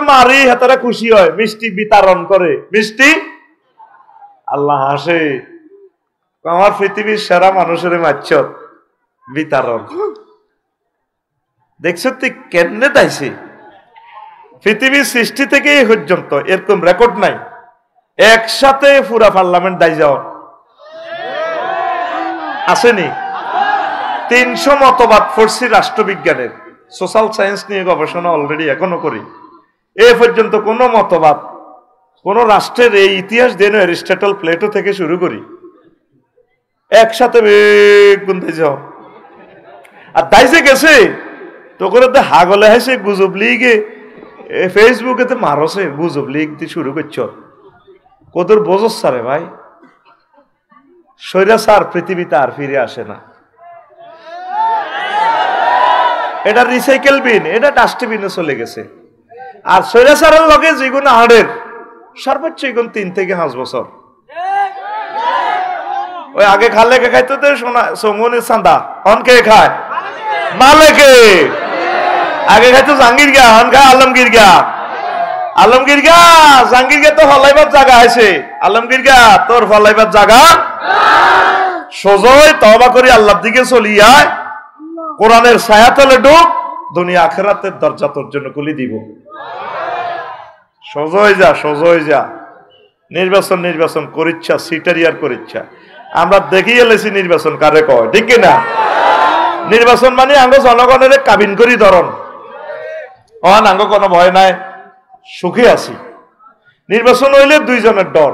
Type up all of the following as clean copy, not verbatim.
মারি হেতারা খুশি হয়, মিষ্টি বিতরণ করে, মিষ্টি আল্লাহ হাসে, আমার পৃথিবীর সেরা মানুষের মাচ্ছ বিতরণ। দেখছো তুই কেমনে দাইছে, পৃথিবীর সৃষ্টি থেকে এই পর্যন্ত এরকম রেকর্ড নাই একসাথে পুরা পার্লামেন্ট দাই যাও আসেনি। 300 মতবাদ পড়ছি রাষ্ট্রবিজ্ঞানের, সোশ্যাল সায়েন্স নিয়ে গবেষণা অলরেডি এখনো করি। এ পর্যন্ত কোন মতবাদ কোন রাষ্ট্রের এই ইতিহাস দেন অ্যারিস্টটল প্লেটো থেকে শুরু করি একসাথে গুনতে যাও। আর দাইছে গেছে তো করে হাগলে হাসে গুজব লিগে ফেসবুকে মারছে, গুজব লিগ দিয়ে শুরু করছ, কদর বোঝস সারে ভাই। স্বৈরাচার পৃথিবীতে আর ফিরে আসে না, এটা রিসাইকেল বিন, এটা ডাস্টবিনে চলে গেছে। আর স্বৈরাচারের লগে যেগুলো হাড়ের সর্বোচ্চ এগুন 3 থেকে 5 বছর। ওই আগে খালে কে খাইতো তো সোনা সমনে চাঁদা, অন কে খায় মালেকে, আগে খাইতো জাহাঙ্গীর গা, অন খায় আলমগীর গা। আলমগীর গা জাহাঙ্গীর গা তো ফলাইবার জায়গা আছে, আলমগীর গা তোর ফলাইবার জায়গা সোজয় তওবা করি আল্লাহর দিকে চলি আয়, কোরআনের ছায়াতলে ঢুক, দুনিয়া আখিরাতের দরজা তোর জন্য খুলে দিব। সোজয় যা, সোজয় যা। নির্বাচন নির্বাচন করিচ্ছা, সিটারিয়ার করিচ্ছা, আমরা দেখিয়ে এলেছি নির্বাচন কারে কয়, ঠিক না? নির্বাচন মানে আমরা জনগণের কাবিন করি ধরন, আঙ্গ কোনো ভয় নাই, সুখে আছি। নির্বাচন হইলে 2 জনের ডর,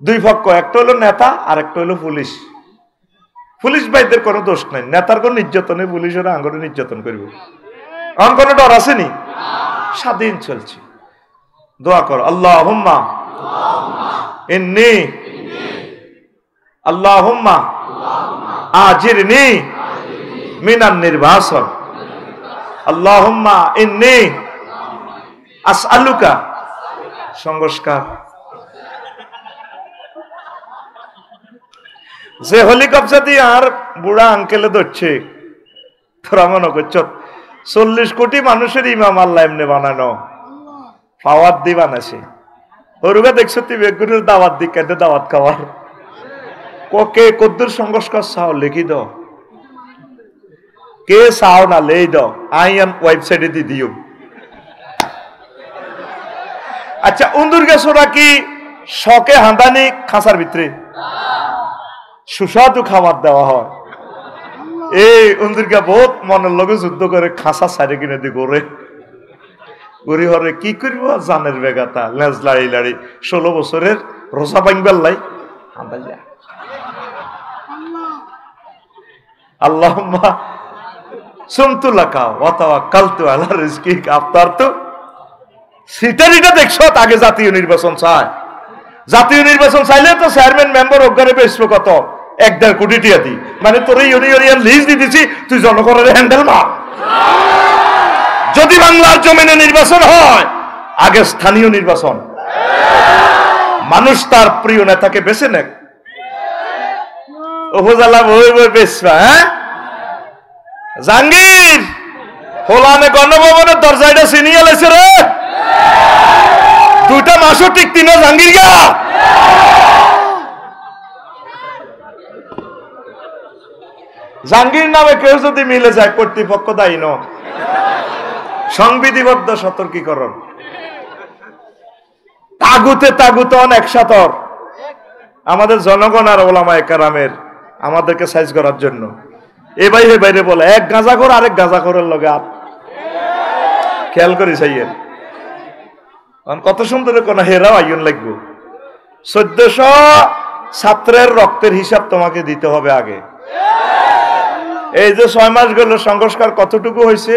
2 পক্ষ, একটা হলো নেতা আর একটা হলো পুলিশ। পুলিশ ভাইদের কোনো দোষ নাই, নেতার কোন নির্যাতনে পুলিশেরা আঙ্গরে নির্যাতন করবে, আমার কোনো ডর আসেনি, স্বাধীন চলছে। দোয়া কর, আল্লাহুম্মা ইন্নী আল্লাহুম্মা আজিরনি মিনান নির্বাসন, আল্লাহুম্মা ইন্নী আসআলুকা সংস্কার। যে হেলিকপ্টার দিয়ে আর বুড়া আঙ্কেলে ধরছে, তোরা মনে করছ 40 কোটি মানুষের ইমাম আল্লাহ এমনি বানানো, পাওয়ার দি বানাছে। হরুগা দেখছো তুই বেগুনের দাওয়াত দি কেটে দাওয়াত খাওয়ার কে কদ্দুর সংস্কার চাও লিখি দাও, কে চাও না লেই দাও, আইএম ওয়েবসাইটে দি দিও। আচ্ছা উন্দুর গেছোরা কি শখে হাঁদানি খাঁচার ভিতরে সুস্বাদু খাবার দেওয়া হয়? এই উন্দুরগা বহুত মনের লগে যুদ্ধ করে খাঁচা সাইডে কিনে দি গড়ে গড়ি হরে কি করব জানের বেগাতা লেজ লাড়ি লাড়ি 16 বছরের রোজা ভাঙবার লাই হাঁদা যা। আল্লাহুম্মা সুমতু লাকা ওয়া তাওয়াক্কালতু আলা রিজকিক। আপনার তো সিটারিটা দেখছো, আগে জাতীয় নির্বাচন চায়, জাতীয় নির্বাচন চাইলে তো চেয়ারম্যান মেম্বার অজ্ঞানে বেসবো কত 1-1.5 কোটি টিয়া দি, মানে তোর ইউনিয়ন লিজ দিয়ে দিছি, তুই জনগণের হ্যান্ডেল মার। যদি বাংলার জমিনে নির্বাচন হয় আগে স্থানীয় নির্বাচন, মানুষ তার প্রিয় নেতাকে বেছে নেয়, উপজেলা বই বই বেসবা। হ্যাঁ জাহাঙ্গীর হোলানে গণভবনের দরজাটা চিনিয়ে লেছে রে, 2টা মাসও টিকতি না জাহাঙ্গীর গা। জাহাঙ্গীর নামে কেউ যদি মিলে যায় কর্তৃপক্ষ দায়ী ন, সংবিধিবদ্ধ সতর্কীকরণ। তাগুতে তাগুতে একসাথে আমাদের জনগণ আর ওলামায়ে কেরামের আমাদেরকে সাইজ করার জন্য এ বাইরে বাইরে বলে এক গাঁজাখোর আরেক গাঁজাখোরের লগে আপ খেয়াল করি চাইয়ের কত সুন্দর কোন হেরাও আইন লাগবো। 1400 ছাত্রের রক্তের হিসাব তোমাকে দিতে হবে আগে। এই যে 6 মাস গেল সংস্কার কতটুকু হয়েছে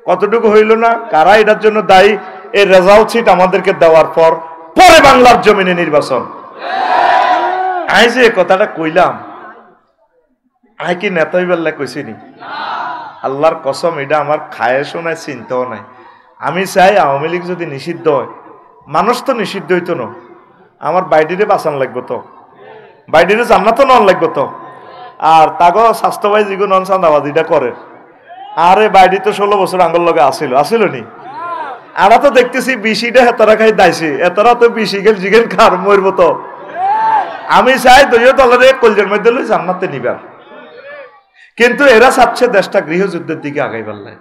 কতটুকু হইল না, কারা এটার জন্য দায়ী, এই রেজাল্ট শিট আমাদেরকে দেওয়ার পর পরে বাংলার জমিনে নির্বাচন। আই যে কথাটা কইলাম আই কি নেতা হইবার কইছিনি, আল্লাহর কসম এটা আমার খায়েশও নাই চিন্তাও নাই। আমি চাই আওয়ামী লীগ যদি নিষিদ্ধ হয়, মানুষ তো নিষিদ্ধ হইতো না, আমার বাইডিরে বাঁচান লাগবো তো, বাইডিরে জান্নাত নন লাগবো তো। আর তাগো স্বাস্থ্য ভাই যেগুলো নন চাঁদাবাজিটা করে, আরে বাইডি তো 16 বছর আঙ্গল লগে আসিল নি, আরা তো দেখতেছি বিশিটা হেতারা খাই দাইছে, এতারা তো বিশি গেল জিগেল খার মরবো তো। আমি চাই দলীয় দলের কলজের মধ্যে লই জান্নাতে নিবার, কিন্তু এরা চাচ্ছে দেশটা গৃহযুদ্ধের দিকে আগাইবার লাই।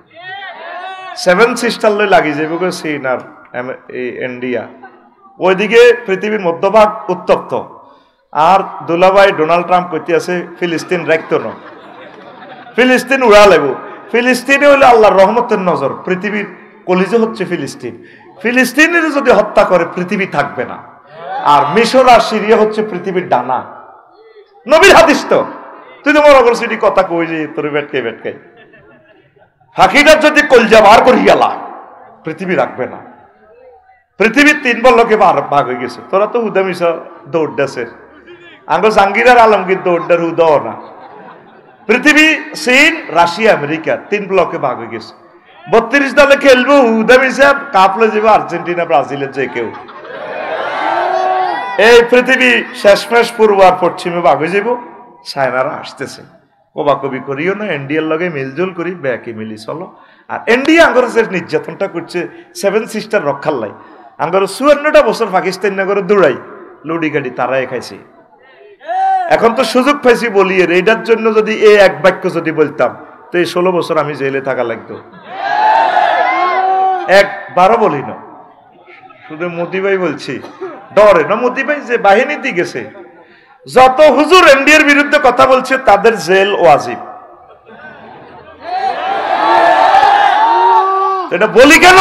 7 সিস্টার লই লাগি যাবে চীন আর ইন্ডিয়া, ওইদিকে পৃথিবীর মধ্যভাগ উত্তপ্ত। আর দুলাভাই ডোনাল্ড ট্রাম্প কইতে আছে ফিলিস্তিন রাখতো না, ফিলিস্তিন উড়া লাগবো। ফিলিস্তিনে হইলে আল্লাহর রহমতের নজর, পৃথিবীর কলিজা হচ্ছে ফিলিস্তিন। ফিলিস্তিনের যদি হত্যা করে পৃথিবী থাকবে না। আর মিশর আর সিরিয়া হচ্ছে পৃথিবীর ডানা। নবীর হাদিস তো, তুই তো মনে করছিস কথা কই যে তোর বেটকে বেটকে ফাঁকিটার যদি কলজা বার করি গেলা পৃথিবী রাখবে না। পৃথিবীর 3 বল্লকে ভাগ হয়ে গেছে। তোরা তো হুদা মিশা দৌড় দেশের আঙ্গ জাহাঙ্গীর আর আলমগীর দৌড়টার হুদাও না। পৃথিবী চীন রাশিয়া আমেরিকা 3 ব্লকে ভাগ হয়ে গেছে। 32 দলে খেলবো, হুদা মিশা কাপলে যাবে আর্জেন্টিনা ব্রাজিলের যে কেউ। এই পৃথিবী শেষমেশ পূর্ব আর পশ্চিমে ভাগ হয়ে যাব। চায়নারা আসতেছে, কবাকবি করিও না, ইন্ডিয়ার লগে মিলজুল করি, ব্যাকে মিলি চলো। আর ইন্ডিয়া আঙ্গর যে নির্যাতনটা করছে 7 সিস্টার রক্ষার লাই, আঙ্গর 54টা বছর পাকিস্তান নগরে দৌড়াই লুডি গাড়ি তারাই খাইছে। এখন তো সুযোগ পাইছি বলি, এটার জন্য যদি এই এক বাক্য যদি বলতাম তো এই 16 বছর আমি জেলে থাকা লাগতো। একবারও বলি না, শুধু মোদি ভাই বলছি, ডরে না মোদি ভাই যে বাহিনীতে গেছে, যত হুজুর ইন্ডিয়ার বিরুদ্ধে কথা বলছে তাদের জেল ওয়াজিব। এটা বলি কেন?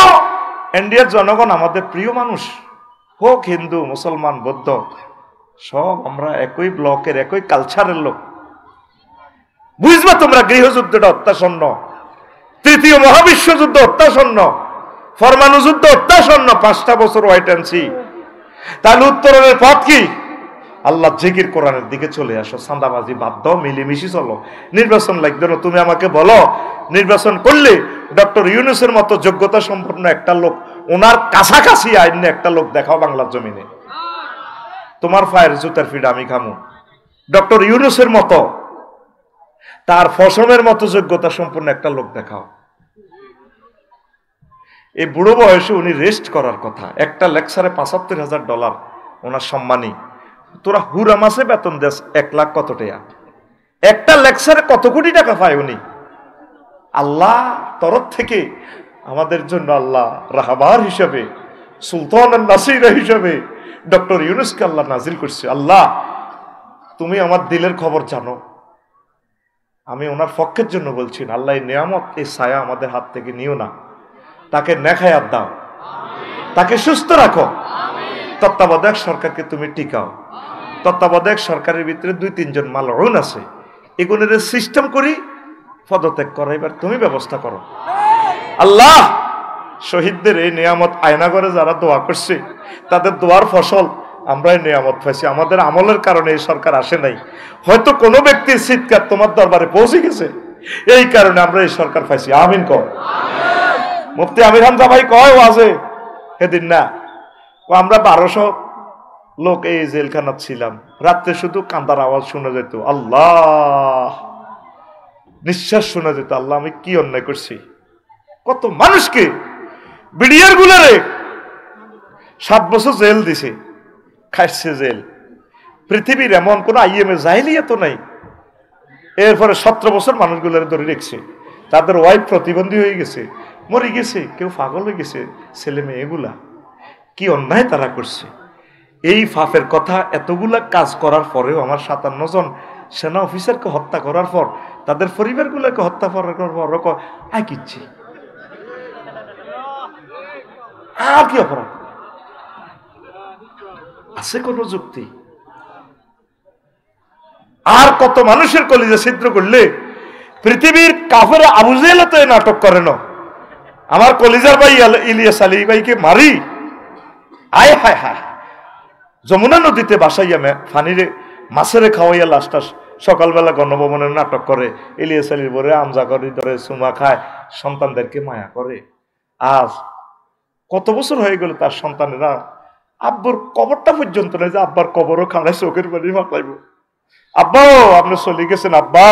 ইন্ডিয়ার জনগণ আমাদের প্রিয় মানুষ, হোক হিন্দু মুসলমান বৌদ্ধ, সব আমরা একই ব্লকের একই কালচারের লোক। বুঝবা তোমরা গৃহযুদ্ধটা অত্যাসন্ন, তৃতীয় মহাবিশ্বযুদ্ধ অত্যাসন্ন, পরমাণু যুদ্ধ অত্যাসন্ন, 5টা বছর ওয়াইট অ্যান্ড সি। তাহলে উত্তরণের পথ কি? আল্লাহ জিকির কোরআনের দিকে চলে আসো, চাঁদাবাজি বাদ দাও, মিলেমিশি চলো। নির্বাচন লাগবে না, তুমি আমাকে বলো নির্বাচন করলে ডক্টর ইউনূসের মতো যোগ্যতা সম্পন্ন একটা লোক, ওনার কাছাকাছি আইন একটা লোক দেখাও বাংলার জমিনে, তোমার ফায়ের জুতার ফিড আমি খামু। ডক্টর ইউনূসের মতো, তার ফসমের মতো যোগ্যতা সম্পন্ন একটা লোক দেখাও। এই বুড়ো বয়সে উনি রেস্ট করার কথা, একটা লেকচারে $৭৫,০০০ ওনার সম্মানী। তোরা হুরা মাসে বেতন দেশ 1 লাখ কত টাকা, একটা লেকচারে কত কোটি টাকা পায় উনি। আল্লাহ তরফ থেকে আমাদের জন্য আল্লাহ রাহবার হিসাবে, সুলতান নাসির হিসাবে ডক্টর ইউনূসকে আল্লাহ নাজিল করছে। আল্লাহ তুমি আমার দিলের খবর জানো, আমি ওনার পক্ষের জন্য বলছি না। আল্লাহ এই নিয়ামত, এই ছায়া আমাদের হাত থেকে নিও না, তাকে নেখায়াত দাও, তাকে সুস্থ রাখো। তত্ত্বাবধায়ক সরকারকে তুমি টিকাও। তত্ত্বাবধায়ক সরকারের ভিতরে 2-3 জন মালউন আছে, এগুলোর সিস্টেম করি পদত্যাগ করাইবার তুমি ব্যবস্থা করো। আল্লাহ শহীদদের এই নিয়ামত আয়না করে যারা দোয়া করছে, তাদের দোয়ার ফসল আমরা এই নিয়ামত পাইছি। আমাদের আমলের কারণে এই সরকার আসে নাই, হয়তো কোনো ব্যক্তির চিৎকার তোমার দরবারে পৌঁছে গেছে, এই কারণে আমরা এই সরকার পাইছি। আমিন কর। মুফতি আমির হামজা ভাই কয় ওয়াজে সেদিন না, আমরা 1200 লোক এই জেলখানাত ছিলাম, রাত্রে শুধু কান্দার আওয়াজ শোনা যেত, আল্লাহ নিঃশ্বাস শোনা যেত। আল্লাহ আমি কি অন্যায় করছি, কত মানুষকে বিডিআর গুলারে 7 বছর জেল দিছে, খাইছে জেল। পৃথিবীর এমন কোন আইএমএ জাহিলিয়াত তো নাই। এরপরে 17 বছর মানুষগুলারে ধরে রেখেছে, তাদের ওয়াইফ প্রতিবন্ধী হয়ে গেছে, মরে গেছে, কেউ পাগল হয়ে গেছে, ছেলে মেয়েগুলা কি অন্যায় তারা করছে। এই ফাফের কথা এতগুলা কাজ করার পরেও আমার 57 জন সেনা অফিসারকে হত্যা করার পর, তাদের পরিবারগুলোকে হত্যা করার পর আয় কিচ্ছি আর কি অপরাধ আছে? কোন যুক্তি? আর কত মানুষের কলিজা ছিদ্র করলে পৃথিবীর কাফের আবু জেহেল তো নাটক করে না, আমার কলিজার ভাই ইলিয়াস আলী ভাইকে মারি, আয় হায় হায়, যমুনা নদীতে বাসাইয়া ফানিরে মাছেরে খাওয়াইয়া লাস্টা সকালবেলা গণভবনের নাটক করে, ইলিয়াস আলীর বরে আমজা করে ধরে চুমা খায়, সন্তানদেরকে মায়া করে। আজ কত বছর হয়ে গেল তার সন্তানেরা আব্বুর কবরটা পর্যন্ত নেই, যে আব্বার কবরও খাড়ায় চোখের পানি ফাঁকলাইব। আব্বাও আপনি চলে গেছেন, আব্বা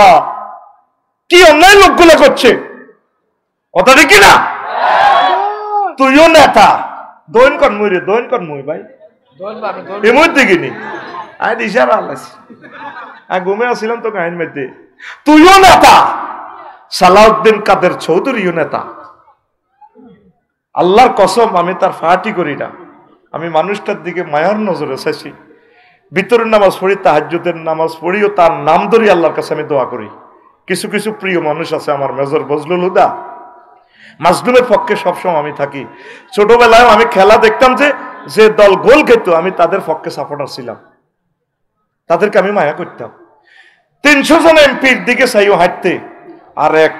কি অন্যায় লোকগুলো করছে, কথা ঠিক না? তুইও নেতা দৈন কর্মই রে দৈন কর্মই ভাই এমন দেখিনি আয় ইশারা আল্লাছি আর ঘুমে আসছিলাম তো কাহিন মধ্যে তুইও নেতা সালাউদ্দিন কাদের চৌধুরীও নেতা আল্লাহর কসম আমি তার ফাটি করি না আমি মানুষটার দিকে মায়ার নজরে চাইছি ভিতরের নামাজ পড়ি তাহাজ্জুদের নামাজ পড়িও তার নাম ধরি আল্লাহর কাছে আমি দোয়া করি কিছু কিছু প্রিয় মানুষ আছে আমার মেজর বজলুল হুদা মাজলুমের পক্ষে সবসময় আমি থাকি ছোটবেলায় আমি খেলা দেখতাম যে দল গোল খেত আমি তাদের পক্ষে সাপোর্টার ছিলাম তাদেরকে আমি মায়া করতাম 300 জন এমপির দিকে চাইও হাঁটতে আর এক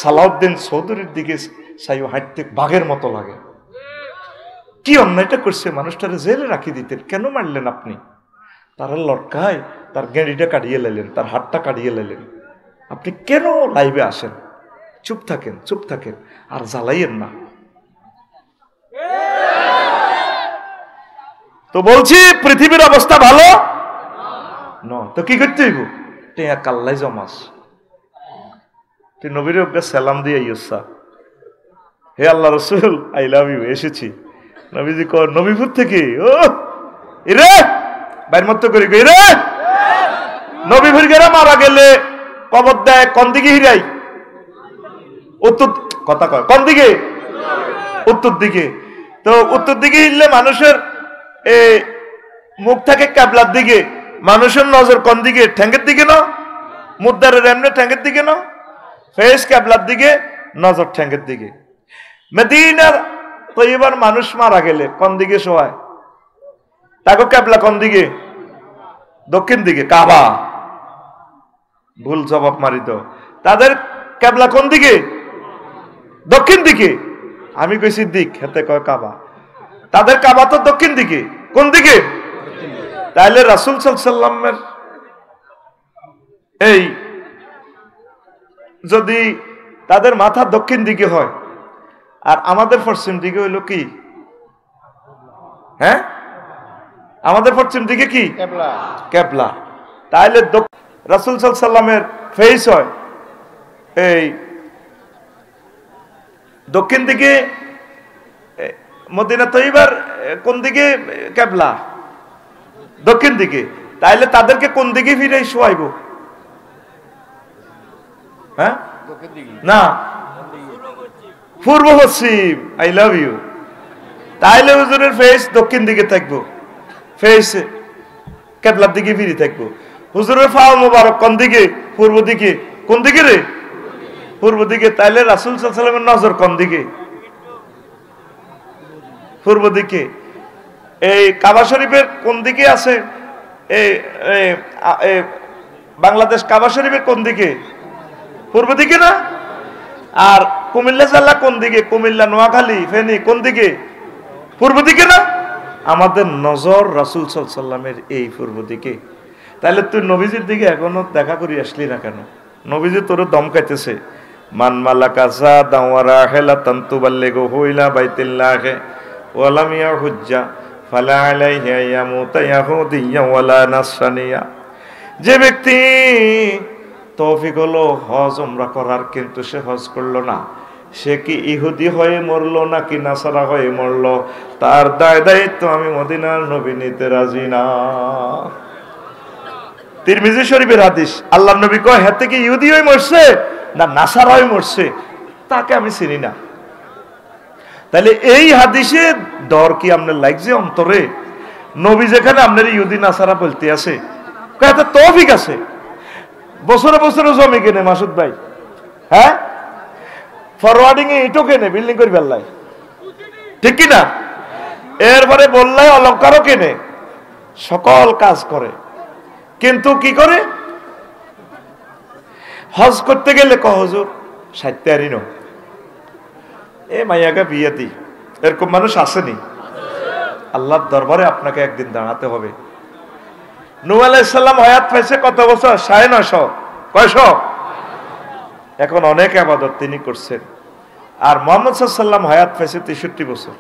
সালাউদ্দিন চৌধুরীর দিকে চাইও হাঁটতে বাঘের মতো লাগে কি অন্যায়টা করছে মানুষটারে জেলে রাখি দিতেন কেন মারলেন আপনি তারা লটকায় তার গেঁড়িটা কাটিয়ে লাইলেন তার হাতটা কাটিয়ে লাইলেন আপনি কেন লাইভে আসেন চুপ থাকেন আর জ্বালাইয়েন না তো বলছি পৃথিবীর অবস্থা ভালো তো কি করতে হইব টেয়া কাল্লাই জমাস তুই নবীর সালাম দিয়ে ইউসা হে আল্লাহ রসুল আই লাভ ইউ এসেছি নবীজি কর নবীপুর থেকে ও ইরে বাইর মত করি রে নবীপুর গেরা মারা গেলে কবর দেয় কোন দিকে হিরাই উত্তর কথা কয় কোন দিকে উত্তর দিকে তো উত্তর দিকে হিললে মানুষের মুখ থাকে ক্যাবলার দিকে মানুষের নজর কোন দিকে ঠ্যাঙ্গের দিকে না মুদ্দারের এমনি ঠ্যাঙ্গের দিকে না ফেস ক্যাবলার দিকে নজর ঠ্যাঙ্গের দিকে মদিনার তো এবার মানুষ মারা গেলে কোন দিকে শোয়ায় তাকে ক্যাবলা কোন দিকে দক্ষিণ দিকে কাবা ভুল জবাব মারিত তাদের ক্যাবলা কোন দিকে দক্ষিণ দিকে আমি কইছি দিক হেতে কয় কাবা তাদের কাবা তো দক্ষিণ দিকে কোন দিকে তাহলে রাসূল সাল্লাল্লাহু আলাইহি ওয়াসাল্লামের এই যদি তাদের মাথা দক্ষিণ দিকে হয় আর আমাদের পশ্চিম দিকে হইল কি হ্যাঁ আমাদের পশ্চিম দিকে কি ক্যাবলা তাহলে রাসূল সাল্লাল্লাহু আলাইহি ওয়াসাল্লামের ফেস হয় এই দক্ষিণ দিকে মদিনা তৈবার কোন দিকে ক্যাবলা দক্ষিণ দিকে তাইলে তাদেরকে কোন দিকে ফিরে শোয়াইব হ্যাঁ না পূর্ব পশ্চিম আই লাভ ইউ তাইলে হুজুরের ফেস দক্ষিণ দিকে থাকবো ফেস ক্যাবলার দিকে ফিরে থাকবো হুজুরের ফাও মোবারক কোন দিকে পূর্ব দিকে কোন দিকে রে পূর্ব দিকে তাইলে রাসূল সাল্লাল্লাহু আলাইহি ওয়াসাল্লামের নজর কোন দিকে পূর্ব দিকে এই কাবা শরীফের কোন দিকে আছে এই বাংলাদেশ কাবা শরীফের কোন দিকে পূর্ব দিকে না আর কুমিল্লা জেলা কোন দিকে কুমিল্লা নোয়াখালী ফেনী কোন দিকে পূর্ব দিকে না আমাদের নজর রাসূল সাল্লাল্লাহু আলাইহি ওয়াসাল্লামের এই পূর্ব দিকে তাহলে তুই নবীজির দিকে এখনো দেখা করি আসলি না কেন নবীজি তোর দমকাইতেছে মান মালাকা যাদা ওয়া রাহিলাতান তুবাল্লিগু ইলা বাইতিল্লাহ ওয়া লাম ইয়াহুজ্জা ফালা আলাইহি ইয়ামুতা ইয়াহুদিয়্যা ওয়ালা নাসরানিয়া যে ব্যক্তি তৌফিক হলো হজ উমরা করার কিন্তু সে হজ করলো না সে কি ইহুদি হয়ে মরলো নাকি নাসারা হয়ে মরলো তার দায়িত্ব আমি মদিনার নবী নিতে রাজি না তিরমিজি শরীফের হাদিস আল্লাহর নবী কয় হাতে কি ইহুদি হয়ে মরছে না নাসারা হয়ে মরছে তাকে আমি চিনি না তাহলে এই হাদিসে ডর কি আপনার লাগছে অন্তরে নবী যেখানে আপনার ইহুদি নাসারা বলতে আছে কয়টা তৌফিক আছে বছরে বছরে জমি কেনে মাসুদ ভাই হ্যাঁ ফরওয়ার্ডিং এ ইটো কেনে বিল্ডিং করে ফেললাই ঠিক কি না এরপরে বললাই অলংকারও কেনে সকল কাজ করে কিন্তু কি করে হজ করতে গেলে হুজুর 60 আরিন এ মাইয়াকে বিয়ে দি এরকম মানুষ আসেনি আল্লাহর দরবারে আপনাকে একদিন দাঁড়াতে হবে নূহ আলাইহিস সালাম হায়াত পাইছে কত বছর 950 কয়শো এখন অনেক ইবাদত তিনি করছেন আর মুহাম্মদ সাল্লাল্লাহু আলাইহি ওয়াসাল্লাম হায়াত পাইছে 63 বছর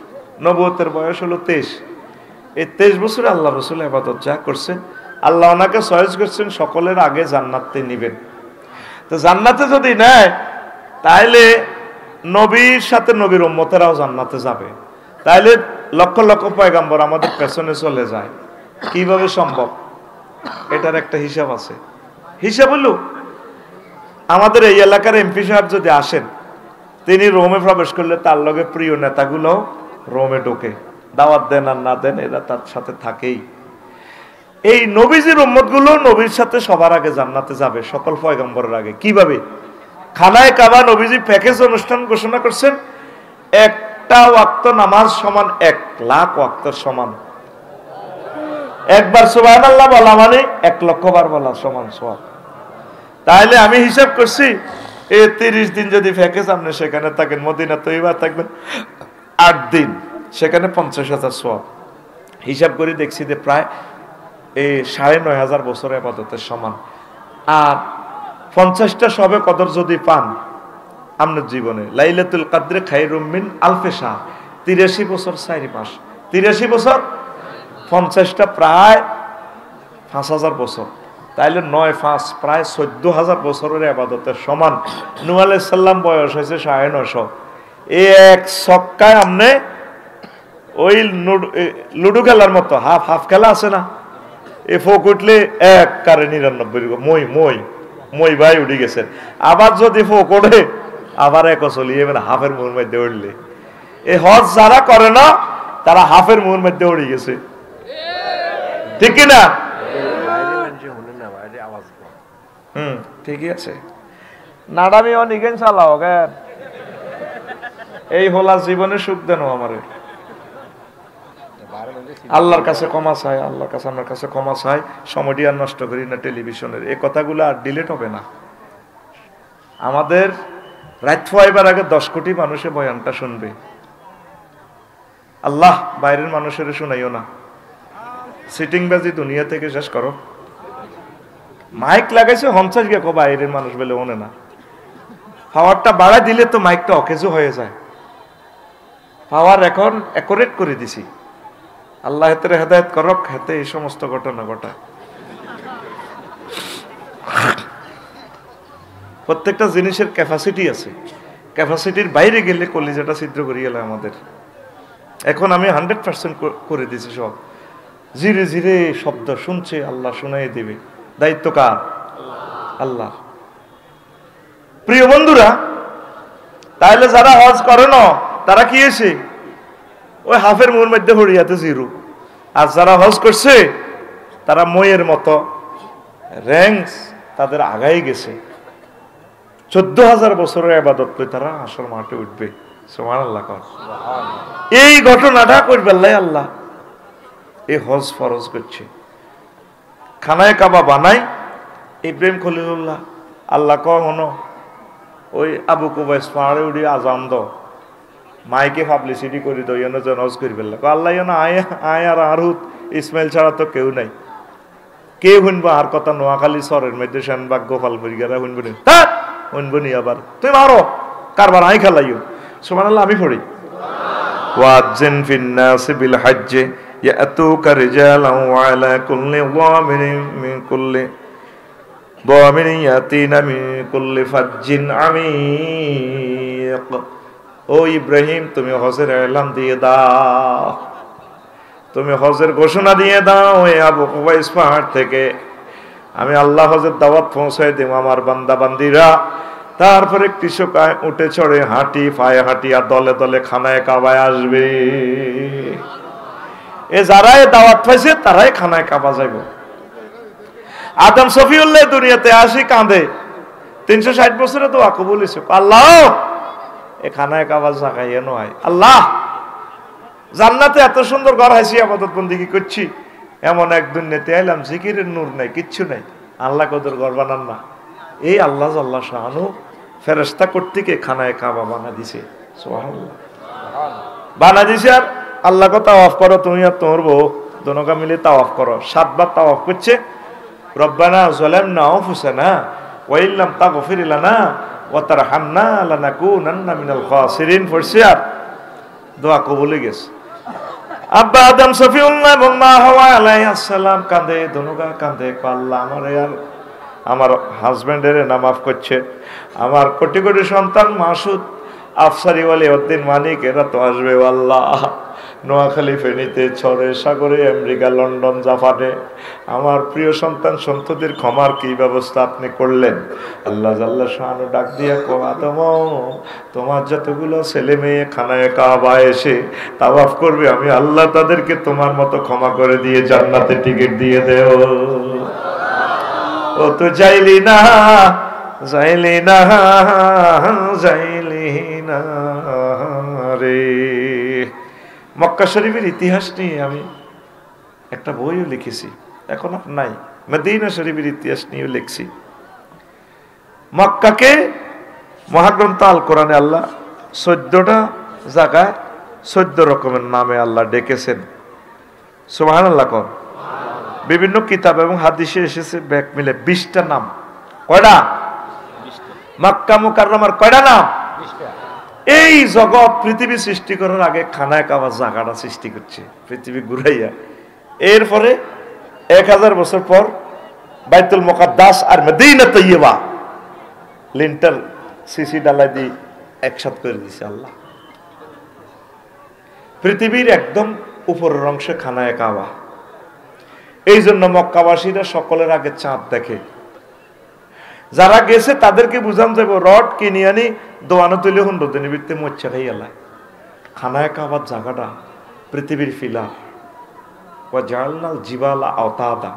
নবুয়তের বয়স হলো 23 এই 23 বছরে আল্লাহ রাসূল ইবাদত যা করছেন আল্লাহ ওনাকে চয়েস করছেন সকলের আগে জান্নাতে নেবেন তো জান্নাতে যদি নেয় তাহলে নবীর সাথে নবীর উম্মতেরাও জান্নাতে যাবে, তাইলে লক্ষ লক্ষ পয়গাম্বর আমাদের পেছনে চলে যায়, কিভাবে সম্ভব? এটার একটা হিসাব আছে। হিসাব হলো, আমাদের এই এলাকার এমপি সাহেব যদি আসেন, তিনি রোমে প্রবেশ করলে তার লগে প্রিয় নেতাগুলো রোমে ঢোকে, দাওয়াত দেন আর না দেন এরা তার সাথে থাকেই। এই নবীজির উম্মতগুলো নবীর সাথে সবার আগে জান্নাতে যাবে, সকল পয়গম্বরের আগে। কিভাবে? খানায়ে কাবা নবীজি প্যাকেজ অনুষ্ঠান ঘোষণা করছেন, একটা ওয়াক্ত নামাজ সমান 1,00,000 ওয়াক্তের সমান। একবার সুবহানাল্লাহ বলা মানে 1,00,000 বার বলা সমান সওয়াব। তাহলে আমি হিসাব করছি, এই 30 দিন যদি প্যাকেজ আপনি সেখানে থাকেন, মদিনা তৈবা থাকবেন 8 দিন, সেখানে 50,000 সওয়াব। হিসাব করে দেখছি যে প্রায় এই 9,500 বছর ইবাদতের সমান। আর 50টা সবে কদর যদি পান আপনার জীবনে, লাইলাতুল কদরে খায়রুম মিন আলফি শাহর, 83 বছর 4 মাস, 83 বছর 50টা প্রায় 5,000 বছর, তাইলে 9-5 প্রায় 14,000 বছরের ইবাদতের সমান। নূহ আলাইহিস সালাম বয়স হয়েছে 950। এই এক ছক্কায় আপনি ওই লুডো খেলার মতো হাফ হাফ খেলা আছে না, এ ফোক উঠলে 1 কারে 99, মই মই মই ভাই উঠে গেছে। আবার যদি ফোক ওঠে আবার 1 চলিয়ে মানে হাফের মুহূর মধ্যে উঠলে, এই হজ যারা করে না তারা হাফের মুহূর মধ্যে উঠে গেছে, ঠিক কিনা? ঠিকই আছে। নাডামি অনিকেন চালাও কেন, এই হলা জীবনে সুখ দেন আমারে। আল্লাহর কাছে ক্ষমা চাই, আল্লাহর কাছে আমার কাছে ক্ষমা চাই। সময়টি আর নষ্ট করি না টেলিভিশনের, এই কথাগুলো আর ডিলিট হবে না। আমাদের রাত হইবার আগে 10 কোটি মানুষে বয়ানটা শুনবে। আল্লাহ বাইরের মানুষের শুনাইও না, সিটিং বাজি দুনিয়া থেকে শেষ করো। মাইক লাগাইছে হঞ্চাস গিয়ে বাইরের মানুষ বলে মনে না, পাওয়ারটা বাড়াই দিলে তো মাইকটা অকেজো হয়ে যায়। পাওয়ার এখন অ্যাকুরেট করে দিছি, আল্লাহ হেতে হেদায়েত করক, হেতে এই সমস্ত ঘটনা ঘটায়। প্রত্যেকটা জিনিসের ক্যাপাসিটি আছে, ক্যাপাসিটির বাইরে গেলে কলিজাটা ছিদ্র করে গেল আমাদের। এখন আমি 100% করে দিছি সব, ধীরে ধীরে শব্দ শুনছে, আল্লাহ শুনাই দিবে। দায়িত্ব কার? আল্লাহ। প্রিয় বন্ধুরা, তাহলে যারা হজ করে না তারা কি এসে ওই হাফের মুহূর মধ্যে হরিয়াতে জিরু, আর যারা হজ করছে তারা মইয়ের মতো র্যাঙ্কস তাদের আগাই গেছে। 14,000 বছরের ইবাদত করে তারা আসল মাঠে উঠবে। সুবহানাল্লাহ। এই ঘটনাটা করবে আল্লাহ এই হজ ফরজ করছে। খানায়ে কাবা বানাই ইব্রাহিম খলিলুল্লাহ, আল্লাহ কখনো ওই আবু কুবাইস পাহাড়ে উঠি আজান দ মাইকে পাবলিসিটি করে দাও, যেন হজ করি ফেললা। আল্লাহ আয় আর আরুত ইসমাইল ছাড়া তো কেউ নাই, কে শুনবো আর কথা? নোয়াখালী শহরের মধ্যে সেনবাগ গোপাল পরিগারা শুনবো নি, শুনবো নি। আবার তুমি মারো কারবার আই খেলাইও। সুবহানাল্লাহ। আমি পড়ি, ওয়াজ্জিন ফিন্নাসি বিল হাজ্জি ইয়াতুকা রিজালান ওয়া আলা কুল্লি যামিরিন মিন কুল্লি যামিরিন ইয়াতিনা মিন কুল্লি ফাজ্জিন আমিক। ও ইব্রাহিম, তুমি হজের এলান দিয়ে দাও, তুমি হজের ঘোষণা দিয়ে দাও। এই আবু কুবাইস পাহাড় থেকে আমি আল্লাহ হজের দাওয়াত পৌঁছাই দেব আমার বান্দা বান্দিরা। তারপরে কৃষক উঠে চড়ে হাঁটি পায়ে হাঁটি আর দলে দলে খানায় কাবায় আসবে। এ যারাই দাওয়াত পাইছে তারাই খানায় কাবা যাইব। আদম শফিউল্লাহ দুনিয়াতে আসি কাঁদে, 360 বছরে তো কবুল হইছে। আল্লাহ এ খানায় কাবা জায়গায় নয়, আল্লাহ জান্নাতে এত সুন্দর ঘর হাসি আবাদত বন্দেগী করছি, এমন এক দুনিয়াতে আইলাম জিকিরের নূর নাই, কিচ্ছু নাই। আল্লাহ কদর ঘর বানান না। এই আল্লাহ আল্লাহ শাহানু ফেরেশতা কর্তৃক খানায় কাবা বানা দিছে। সুবহানাল্লাহ। বানা দিছে। আর আল্লাহ কে তাওয়াফ করো, তুমি আর তোমার বউ দোনোকা মিলে তাওয়াফ করো। 7 বার তাওয়াফ করছে। রব্বানা যালামনা আনফুসানা ওয়া ইল্লাম তাগফির লানা ওয়া তারহামনা লানাকুনান্না মিনাল খাসিরিন পড়ছে। আর দোয়া কবুল হয়ে গেছে। আব্বা আদম শফিউল্লাহ এবং মা হাওয়া আলাইহিস সালাম কাঁদে, দোনোকা কাঁদে, আল্লাহ আমারে আর আমার হাজবেন্ডের না মাফ করছে, আমার কোটি কোটি সন্তান মাসুদ আফসারি ওয়ালিউদ্দিন মানিক এরা তো আসবে আল্লাহ। নোয়াখালী, ফেনীতে, ছড়ে, সাগরে, আমেরিকা, লন্ডন, জাপানে আমার প্রিয় সন্তান সন্ততির ক্ষমার কি ব্যবস্থা আপনি করলেন? আল্লাহ জাল্লা শানু ডাক দিয়া আদম, তোমার যতগুলো ছেলে মেয়ে খানায় কাবা এসে তাওয়াফ করবে, আমি আল্লাহ তাদেরকে তোমার মতো ক্ষমা করে দিয়ে জান্নাতে টিকিট দিয়ে দেও। ও তো যাইলি না, যাইলি না, যাইলি না রে। মক্কা শরীফের ইতিহাস নিয়ে আমি একটা বইও লিখেছি, এখন আর নাই। মদিনা শরীফের ইতিহাস নিয়েও লিখছি। মক্কাকে মহাগ্রন্থ আল কোরআনে আল্লাহ 14টা জায়গায় 14 রকমের নামে আল্লাহ ডেকেছেন। সুবহানাল্লাহ কোন। বিভিন্ন কিতাব এবং হাদিসে এসেছে ব্যাক মিলে 20টা নাম। কয়টা? মক্কা মুকাররমার কয়টা নাম? এই জগৎ পৃথিবী সৃষ্টি করার আগে খানায় কাবা জায়গাটা সৃষ্টি করছে পৃথিবী ঘুরাইয়া। এরপরে 1000 বছর পর বাইতুল মুকাদ্দাস আর মদিনা তৈয়বা লিন্টার সিসি ডালাই দিয়ে একসাথ করে দিছে আল্লাহ। পৃথিবীর একদম উপরের অংশে খানায় কাবা। এই জন্য মক্কাবাসীরা সকলের আগে চাঁদ দেখে। যারা গেছে তাদেরকে বুঝান যাবো রড কিনে আনি দোয়ানো তুলে 100 দিনের ভিত্তি মচ্ছা খাই এলাই। খানায় কাবার জায়গাটা পৃথিবীর ফিলার জালনাল জিবালা আওতাদা।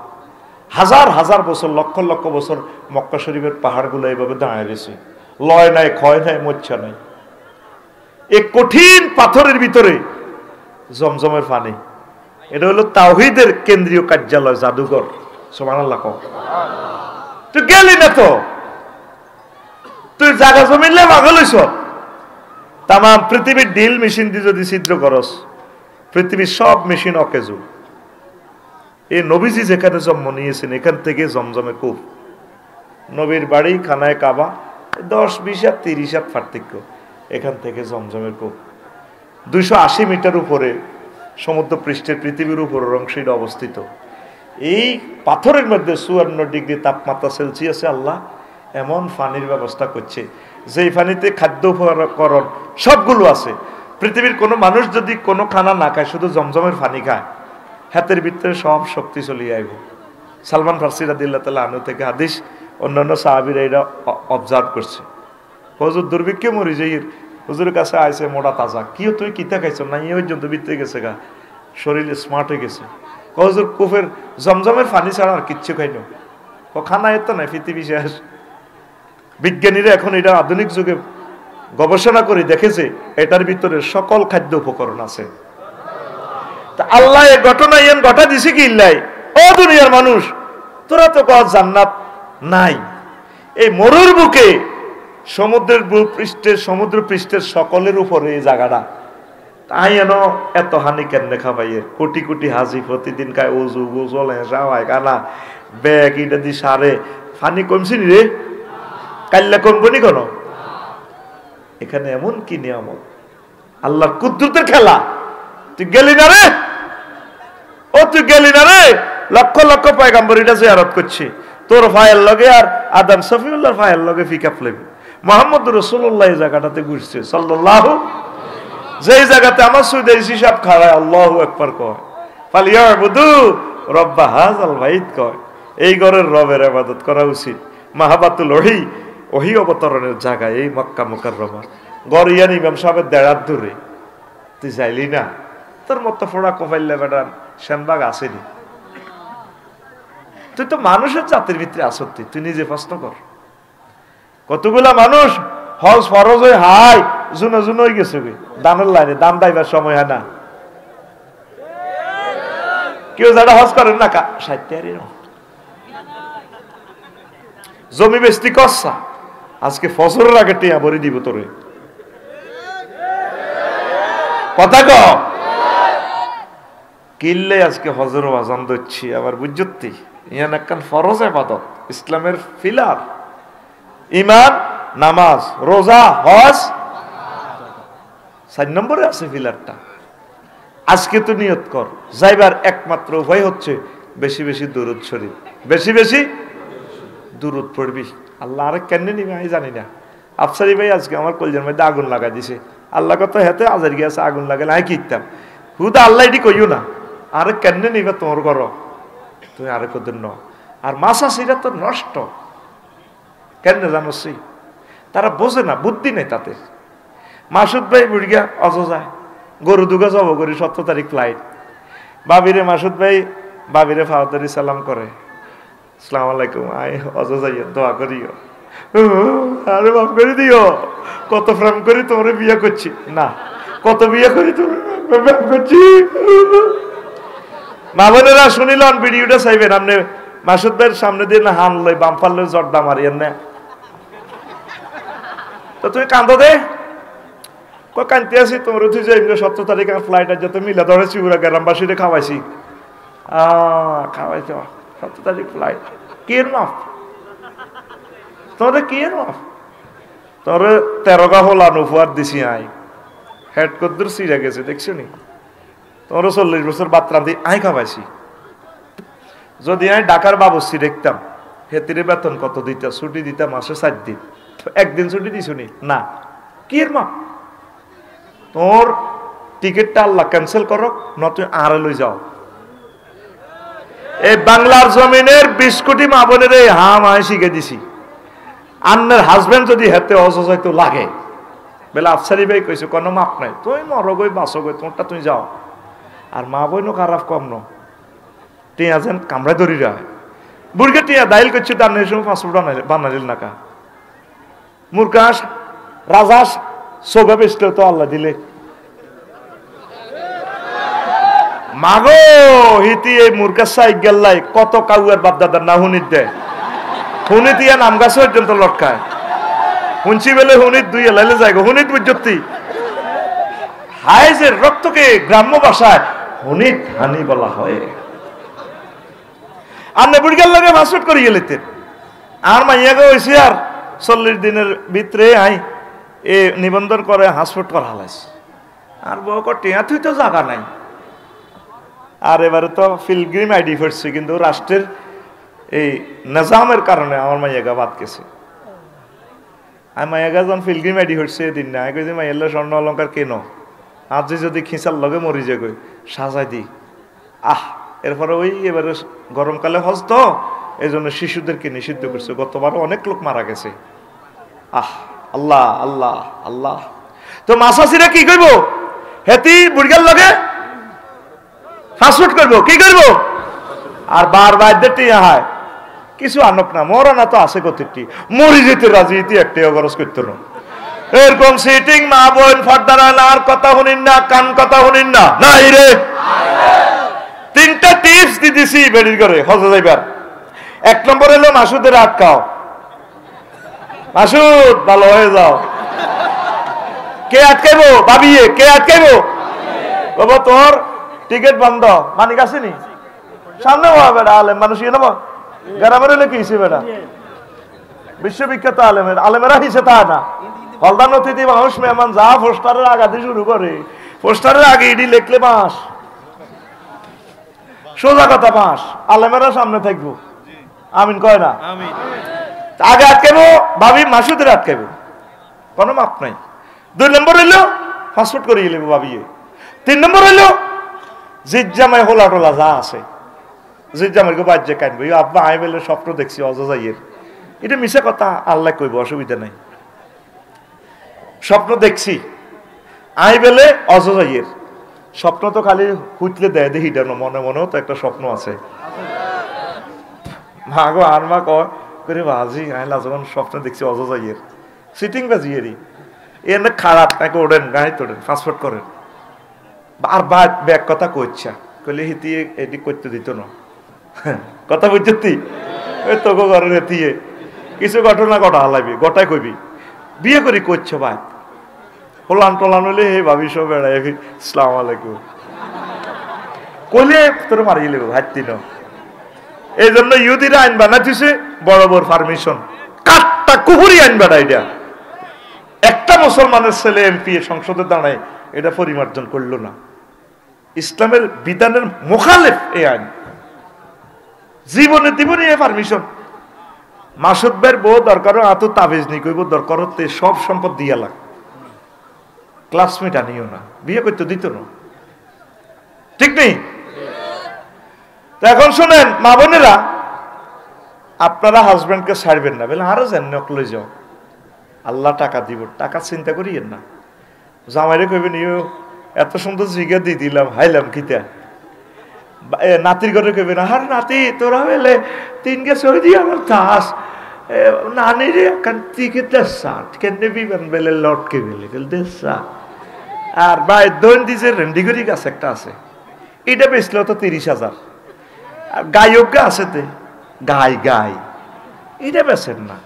হাজার হাজার বছর, লক্ষ লক্ষ বছর মক্কা শরীফের পাহাড়গুলো এইভাবে দাঁড়িয়ে রয়েছে। লয় নাই, ক্ষয় নাই, মচ্ছা নাই। এই কঠিন পাথরের ভিতরে জমজমের পানি। এটা হলো তাওহীদের কেন্দ্রীয় কার্যালয়, জাদুঘর। সুবহানাল্লাহ। তুই গেলি না তো, তুই জায়গা জমিলে পাগল হইছ। তাম পৃথিবীর ডিল মেশিন দিয়ে যদি ছিদ্র করস, পৃথিবীর সব মেশিন অকেজু। এই নবীজি যেখানে জন্ম নিয়েছেন এখান থেকে জমজমে কূপ। নবীর বাড়ি খানায় কাবা 10, 20 আর 30 হাত পার্থক্য। এখান থেকে জমজমের কূপ 280 মিটার উপরে সমুদ্র পৃষ্ঠের পৃথিবীর উপরের অংশে অবস্থিত। এই পাথরের মধ্যে 54 ডিগ্রি তাপমাত্রা সেলসিয়াসে আল্লাহ এমন পানির ব্যবস্থা করছে, যেই পানিতে খাদ্য উপকরণ সবগুলো আছে। পৃথিবীর কোনো মানুষ যদি কোনো খানা না খায়, শুধু জমজমের পানি খায়, হাতের ভিতরে সব শক্তি চলিয়ে আইব। সালমান ফারসি রাদিয়াল্লাহু তাআলা আনহু থেকে হাদিস, অন্যান্য সাহাবীরা এটা অবজার্ভ করছে। হুজুর দুর্ভিক্ষে মরি যাই, হুজুরের কাছে আইছে মোটা তাজা, কি তুই কিতা খাইছ না? এই পর্যন্ত ভিতরে গেছে গা, শরীরে স্মার্ট হয়ে গেছে। হুজুর কুফের জমজমের পানি ছাড়া আর কিচ্ছু খাইল। খানা এত নাই, পৃথিবী শেষ। বিজ্ঞানীরা এখন এটা আধুনিক যুগে গবেষণা করে দেখেছে এটার ভিতরে সকল খাদ্য উপকরণ আছে। তা আল্লাহ এই ঘটনা ইয়ান ঘটা দিছে কি ইল্লাই? ও দুনিয়ার মানুষ, তোরা তো কত জান্নাত নাই। এই মরুর বুকে সমুদ্রের পৃষ্ঠের সমুদ্র পৃষ্ঠের সকলের উপরে এই জায়গাটা, তাই এন এত হানি কেন দেখা পাইয়ের? কোটি কোটি হাজি প্রতিদিন খায়, উজু গোসল হেঁসা হয় কানা ব্যাগ এটা দি সারে। ফানি কমছি নি রে? কাল্লা কমবো নি কোনো? এখানে এমন কি নিয়ামত, আল্লাহর কুদরতের খেলা। তুই গেলি না রে? ও তুই গেলি না রে? লক্ষ লক্ষ পয়গাম্বর এটা জিয়ারত করছে। তোর ফায়ের লগে আর আদম শফিউল্লাহর ফায়ের লগে ফিকা ফ্লেবে। মুহাম্মদ রাসূলুল্লাহ এই জায়গাটাতে ঘুরছে সাল্লাল্লাহু, যেই জায়গাতে আমার সুদাইসি সাহেব খাড়ায় আল্লাহু আকবার কয়, ফালিয়াবুদু রব্ব হাযাল বাইত কয়। এই ঘরের রবের ইবাদত করা উচিত। মাহাবাতুল ওহী অবতরণের জায়গায় এই মক্কা মুকাররমা। গরিয়ান ইমাম সাহেবের দেড়াত দূরে। তুই যাইলি না? তোর মতো ফোড়া কপাইল্লা বেটার শ্যানবাগ আসেনি। তুই তো মানুষের জাতির ভিতরে আসতি, তুই নিজে প্রশ্ন কর। কতগুলা মানুষ হজ ফরজ হয়ে হাই জুনো জুনো হয়ে গেছে দানের লাইনে, দান দাইবার সময় হয় না। কেউ যারা হজ করেন না 60 জমি বেস্তি কসা, আজকে ফসলের আগে টিয়া ভরি দিব তোরে। কথা ক কিনলে আজকে হজর আজান দিচ্ছি আবার বুঝতি। ইয়ান একখান ফরজ ইবাদত, ইসলামের ফিলার। ঈমান, নামাজ, রোজা, হজ 4 নম্বরে আছে ফিলারটা। আজকে তো নিয়ত কর, যাইবার একমাত্র উপায় হচ্ছে বেশি বেশি দুরূদ শরীফ, বেশি বেশি দুরূদ পড়বি। আল্লাহ আরে কেন নিবে আমি জানি না। আফসারি ভাই আজকে আমার কলজের মধ্যে আগুন লাগাই দিছে, আল্লাহ কত হেতে আজার গিয়েছে আগুন লাগালে আমি কিতাম হুদা আল্লাহ এটি কইও না, আরে কেন নিবে তোমার করো তুমি আরে কদিন ন। আর মাসাসিরা তো নষ্ট কেন জানো, তারা বোঝে না, বুদ্ধি নেই তাতে। মাসুদ ভাই বুড়িয়া অযোজায় গরু দুগা যাব করি 17 তারিখ ফ্লাইট, বাবিরে মাসুদ ভাই বাবিরে ফাওয়াতারি সালাম করে, আসসালামু আলাইকুম, আই অযোজাইয়া দোয়া করিও, আরে বাপ করে দিও, কত প্রেম করি তোমরা বিয়ে করছি না, কত বিয়ে করি তোমরা প্রেম করছি। মা বোনেরা শুনিলেন ভিডিওটা চাইবেন, আপনি মাসুদ ভাইয়ের সামনে দিয়ে না হান লই বাম পারলে জর্দা মারি এনে তো তুমি কান্দো দে কানতে আসি তোমার উঠে যাই 17 তারিখ ফ্লাইট আছে তো মিলা ধরেছি ওরা গ্রামবাসীরে খাওয়াইছি খাওয়াইছ 17 তারিখ ফ্লাইট কি মাফ তোরে কি মাফ তোরে 13 গা হলান উপহার দিছি আই হেড কদ্দুর সিরা গেছে দেখছো নি, তোর 40 বছর বাত্রা দিয়ে আই খাওয়াইছি। যদি আমি ঢাকার বাবুসি দেখতাম হেতিরে বেতন কত দিতাম, ছুটি দিতাম মাসে 7 দিন, একদিন ছুটি দিছ নি না, কি মা তোর টিকিটটা আল্লাহ ক্যান্সেল করো না তুই আরে লই যাও। এই বাংলার জমিনের 20 কোটি মা বোনের এই হাম আমি শিখে দিছি, আন্নের হাজবেন্ড যদি হেতে অসহায় তো লাগে বেলা আফসারি ভাই কইছে কোনো মাপ নাই, তুই মরো গই বাঁচো গই তোরটা তুই যাও। আর মা বইনও খারাপ কম ন টিয়া যেন কামড়ায় ধরি রায় বুড়কে টিয়া দাইল করছে তার নেই সময় পাসপোর্ট বানালিল নাকা মুরকাস রাজাস সোগা বেসলে তো আল্লাহ দিলে মাগো হিতি এই মুরকাস সাই গেল্লাই কত কাউয়ার বাপ দাদার না হুনিত দেয়, হুনিত ইয়া নাম গাছ পর্যন্ত লটকায়, হুনছি বেলে হুনিত দুই এলাইলে যায় হুনিত বুঝতি হাই যে রক্তকে গ্রাম্য ভাষায় হুনিত হানি বলা হয়। আর নেবুড়িয়ার লাগে পাসপোর্ট করে গেলেতেন আর মাইয়াকে হয়েছে আর 40 দিনের ভিতরে আই এ নিবন্ধন করে হাসপাট করা হালাইছে আর বউ টিয়া তুই তো জায়গা নাই। আর এবারে তো পিলগ্রিম আইডি করছে কিন্তু রাষ্ট্রের এই নিজামের কারণে আমার মাইয়াগা বাদ গেছে। আর মাইয়াগা যখন পিলগ্রিম আইডি করছে দিন না কই যে মাইয়াল্লা স্বর্ণ অলঙ্কার কেন আজ যদি খিঁচার লগে মরি যে গই সাজাই দি এরপরে ওই এবারে গরমকালে হজ তো এই জন্য শিশুদেরকে নিষিদ্ধ করছে, গতবার অনেক লোক মারা গেছে। আল্লাহ আল্লাহ আল্লাহ। তো মাসাসিরা কি করব হেতি বুড়িয়ার লগে ফাস্টফুড করবো কি করবো আর বারবার টিয়া হয় কিছু আনক না মরা না তো আছে কতটি মরি যেতে রাজি ইতি একটাও খরচ করতো না। এরকম সিটিং মা বোন ফর্দার আর কথা শুনিন না, কান কথা শুনিন না নাই রে। 3টা টিপস দিতেছি বেরির করে হজে যাইবার। 1 নম্বর হলো মাসুদের আটকাও, মাসুদ ভালো হয়ে যাও। কে আটকাইবো ভাবিয়ে, কে আটকাইবো বাবা তোর টিকিট বন্ধ মানিক আসেনি সামনে বেড়া আলেম মানুষ ইয়ে নেবো গ্রামের হলে কি হিসেবে বেড়া বিশ্ববিখ্যাত আলেমের আলেমেরা হিসেবে তা না হলদান অতিথি মানুষ মেহমান যা পোস্টারের আগাতে শুরু করে পোস্টারের আগে ইডি লেখলে বাঁশ সোজা কথা বাঁশ আলেমেরা সামনে থাকবো আমিন কয় না আগে আটকাবো ভাবি মাসুদের আটকাবো কোনো মাপ নাই। 2 নম্বর হইলো ফাস্টফুড করে গেলে ভাবিয়ে। 3 নম্বর হইলো জিজ্জামাই হোলা টোলা যা আছে জিজ্জামাইকে বাজ্যে কানবো আব্বা আই বেলে স্বপ্ন দেখছি অজজাইয়ের এটা মিশে কথা আল্লাহ কইব অসুবিধা নাই স্বপ্ন দেখছি আই বেলে অজজাইয়ের স্বপ্ন তো খালি হুইতলে দেয় দেখি না মনে মনেও তো একটা স্বপ্ন আছে। মা গো আর মা করে বাজি আইলা যখন স্বপ্ন দেখছি অজজাইয়ের সিটিং বাজিয়েরই এনে খারাপ নাকি ওড়েন গাড়ি তোড়েন ফাস্টফুড করেন আর ব্যাগ কথা কইছা কইলে হিতি এটি করতে দিত না কথা বুঝতি ওই তোকে ঘরের হেতিয়ে কিছু ঘটনা ঘটা হালাবি গোটাই কইবি বিয়ে করি করছো ভাই হোলান টোলান হলে হে ভাবি সব বেড়াই আসসালামু আলাইকুম কইলে তোর মারিয়ে লেবো হাঁটতি না। এই জন্য ইহুদিরা আইন বানাইছে বড় বড় পারমিশন কাটটা কুহুরি আইন বাড়া এটা একটা মুসলমানের ছেলে এমপি সংসদে দাঁড়ায় এটা পরিমার্জন করলো না ইসলামের বিধানের মুখালেফ এই আইন জীবনে জীবনে পারমিশন মাসুদ ভাইয়ের বউ দরকার এত তাবিজ নি কইব দরকার হতে সব সম্পদ দিয়া লাগ, ক্লাসমেট আনিও না, বিয়ে করতে দিত না, ঠিক নেই? এখন শোনেন মা বোনেরা, আপনারা হাজবেন্ডকে ছাড়বেন না, বলে আরো জান নকলে যাও, আল্লাহ টাকা দিব, টাকা চিন্তা করিয়েন না। জামাইরে কইবেন ইউ এত সুন্দর জিগা দিয়ে দিলাম, হাইলাম কিতা। নাতির ঘরে কইবেন আর নাতি তোরা হইলে 3 গে সৌদি আমার তাস নানির এখন টিকে দেশা কেন বিমান বেলে লটকে বেলে গেল দেশা। আর ভাই দৈন দিছে রেন্ডিগরি গাছ একটা আছে, এটা বেচলো তো 30,000। আর গায়ক আছে তে গাই গাই, এটা বেচেন না।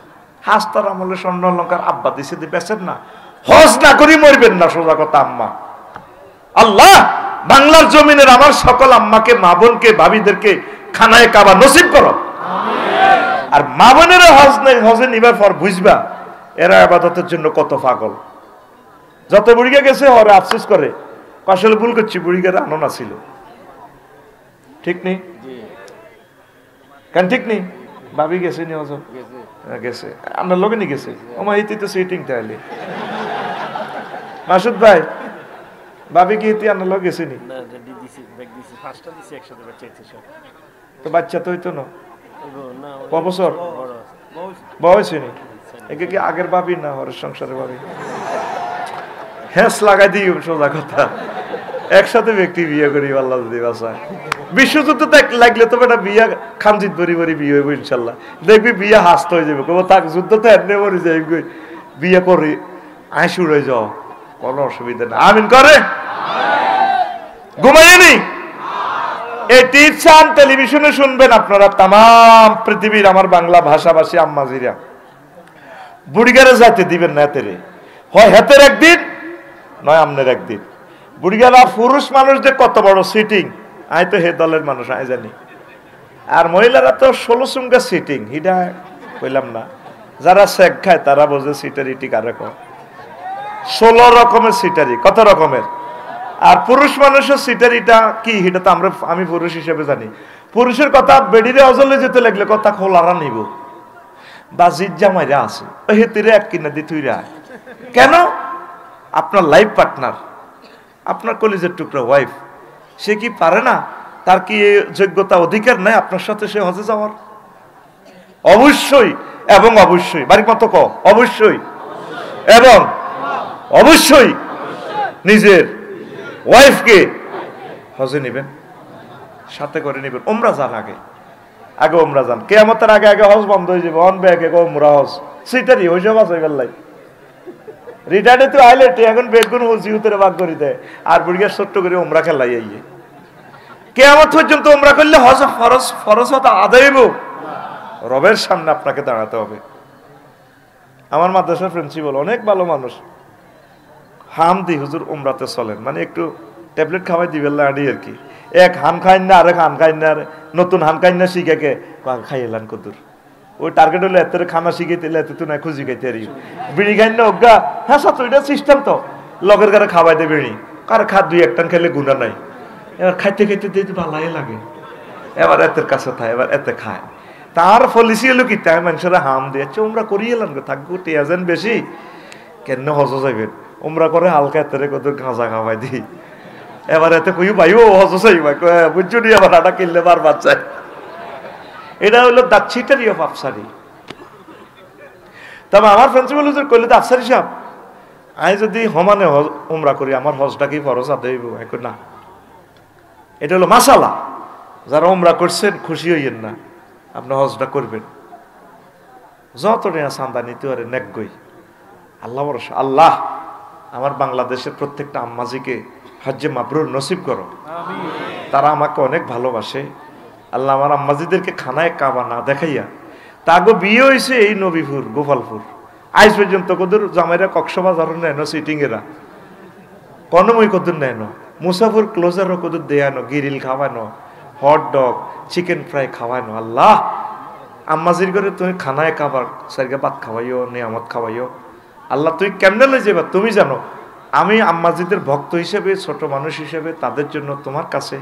হাস্তার আমলে স্বর্ণ অলঙ্কার আব্বা দিছে বেচেন না। হজ না করি মরবেন না, সোজা কথা আম্মা। আল্লাহ বাংলার জমিনের আমার সকল আম্মাকে, মা বোনকে, ভাবিদেরকে খানায় কাবা নসিব করো। আর মা বোনেরা হজে নিবার পর বুঝবা এরা ইবাদতের জন্য কত পাগল। যত বুড়িগা গেছে ওরা আফসোস করে, আসলে ভুল করছি, বুড়িগার আনো না ছিল, ঠিক নেই কেন? ঠিক নেই? ভাবি গেছে নি হজ? গেছে, আপনার লোকে নি গেছে। আমার ইতি তো সিটিং তাহলে মাসুদ ভাই, ভাবি কি ইতি আপনার লোক গেছে নি? তো বাচ্চা তো হইতো না, ক বছর বয়স হয়নি? একে কি আগের ভাবি না হরের সংসারের ভাবি? হ্যাঁ লাগাই দিই, সোজা কথা। একসাথে ব্যক্তি বিয়ে করি আল্লাহ যদি বাঁচায়। বিশ্বযুদ্ধ লাগলে তো বেটা বিয়া খানজিত ভরি ভরি বিয়ে হইব ইনশাল্লাহ। দেখবি বিয়া হাসতে হয়ে যাবে, কব তাক যুদ্ধ তো এমনি মরে যাই, বিয়ে করি আয় শুরু যাও, কোনো অসুবিধা না। আমিন করে ঘুমাইনি। এটি চান টেলিভিশনে শুনবেন আপনারা, তাম পৃথিবীর আমার বাংলা ভাষাভাষী আম্মাজিরা, বুড়িগারে যাইতে দিবেন না এতেরে, হয় হেতের একদিন নয় আমনের একদিন। বুড়িগারা পুরুষ মানুষদের কত বড় সিটিং, আয় তো হে দলের মানুষ আয় জানি। আর মহিলারা তো 16 সুঙ্গা সিটিং, হিডা কইলাম না। যারা শেখ খায় তারা বোঝে সিটারিটি কারে কয়। 16 রকমের সিটারি, কত রকমের। আর পুরুষ মানুষের সিটারিটা কি, সেটা তো আমি পুরুষ হিসেবে জানি। পুরুষের কথা বেডিরে অজলে যেতে লাগলে কথা খোলারা নিব, বা জিত জামাইরা আছে হেতিরে এক কিনা দি তুইরা। কেন? আপনার লাইফ পার্টনার, আপনার কলিজের টুকরা ওয়াইফ, সে কি পারে না? তার কি যোগ্যতা অধিকার নাই আপনার সাথে সে হজে যাওয়ার? অবশ্যই এবং অবশ্যই, বাড়ির মতো ক, অবশ্যই এবং অবশ্যই নিজের ওয়াইফকে হজে নেবেন, সাথে করে নেবেন। ওমরা যান আগে, আগে ওমরা যান। কিয়ামতের আগে আগে হজ বন্ধ হয়ে যাবে, অন ব্যাগে ওমরা হজ সেটারই হয়ে যাবে। আছে বেল্লাই রিটার্নে তো আইলে এখন বেগুন জিউতের ভাগ করে দেয়, আর বুড়িয়া ছোট্ট করে ওমরা খেলাই আইয়ে। কিয়ামত পর্যন্ত ওমরা করলে হজ ফরজ, ফরজ হতো আদায় হইব, রবের সামনে আপনাকে দাঁড়াতে হবে। আমার মাদ্রাসার প্রিন্সিপাল অনেক ভালো মানুষ, হাম দি হুজুর উমরাতে চলেন, মানে একটু ট্যাবলেট খাওয়াই দিবেন আড়ি আর কি। এক হান খাইন না, আরেক হান খাইন না, নতুন হান খাইন না শিখে খাই এলান কদুর। ওই টার্গেট হলে এত খানা শিখাইতে এত তো না খুঁজি খাইতে আর বিড়ি খাইন না অজ্ঞা। হ্যাঁ সাথে ওইটা সিস্টেম তো লগের কারে খাওয়াই দেয় বিড়ি, কার খাদ 2-1 খেলে গুণা নাই। এবার খাইতে খাইতে দিয়ে ভালাই লাগে, এবার এতের কাছে থাকে, এবার এতে খায়। তার পলিসি হলো কি, তাই মানুষেরা হাম দিয়েছে ওমরা করিয়ে এলাম থাকবো, টিয়াজেন বেশি কেন হজ যাইবেন, ওমরা করে হালকা এতে কত গাঁজা খাওয়াই দিই। এবার এতে কই ভাই ও হজ চাইবা বুঝছো নি, আবার আটা কিনলে বারবার চাই। এটা হলো দ্য চিটারি অফ আফসারি। তবে আমার প্রিন্সিপাল হুজুর কইলে তো আফসারি সাহেব আমি যদি হমানে উমরা করি আমার হজটা কি ফরজ আদায় হইব? এখন না, এটা হলো মাসালা। যারা উমরা করছেন খুশি হইয়েন না, আপনি হজটা করবেন। যত নেয়া চান্দা নিতে পারে নেকগই, আল্লাহ ভরসা। আল্লাহ আমার বাংলাদেশের প্রত্যেকটা আম্মাজিকে হজ্জে মাবরুর নসিব করো। তারা আমাকে অনেক ভালোবাসে। আল্লাহ আমার আম্মাজিদেরকে খানায় কাবা না দেখাইয়া, তাগো বিয়ে হয়েছে এই নবীপুর গোপালপুর, আজ পর্যন্ত কদুর জামাইরা কক্সবাজার নেন সিটিং এরা কনমই কদুর নেন, মুসাফুর ক্লোজারও কদুর দেয়ানো, গিরিল খাওয়ানো, হট ডগ, চিকেন ফ্রাই খাওয়ানো। আল্লাহ আম্মাজির করে তুমি খানায় কাবার সারিকে ভাত খাওয়াইও, নিয়ামত খাওয়াইও। আল্লাহ তুই কেমনে লই যাবা তুমি জানো। আমি আম্মাজিদের ভক্ত হিসেবে, ছোট মানুষ হিসেবে তাদের জন্য তোমার কাছে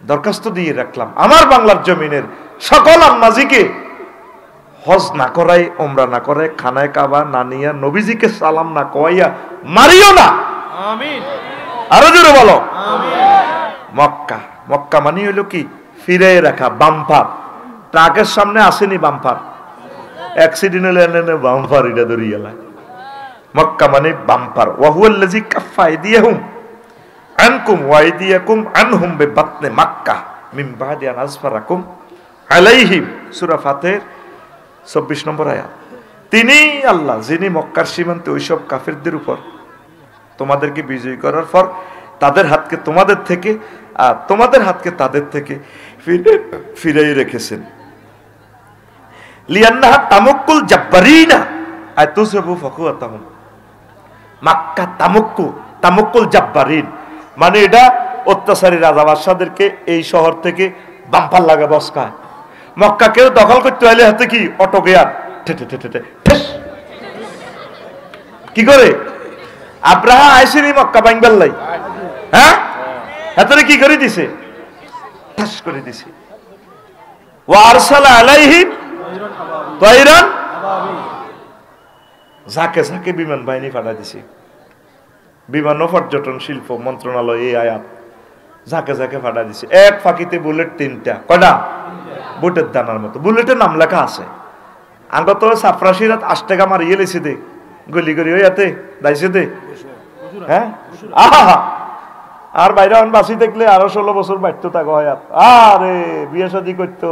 দরখাস্ত দিয়ে রাখলাম, আমার বাংলার জমিনের সকল আম্মাজিকে হজ না করাই, ওমরা না করে, খানায় কাবা না নিয়া, নবীজিকে সালাম না কওয়াইয়া মারিও না। আমিন। আরো জোরে বলো আমিন। মক্কা, মক্কা মানে হইল কি ফিরে রাখা, বাম্পার। ট্রাকের সামনে আসেনি বাম্পার, অ্যাক্সিডেন্ট হলে এনে বাম্পার এটা ধরিয়ে এলায়। মক্কা মানে বাম্পার। ওয়াহুয়াল্লাযী কাফফা আইদিয়াহুম আনকুম ওয়া আইদিয়াকুম আনহুম বিবাতনি মাক্কাহ মিন বাদি আন আযফারাকুম আলাইহিম, সূরা ফাতির 24 নম্বর আয়াত। তিনি আল্লাহ যিনি মক্কার সীমান্তে ওইসব কাফেরদের উপর তোমাদেরকে বিজয়ী করার পর তাদের হাতকে তোমাদের থেকে আর তোমাদের হাতকে তাদের থেকে ফিরাই রেখেছেন। লিয়ান্নাহা তামাক্কুল জাব্বারিনা আতুসবু ফাকুয়াতাহুম। মক্কা তামাক্কুল জাব্বারিন মানে এটা অত্যাচারী রাজা বাদশাদেরকে এই শহর থেকে বাম্পার লাগা বসকায়। মক্কা কেউ দখল করতে হলে হাতে কি অটো গিয়ার কি করে আব্রাহা আইসিনি মক্কা ভাঙবার লাই, হ্যাঁ হাতে কি করে দিছে, ঠাস করে দিছে। ওয়া আরসালা আলাইহিম তায়রান ঝাঁকে ঝাঁকে বিমান বাহিনী পাঠা দিছে। বিমান ও পর্যটন শিল্প মন্ত্রণালয় এই আয়াত ঝাঁকে ঝাঁকে পাঠা দিছে। এক ফাঁকিতে বুলেট 3টা, কয়টা বুটের দানার মতো। বুলেটের নাম লেখা আছে। আমরা তো সাফরাশিরাত 8 টাকা মারিয়ে লেছি দে গলি গলি হইয়াতে দাইছে দে, হ্যাঁ আহা। আর বাইরে বাসি দেখলে আরো 16 বছর বাড়তো থাকো হয়াত। আরে বিয়ে শাদী করতো,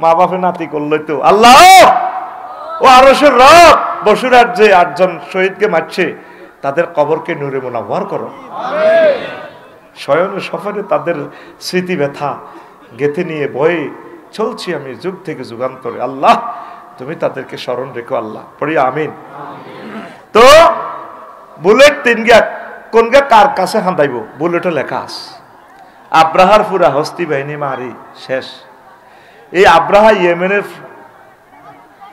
মা বাপে নাতি করলো তো আল্লাহ। ও আরশের রব বসুরার যে 8 জন শহীদকে মারছে তাদের কবরকে নূরে মুনাওয়ার করো। শয়ন সফরে তাদের স্মৃতি ব্যথা গেথে নিয়ে বয়ে চলছি আমি যুগ থেকে যুগান্তরে। আল্লাহ তুমি তাদেরকে স্মরণ রেখো আল্লাহ, পড়ি আমিন। তো বুলেট 3 গিয়া কোন গা কার কাছে হাঁদাইব, বুলেটে লেখা আছে আব্রাহার পুরা হস্তি বাহিনী মারি শেষ। এই আব্রাহা ইয়েমেনের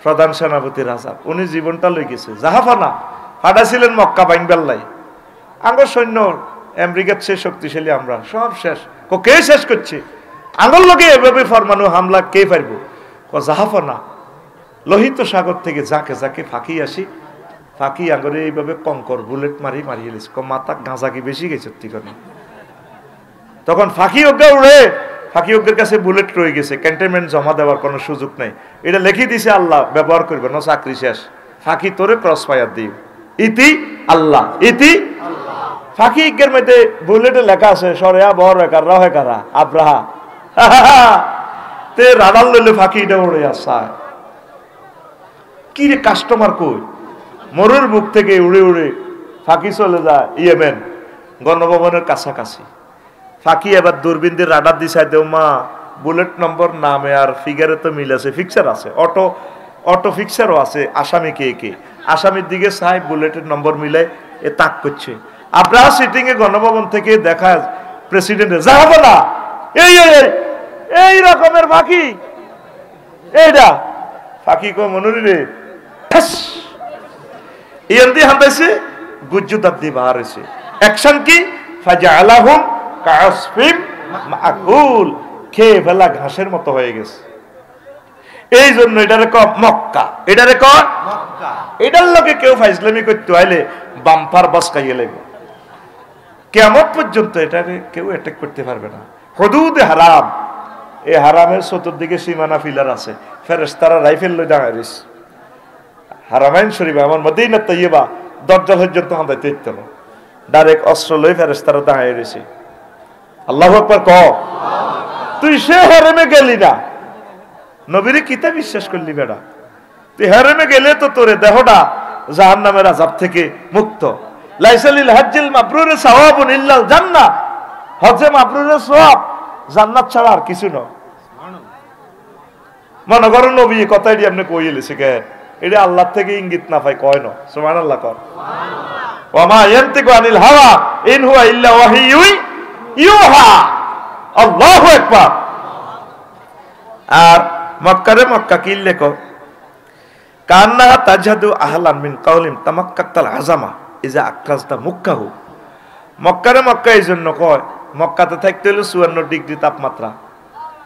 প্রধান সেনাপতি রাজা, উনি জীবনটা লই গেছে জাহাফানা ফাটাছিলেন মক্কা বাইনবেল্লাই। আঙ্গর সৈন্য আমেরিকার চেয়ে শক্তিশালী, আমরা সব শেষ। কে শেষ করছে আঙ্গর লোকে এভাবে ফরমানো হামলা কে পারবো? জাহাফানা লোহিত সাগর থেকে যাকে যাকে ফাঁকি আসি, ফাঁকি আঙ্গরে এইভাবে কঙ্কর বুলেট মারি মারিয়ে লিস মাথা গাঁজা কি বেশি গেছে ঠিকানা। তখন ফাঁকি অজ্ঞা উড়ে, ফাঁকি অজ্ঞের কাছে বুলেট রয়ে গেছে, ক্যান্টনমেন্ট জমা দেওয়ার কোনো সুযোগ নেই। এটা লিখে দিছে আল্লাহ ব্যবহার করবে না, চাকরি শেষ। ফাঁকি তোরে ক্রস ফায়ার দিও, ইতি আল্লাহ ইতি ফাঁকি অজ্ঞের মধ্যে বুলেটে লেখা আছে সরেয়া বর কাররা হয় কারা আব্রাহা তে রাডার লইলে ফাঁকি এটা উড়ে আসায়। কি রে কাস্টমার কই মরুর বুক থেকে উড়ে উড়ে ফাঁকি চলে যায় ইয়েমেন গণভবনের কাছাকাছি। ফাঁকি এবার দূরবীন দিয়ে রাডার দিছে দেও মা বুলেট নম্বর নামে আর ফিগারে তো মিল আছে, ফিক্সার আছে, অটো ফিক্সারও আছে। আসামি কে কে আসামির দিকে সাহেব বুলেটের নম্বর মিলে এ তাক করছে। আপনারা সিটিং এ গণভবন থেকে দেখা প্রেসিডেন্টের যাবো না এই এই রকমের ফাঁকি এইটা ফাঁকি কো মনুরি রে ইয়ান্দি হাঁটাইছে গুজ্জুদার দিয়ে বাহার হয়েছে। অ্যাকশন কি ফাজাআলাহুম কাসফিম মাকুল, খেয়ে ফেলা ঘাসের মতো হয়ে গেছে। এই জন্য এটারে ক মক্কা, এটারে ক মক্কা। এটার লোকে কেউ ফাইজলামি করতে আইলে বাম্পার বাস খাইয়ে লাগবে কিয়ামত পর্যন্ত। এটারে কেউ অ্যাটাক করতে পারবে না। হুদুদে হারাম, এই হারামের চতুর্দিকে সীমানা ফিলার আছে, ফেরেশতারা রাইফেল লই দাঁড়ায় রইছে। হারামাইন শরীফ আমার মদিনা তাইয়্যিবা দরজা পর্যন্ত হাঁদাইতে ইচ্ছা না, ডাইরেক্ট অস্ত্র লই ফেরেশতারা দাঁড়ায় রইছে। আল্লাহু আকবার ক। তুই সে হারামে গেলি না, নবীরে কিতা বিশ্বাস করলি বেটা? তুই হারামে গেলে তো তোরে দেহটা জাহান্নামের আযাব থেকে মুক্ত। লাইসালিল হজ্জিল মাবরুর সাওয়াবুন ইল্লাল জান্নাহ, হজ্জে মাবরুরের সওয়াব জান্নাত ছাড়া আর কিছু নয়। মনে করো নবী কথাই দিয়ে আপনি কই এলেছে কে, এটা আল্লাহ থেকে ইঙ্গিত না পাই কয় না। সুবহানাল্লাহ কর। ওয়া মা ইয়ানতিকু আনিল হাওয়া ইন হুয়া ইল্লা ওয়াহিয়ু ইউহা। আল্লাহু আকবার। আর মক্কারে মক্কা কি লেখো কান্না তাজহাদু আহলান মিন কাউলিম তামাক্কাতাল আযামা ইজা আকরাজতা মুক্কাহু। মক্কারে মক্কা এই জন্য কয় মক্কাতে থাকতে হলো 54 ডিগ্রি তাপমাত্রা,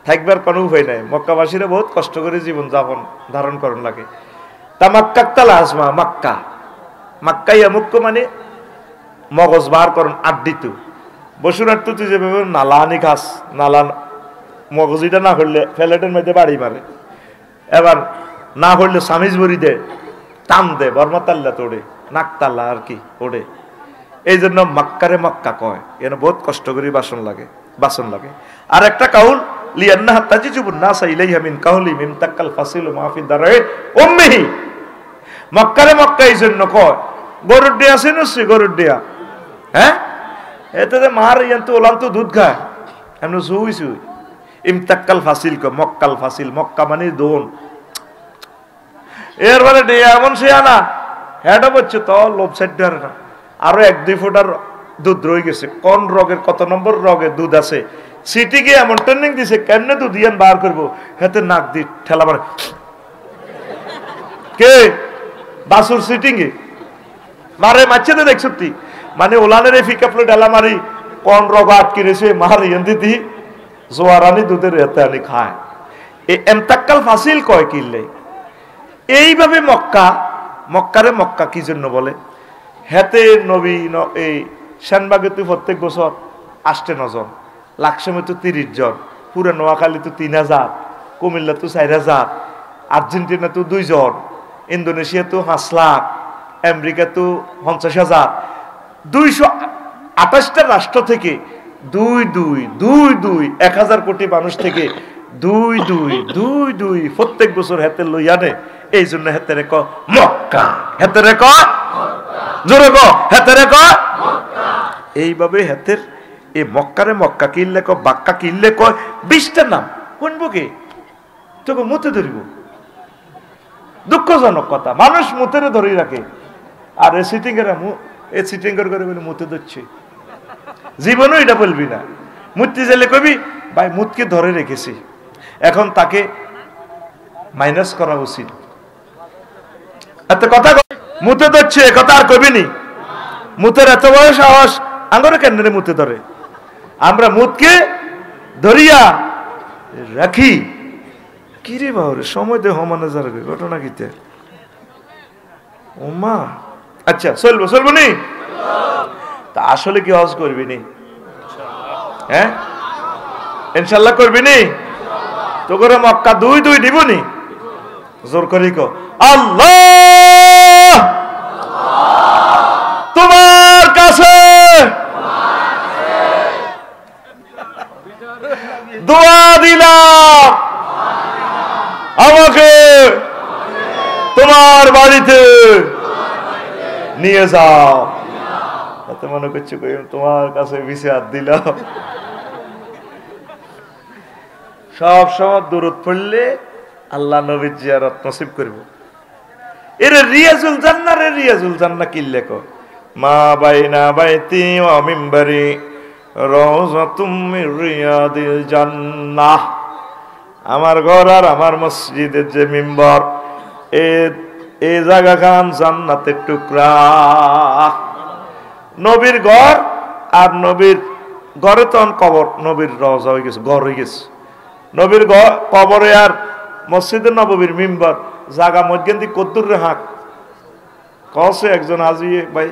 থাকবার কোনো উপায় নাই। মক্কাবাসীরা বহুত কষ্ট করে জীবন যাপন ধারণ করন লাগে। তা মাক্কাক্তালা আসমা মাক্কা, মাক্কাইয়া মুক্ক মানে মগজ বার করুন আড্ডিতু বসুনার তুই যেভাবে নালানি খাস, নালান মগজিটা না হইলে ফ্যালেটের মধ্যে বাড়ি মারে, এবার না হইলে সামিজ ভরি দে, টান দে, বর্মাতাল্লা তোড়ে, নাকতাল্লা আর কি ওড়ে। এই জন্য মাক্কারে মক্কা কয়, এনে বহুত কষ্ট করে বাসন লাগে। আর একটা কাউল লিয়ান্না তাজিজুবুন নাসা ইলাইহা মিন কাউলি মিম তাক্কাল ফাসিলু মাহফিদ দারাই উম্মিহি। মক্কারে মক্কা এই জন্য কয়, গরুর ডিয়া চিনছি, গরুর ডিয়া, হ্যাঁ এতে মার ইয়ান্ত ওলান্ত দুধ খায় এমন সুই ইমতাক্কাল ফাসিল কয়, মক্কাল ফাসিল, মক্কা মানে দোন। এর মানে ডিয়া এমন সে আনা হ্যাঁ বলছে তো লোভ সাইড না, আরো 1-2 ফুটার দুধ রয়ে গেছে। কোন রোগের কত নম্বর রোগে দুধ আছে, সিটি গিয়ে এমন ট্রেনিং দিছে কেমনে দুধ ইয়ান বার করবো, হাতে নাক দি ঠেলা মারে কে বাসুর সিটিং এ মারে মারছে তো দেখছ তুই, মানে ওলানের ফিকাপলে ঢেলা মারি কোন রোগ আটকে রেছে মার ইয়ান দিতি জোয়ারানি দুধের হাতে আনি খায়। এই এমতাক্কাল ফাসিল কয় কিনলে এইভাবে মক্কারে মক্কা কি জন্য বলে, হেতে নবী এই সেনবাগে তুই প্রত্যেক বছর 8-9 জন, লাকসামে তো 30 জন, পুরা নোয়াখালী তো 3000, কুমিল্লা তো 4000, আর্জেন্টিনা তো 2 জন, ইন্দোনেশিয়া তো 5 লাখ, আমেরিকা তো 50,000, 228টা রাষ্ট্র থেকে 1000 কোটি মানুষ থেকে 2 প্রত্যেক বছর হেতে লই আনে। এই জন্য হেতে রেখ মক্কা, হেতে রেখ জোরে গো, হেতে রেখ এইভাবে হেতের এই মক্কারে মক্কা কিনলে কয়, বাক্কা কিনলে কয় 20টা নাম শুনবো কে তোকে মুতে ধরিব। দুঃখজনক কথা, মানুষ মুতেরে ধরে রাখে, আর এই সিটিং এর এই সিটিং করে বলে মুতে ধরছে, জীবনও এটা বলবি না। মুততে গেলে কবি ভাই মুতকে ধরে রেখেছি, এখন তাকে মাইনাস করা উচিত। এত কথা মুতে ধরছে কথা আর কবি নি, মুতের এত বড় সাহস আঙ্গরে কেন্দ্রে মুতে ধরে। আমরা মুতকে ধরিয়া রাখি কি রে বাবরে, সময় দে হমানে যাবে ঘটনা কিতে ওমা। আচ্ছা চলবো নি, তা আসলে কি হজ করবি নি? হ্যাঁ ইনশাল্লাহ করবি নি? তো করে মক্কা 2 দিব নি, জোর করি কো আল্লাহ তোমার কাছে দোয়া দিলাম, আমাকে তোমার বাড়িতে নিয়ে যাও। তাতে মনে করছে তোমার কাছে ভিসে হাত দিলাম। সব সময় দূরত পড়লে আল্লাহ নবীর জিয়ারত নসিব করব। এর রিয়াজুল জান্নাহ, রে রিয়াজুল জান্নাহ কিল্লে কো মা বাইনা বাইতি ওয়া মিম্বারি রাউযাতুম মির রিয়াদিল জান্নাহ। আমার ঘর আর আমার মসজিদের যে মিম্বর, এই জায়গা খান জান্নাতের টুকরা। নবীর ঘর আর নবীর ঘরে তখন কবর, নবীর রওজা হয়ে গেছে, ঘর হয়ে গেছে। নবীর কবরে আর মসজিদে নববীর মিম্বর জাগা মধ্যে কদ্দুর রে হাঁক কসে একজন হাজিয়ে ভাই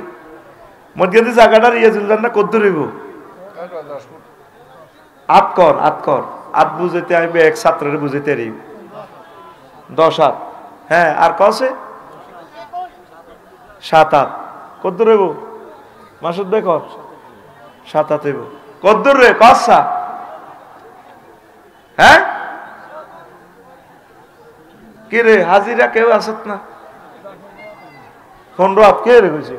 মধ্যে জায়গাটার ইয়ে চললেন না কদ্দুর হইব আত বুঝাইতে আইবে, এক ছাত্রের বুঝাইতে আইব 10 হাত। হ্যাঁ আর কসে 7 হাত। কদ্দুর হইব মাসুদ দেখ 7 হাত হইব। কদ্দুর রে কসা? হ্যাঁ কি রে হাজিরা কেউ আসত না? 15 হাত কে রে কইছে?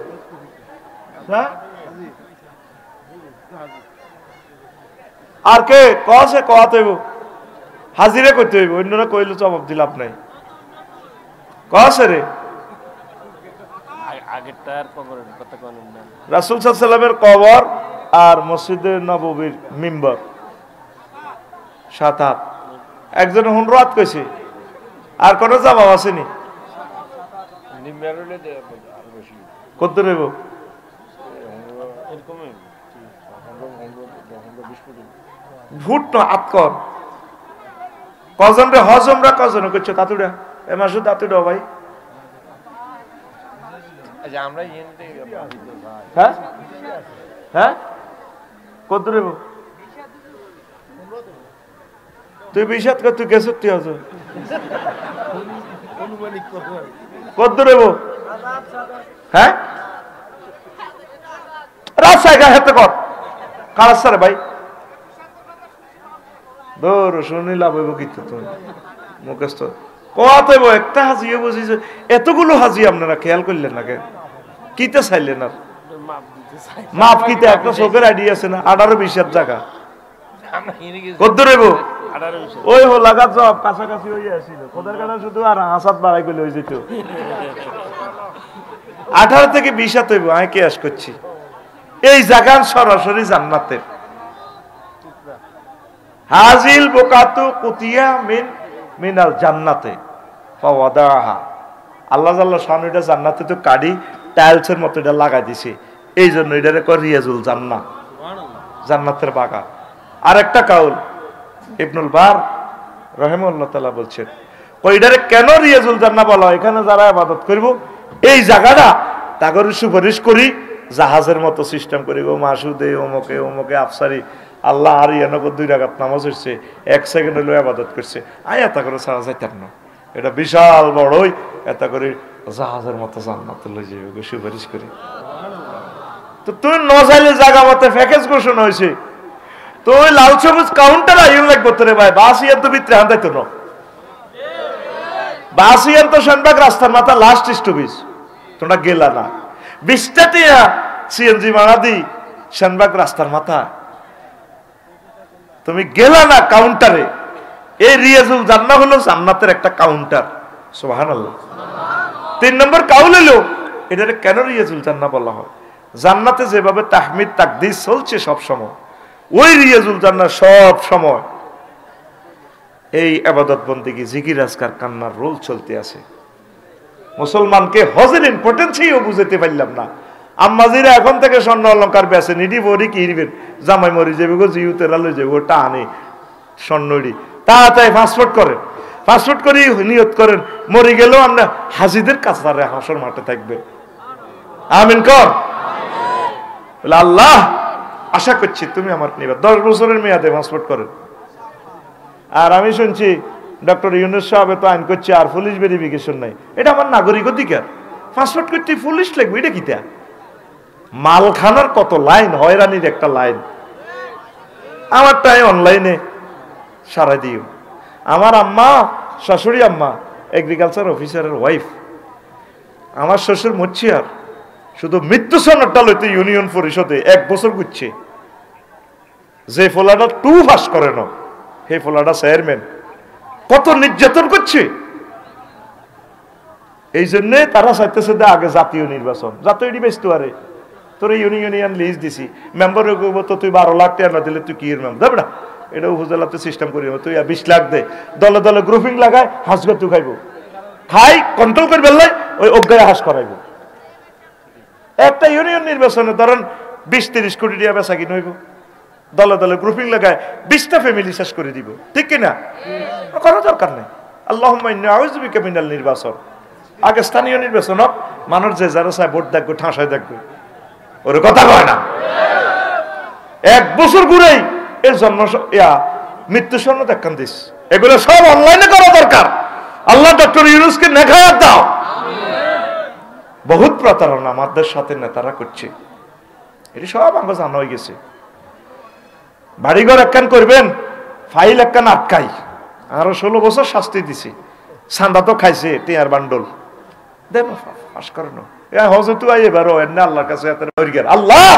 আর কে কসে কত হইব? হাজিরা করতে হইব, অন্যরা কইলে জবাব দিল আপনাই। কসে রে রাসূল সাল্লাল্লাহু আলাইহি সাল্লামের কবর আর মসজিদে নববীর মিম্বর 7 হাত। একজন 15 হাত কইছে, আর কোন জবাব আসেনি। কত নেব? ফুট না আতকর কজন রে হজ উমরা কজন করছো তাতুড়া এ মাসে তাতুড়া ভাই আমরা হ্যাঁ হ্যাঁ কত রে তুই বিষাদ কর তুই গেছ তুই আছো কত রে হ্যাঁ রাজশাহী হাতে কর কারাসারে ভাই দৌড় শুনি লাভ হইব কিন্তু তুমি মুখস্থ কত একটা হাজিয়ে বুঝিছে এতগুলো হাজি আপনারা খেয়াল করলেন না কেন কিতে চাইলেন আর মাপ কিতে একটা চোখের আইডিয়া আছে না 18-20 জায়গা কত রেব ওই হো লাগা জব কাছাকাছি হয়ে আসছিল খোদার কাটা শুধু আর হাসাত বাড়াই করলে হয়ে যেত 18 থেকে 20 হাত হইব আমি কেয়াস করছি এই জায়গা সরাসরি জান্নাতের হাজিল বোকাতু কুতিয়া মিনাল জান্নাতে ফাওয়াদাহা আল্লাহ জাল্লাহ শান এটা জান্নাতে তো কাডি টাইলসের মতো এটা লাগাই দিছে এই জন্য এটারে কয় রিয়াজুল জান্নাহ জান্নাতের বাগান আর একটা কাউল ইবনুল বার রাহিমাহুল্লাহ তাআলা বলছেন কই এটারে কেন রিয়াজুল জান্নাহ বলা হয় এখানে যারা ইবাদত করব এই জায়গাটা তাগরে সুপারিশ করি জাহাজের মতো সিস্টেম করি গো মাসুদে ওমকে ওমকে আফসারি আল্লাহ আর ইয়ানক 2 রাকাত নামাজ হইছে 1 সেকেন্ড হলো ইবাদত করছে আয়াত করে সারা যাইতাম না এটা বিশাল বড়ই এটা করে জাহাজের মতো জান্নাতে লই যাবে সুপারিশ করি তো তুই নজাইলে জায়গা মতে প্যাকেজ ঘোষণা হইছে তো ওই লাল সবুজ কাউন্টার আইন লাগবে তোরে ভাই বাসিয়ান তো ভিতরে আনতাইতো না বাসিয়ান তো শানবাগ রাস্তার মাথা লাস্ট স্টপেজ তোমরা গেলা না 20টা টিয়া সিএনজি ভাড়া দি শানবাগ রাস্তার মাথা তুমি গেলা না কাউন্টারে এই রিয়াজুল জান্নাহ হলো জান্নাতের একটা কাউন্টার সুবহানাল্লাহ 3 নম্বর কাউল হলো এটারে কেন রিয়াজুল জান্নাহ বলা হয় জান্নাতে যেভাবে তাহমিদ তাকদীস চলছে সব সময় ওই রিয়াজুল জান্নাহ সব সময় এই ইবাদত বন্দেগী জিকির আজকার কান্নার রোল চলতে আছে মুসলমানকে হজের ইম্পর্টেন্সও বুঝাতে পারলাম না আম্মাজিরা এখন থেকে স্বর্ণ অলঙ্কার বেছে নিডি বড়ি কিনবেন জামাই মরি যাবে গো জিউতেরা লই যাবে ওটা আনে স্বর্ণড়ি তাড়াতাড়ি পাসপোর্ট করেন পাসপোর্ট করে নিয়ত করেন মরে গেলেও আমরা হাজিদের কাছারে হাসর মাঠে থাকবে আমিন কর বলে আল্লাহ আশা করছি তুমি আমার নিবে 10 বছরের মেয়াদে পাসপোর্ট করেন আর আমি শুনছি ডক্টর ইউনূস সাহেব তো আইন করছে আর পুলিশ ভেরিফিকেশন নাই এটা আমার নাগরিক অধিকার পাসপোর্ট করতে পুলিশ লাগবে এটা কিটা মালখানার কত লাইন হয়রানির একটা লাইন আমারটাই অনলাইনে সারাই দিও আমার আম্মা শাশুড়ি আম্মা এগ্রিকালচার অফিসারের ওয়াইফ আমার শ্বশুর মুচ্ছিয়ার শুধু মৃত্যু সনদটা লইতে ইউনিয়ন পরিষদে 1 বছর ঘুরছে যে ফলাটা 2 পাস করে না সেই ফলাটা চেয়ারম্যান কত নির্যাতন করছে এই জন্য তারা চাইতেছে আগে জাতীয় নির্বাচন জাতীয় ব্যস্ত আরে তোর ইউনিয়ন লিস্ট দিছি মেম্বার তো তুই 12 লাখ টাকা না দিলে তুই কি এর মেম্বার দেবে না এটা উপজেলাতে সিস্টেম করি তুই 20 লাখ দে দলে দলে গ্রুপিং লাগায় হাঁসগা তুই খাইব খাই কন্ট্রোল করে বেললে ওই অজ্ঞায় হাঁস করাইব একটা ইউনিয়ন নির্বাচনে ধরেন 20-30 কোটি টাকা বেচা কিনে হইব দলে দলে গ্রুপিং লাগায় 20টা ফ্যামিলি শেষ করে দিব ঠিক কিনা করা দরকার নেই আল্লাহুম্মা ইন্নী আউযু বিকা মিনাল নির্বাচন আগে স্থানীয় নির্বাচন হোক মানুষ যে যারা চায় ভোট দেখবে ঠাঁসায় দেখবে ওর কথা কয় না 1 বছর ঘুরেই এর জন্ম মৃত্যু সনদ একখান দিস এগুলো সব অনলাইনে করা দরকার আল্লাহ ডক্টর ইউনূসকে নেখায়াত দাও বহুত প্রতারণা আমাদের সাথে নেতারা করছে এটি সব আমাকে জানা হয়ে গেছে বাড়িঘর একখান করবেন ফাইল একখান আটকাই আরো 16 বছর শাস্তি দিছি সান্দা তো খাইছে টিয়ার বান্ডল দেন পাস করেন হজে তো এবারও এনে আল্লাহর কাছে আল্লাহ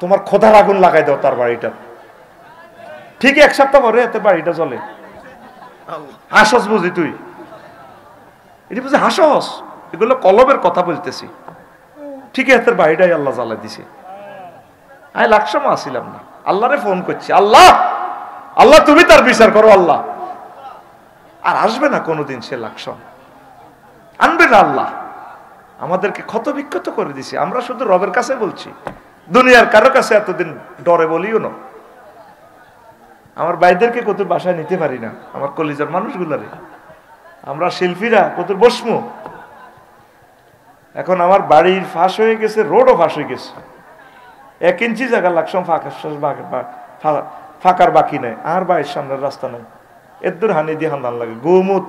তোমার খোদার আগুন লাগাই দাও তার বাড়িটা ঠিক 1 সপ্তাহ পরে এতে বাড়িটা জ্বলে হাসস বুঝি তুই এটি বুঝি হাসস এগুলো কলবের কথা বলতেছি ঠিক এতের বাড়িটাই আল্লাহ জ্বালাই দিছে আমি লাকসমা আসিলাম না আল্লাহরে ফোন করছি আল্লাহ আল্লাহ তুমি তার বিচার করো আল্লাহ আর আসবে না কোনোদিন সে লাকসম আনবে না আল্লাহ আমাদেরকে ক্ষত বিক্ষত করে দিছে আমরা শুধু রবের কাছে বলছি দুনিয়ার কারো কাছে এতদিন ডরে বলিও না আমার ভাইদেরকে কত বাসায় নিতে পারি না, আমার কলিজার মানুষগুলারে। আমরা শিল্পীরা কত বসমু। এখন আমার বাড়ির ফাঁস হয়ে গেছে, রোডও ফাঁস হয়ে গেছে, 1 ইঞ্চি জায়গা লাগছম ফাঁকার বাকি নাই। আর বাড়ির সামনের রাস্তা নাই, এদুর হানি দিয়ে হান্দান লাগে, গোমুত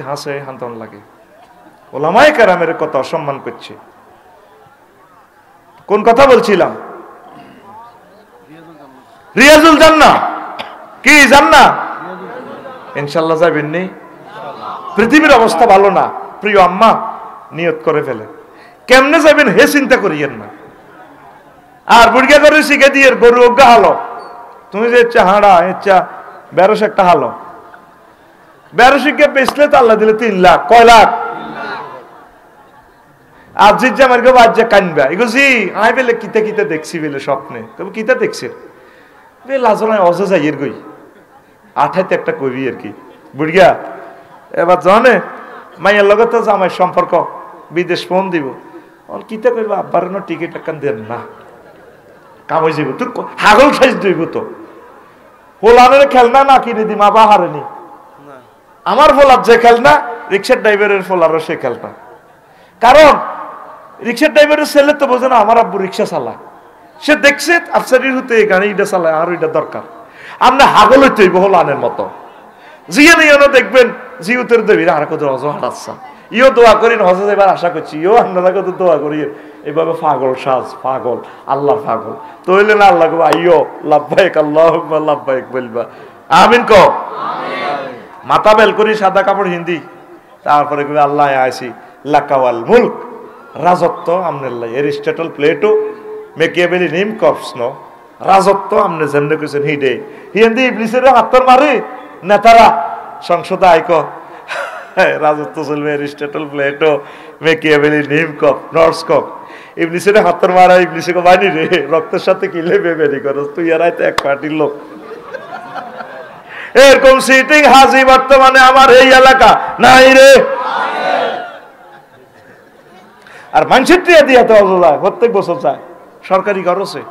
হাসে হান্দান লাগে। ওলামায়ে কেরামের কত অসম্মান করছে। কোন কথা বলছিলাম? রিয়াজুল জান্নাহ কি জান্নাহ? ইনশাআল্লাহ যাবেন নি? পৃথিবীর অবস্থা ভালো না, প্রিয় আম্মা নিয়ত করে ফেলে, কেমনে যাবেন হে চিন্তা করিয়েন না। আর বুড়িয়া করে শিখে দিয়ে গরু অজ্ঞা হালো, তুমি যে ইচ্ছা হাঁড়া ইচ্ছা 1200 একটা হালো, 1200 বেচলে তো আল্লাহ দিলে 3 লাখ। কয় লাখ? আর জিজ্জা মার্কে বাজ্যা কানবা এগুজি আই বেলে কিতে কিতে দেখছি বেলে স্বপ্নে। তবে কিতা দেখছে বে লাজনায় অজ যাইয়ের গই 28 একটা কবি আর কি। বুড়িয়া এবার জানে মাইয়ার লগে তো জামাই সম্পর্ক, বিদেশ ফোন দিব, কিতা করবো আব্বার টিকিট টাকান দেন না, কাম হয়ে যাব। তুই হাগল সাইজ দইব তো হোলানের খেলনা না কিনে দি মা বাহারেনি। আমার ফোলার যে খেলনা, রিক্সার ড্রাইভারের ফোলারও সে খেলনা। কারণ রিক্সার ড্রাইভারের ছেলে তো বোঝে না আমার আব্বু রিক্সা চালা, সে দেখছে আফসারির হতে এই গাড়ি এটা চালায়, আর ওইটা দরকার। আমরা হাগল হইতে হইব হোলানের মতো। জিয়ে নিয়েও দেখবেন জিউতের দেবী আর কত হজ হারাচ্ছা, ইও দোয়া করি হজে যাইবার আশা করছি, ইও আপনারা কত দোয়া করি এইভাবে পাগল সাজ, পাগল আল্লাহ পাগল তো হইলে না আল্লাহ আইও লাভবাহিক আল্লাহ লাভবাহিক বলবা আমিন ক মাথা বেল করি সাদা কাপড় হিন্দি, তারপরে কবি আল্লাহ আইসি লাকাওয়াল মুলক রাজত্ব আমনেল্লাই এরিস্টটল প্লেটো মেকিয়াভেলি নিম কফসনো রাজত্ব আমনে যেমনে কইছেন হিডে হিন্দি ইবলিসের হাতর মারে নেতারা সংসদে আইক রাজত্ব চলবে এরিস্টটল প্লেটো মেকিয়াভেলি নিম কফ নর্স কফ ইবলিসের হাতর মারা ইবলিসে কো বানি রে রক্তের সাথে কিলে বেবেরি করস তুই এরাই তো এক পার্টির লোক। এরকম সিটিং হাজি বর্তমানে আমার এই এলাকা নাই রে। আর মানুষের টিয়া দিয়ে তো অজয় প্রত্যেক বছর যায় সরকারি খরচে।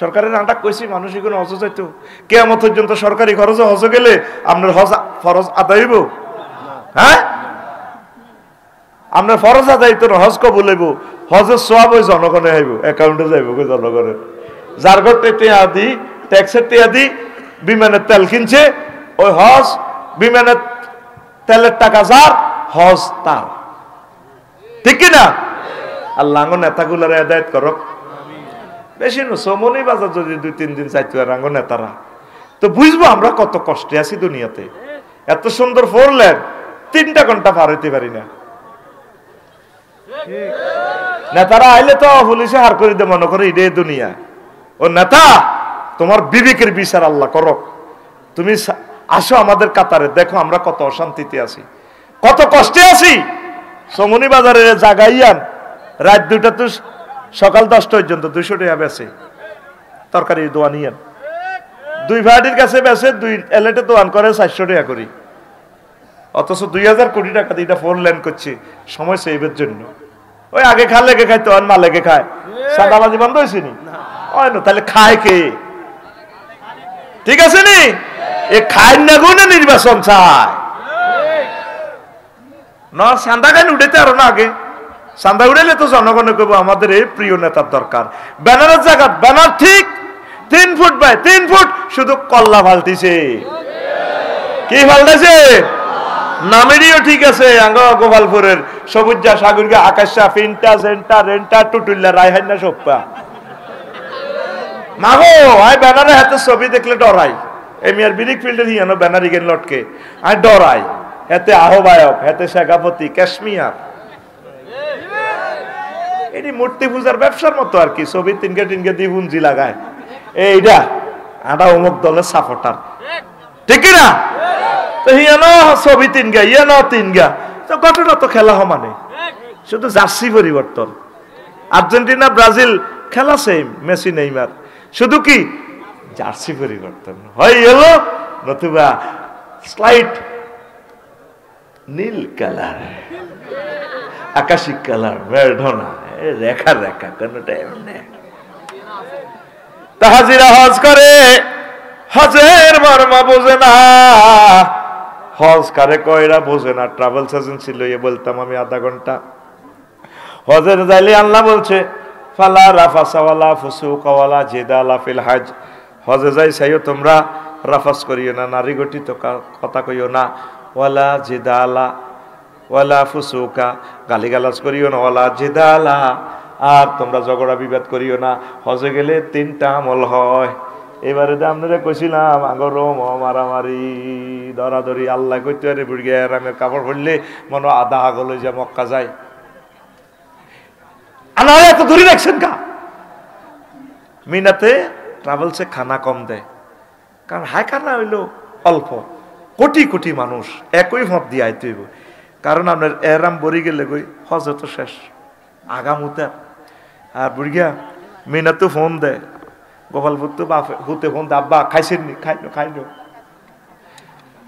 সরকারের নাটক কইছি মানুষ কোনো হজ যাইতো কিয়ামত পর্যন্ত সরকারি খরচে হজ গেলে আপনার হজ ফরজ আদায় হইব? হ্যাঁ আপনার ফরজ আদায় তো হজ কবুল হইব, হজের সওয়াব ওই জনগণে হইব, অ্যাকাউন্টে যাইব জনগণের। যার ঘরতে টিয়া দি ট্যাক্সের টিয়া দি বিমানের তেল কিনছে, ওই হজ বিমানের তেলের টাকা যার হজ তার, ঠিক কিনা? আল্লাহ নেতাগুলার আদায়ত করক। বেশি সমনি বাজার যদি 2-3 দিন চাইতো রাঙ্গ নেতারা তো বুঝবো আমরা কত কষ্টে আছি দুনিয়াতে। এত সুন্দর 4 লেন 3টা ঘন্টা পার হইতে পারি না। নেতারা আইলে তো পুলিশে হার করে দে মনে করে ইডে দুনিয়া। ও নেতা তোমার বিবেকের বিচার আল্লাহ করক, তুমি আসো আমাদের কাতারে, দেখো আমরা কত অশান্তিতে আছি, কত কষ্টে আছি। সমনি বাজারের জাগাইয়ান রাত 2টা তো সকাল 10টা পর্যন্ত 200 টাকা বেচে তরকারি দোয়া নিয়েন, 2 ভাড়ির কাছে বেচে 2 এলেটে দোয়ান করে 400 টাকা করি, অথচ 2000 কোটি টাকা দিয়ে 4 লেন করছে সময় সেভের জন্য। ওই আগে খা লেগে খায় তো আর না লেগে খায়, সাদাবাজি বন্ধ হয়েছে নি? হয় না, তাহলে খায় কে? ঠিক আছে নি? এ খায় না গুনে নির্বাচন চায় না, সান্দা খাই উঠেতে আরো না আগে সান্দা উড়াইলে তো জনগণে কইব আমাদের এই প্রিয় নেতার দরকার। ব্যানারের জায়গা ব্যানার ঠিক 3 ফুট বাই 3 ফুট, শুধু কল্লা ফালতিছে। কি ফালতেছে? নামেরইও ঠিক আছে, আঙ্গ গোপালপুরের সবুজা সাগরগা আকাশা ফিনটা জেন্টা রেন্টা টুটুল্লা রায়হান্না সোপ্পা মাগো আই ব্যানারে হাতে ছবি দেখলে ডরাই। এই মিয়ার বিরিক ফিল্ডের হিয়ানো ব্যানার ইগেন লটকে আই ডরাই, হাতে আহ্বায়ক হাতে শেখাপতি কাশ্মীর এটি মূর্তি পূজার ব্যবসার মতো আর কি। ছবি 3 টিনকে দিয়ে পুঞ্জি লাগায়, এইটা আটা অমুক দলের সাপোর্টার, ঠিক না? তো হিয়ানো ছবি 3 গা ইয়ানো 3 গা, তো ঘটনা তো খেলা সমানে, শুধু জার্সি পরিবর্তন। আর্জেন্টিনা ব্রাজিল খেলা সেম, মেসি নেইমার, শুধু কি জার্সি পরিবর্তন হয় এলো, নতুবা স্লাইট নীল কালার আকাশী কালার মেরঢনা রেখা রেখা কোনটা এমনি। তাহাজিরা হজ করে, হজের মর্ম বোঝে না, হজ কারে কয়রা বোঝে না। ট্রাভেলস এজেন্সি লইয়ে বলতাম আমি আধা ঘন্টা। হজের যাইলে আল্লাহ বলছে ফালা রাফাসা ওয়ালা ফুসুকা ওয়ালা জিদালা ফিল হজ। হজে যাই চাইও তোমরা রাফাস করিও না, নারী গঠিত কথা কইও না, ওয়ালা জিদালা ওয়ালা ফুসুকা, গালিগালাজ করিও না, ওয়ালা জিদালা, আর তোমরা ঝগড়া বিবাদ করিও না। হজে গেলে 3টা আমল হয়। এবারে তো আপনারা কইছিলাম আগরম মারামারি ধরাধরি আল্লাহ কইতে আরে বুড়িয়া রামের কাপড় পরলে মনে আধা আগল হয়ে যায় মক্কা যায়। আল্লাহ এত ধরে রাখছেন কা? মিনাতে ট্রাভেলসে খানা কম দেয়, কারণ হাই খানা হইলো অল্প, কোটি কোটি মানুষ একই মত দিয়ে আইতে হইব। কারণ আপনার এরাম বরি গেলে গই হজ তো শেষ আগামুতে। আর বুড়িয়া মিনাতে ফোন দেয়, গোপালপুর তো হুতে ফোন দে, আব্বা খাইছেননি? খাইনো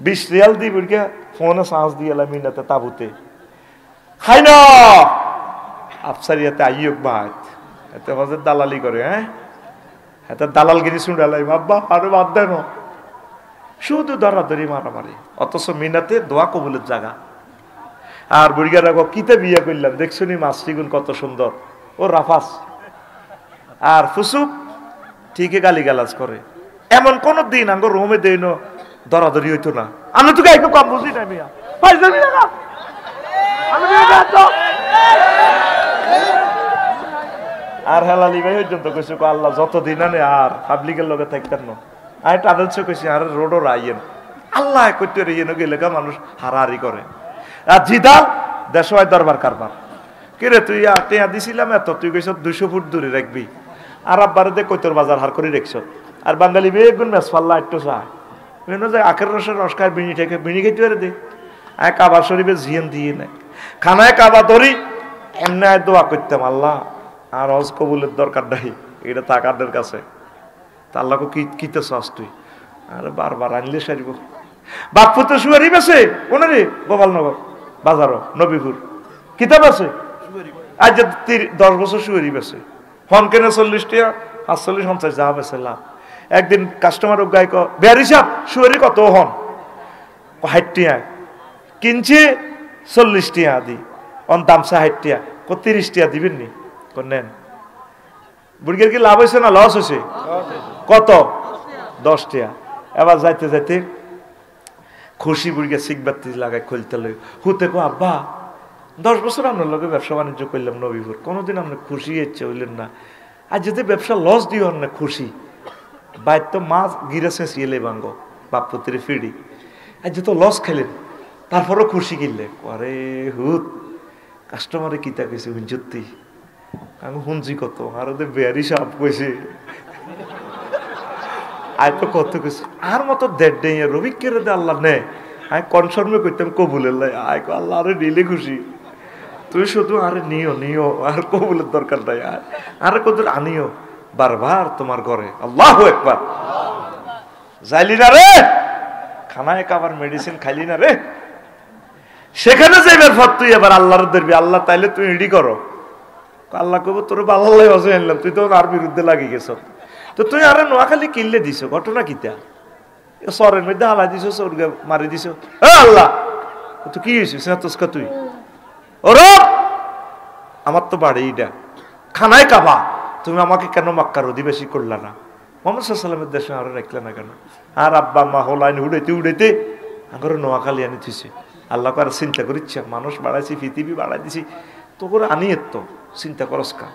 20 রিয়াল দি বুড়িয়া ফোনে সাঁস দিয়ে এলাম মিনাতে তাবুতে খাই না আফসারিয়াতে আইয়ক ভাই এতে হজের দালালি করে। হ্যাঁ এতে দালালগিরি শুনলাম আব্বা আরো বাদ দেন, শুধু ধরাধরি মারামারি, অথচ মিনাতে দোয়া কবুলের জায়গা। আর বুড়িয়ারা কিতে বিয়ে করলাম দেখছুনি মাছটিগুন কত সুন্দর, ও রাফাস আর ফুসুক ঠিকই গালিগালাজ করে। এমন কোন দিন আঙ্গ রোমে দেই না ধরাধরি হইতো না। আমি তো একটু কম বুঝি না মিয়া, আর হেলালি ভাই পর্যন্ত কইছে আল্লাহ যতদিন আনে আর পাবলিকের লগে থাকতেন না। আমি ট্রাভেলসে কইছি আর রোডও রাইয়েন আল্লাহ কইতে রেইয়েন গেলে মানুষ হারাহারি করে। আর জিদা দেশওয়াই দরবার কারবার কিরে তুই টেয়া দিছিলাম এত, তুই কইছ 200 ফুট দূরে রাখবি, আর আব্বারে দে কৈতর বাজার হার করে রেখছ। আর বাঙালি বেগুন মেস পাল্লা একটু চায় যে আখের রসের রস খায়, বিড়ি থেকে বিড়ি খেতে পারে দে। আয় কাবা শরীফে জিয়ান দিয়ে নেয়, খানায় কাবা ধরি এমনি দোয়া করতাম আল্লাহ আর হজ কবুলের দরকার নাই, এটা তাকাদের কাছে। তা আল্লাহকে কিতে চাস তুই? আরে বারবার আনলে সারিব। বাপু তো শুয়ারি বেছে ওনারে গোপালনগর বাজারও নবীপুর কিতাব আছে, আজ 10 বছর শুয়ারি বেছে। ফোন কেনে 40 টাকা 45 50 যা বেছে লাভ। একদিন কাস্টমার গাই বেয়ারি সাপ শুয়ারি কত হন 60 টাকা কিনছে, 40 টাকা দি অন দামসা 60 টাকা 30 টাকা দিবেন নি নেন। বুড়ির কি লাভ হয়েছে না লস হয়েছে? কত? 10 টাকা। এবার যাইতে যাইতে খুশি বুড়িকে সিগবাতি লাগায় খুলতে লাগে হুতে কো আব্বা 10 বছর আপনার লোকে ব্যবসা বাণিজ্য করলাম নবীপুর, কোনোদিন আপনি খুশি ইচ্ছে হইলেন না। আর যদি ব্যবসা লস দিও না খুশি বাইর তো মাছ গিরেছে সিয়েলে ভাঙ্গ বাপপুতির ফিডি, আর যেহেতু লস খেলেন তারপরও খুশি কিনলে আরে হুত কাস্টমারে কিতা কইছে হুঞ্জুতি আমি হুঞ্জি কত আর ওদের বেয়ারি সাপ কইছে আয় তো কত কইছে আর মতো দেড় ডে রবি কেড়ে দে আল্লাহ নে। আমি কনফার্মে করতাম কবুলের লাই আয় আল্লাহ আরে নিলে খুশি, তুই শুধু আরে নিও আর কবুলের দরকার নাই, আরে কত আনিও বারবার তোমার ঘরে। আল্লাহু আকবার। যাইলি না রে খানায় কাবার মেডিসিন খাইলি না রে, সেখানে যাইবার পর তুই এবার আল্লাহর ধরবি, আল্লাহ তাইলে তুই রেডি করো। আল্লাহ কব তোর আল্লাহ হজে আনলাম, তুই তো আর বিরুদ্ধে লাগি গেছ, তো তুই আরে নোয়াখালী কিনলে দিছ ঘটনা কিতা সরের মধ্যে হালা দিছ সরগে মারি দিছ। আল্লাহ তো কি হয়েছে সেতুস্কা তুই ওর আমার তো বাড়ি এটা খানায় কাবা, তুমি আমাকে কেন মক্কার অধিবাসী করলা না? মোহাম্মদ সাল্লামের দেশে আরো রাখলে না কেন? আর আব্বা মা হলাইন উড়াইতে আগর নোয়াখালী আনি দিছে। আল্লাহ আর চিন্তা করিচ্ছে মানুষ বাড়াইছি পৃথিবী বাড়াই দিছি তো করে আনিয়ে তো চিন্তা করস কা।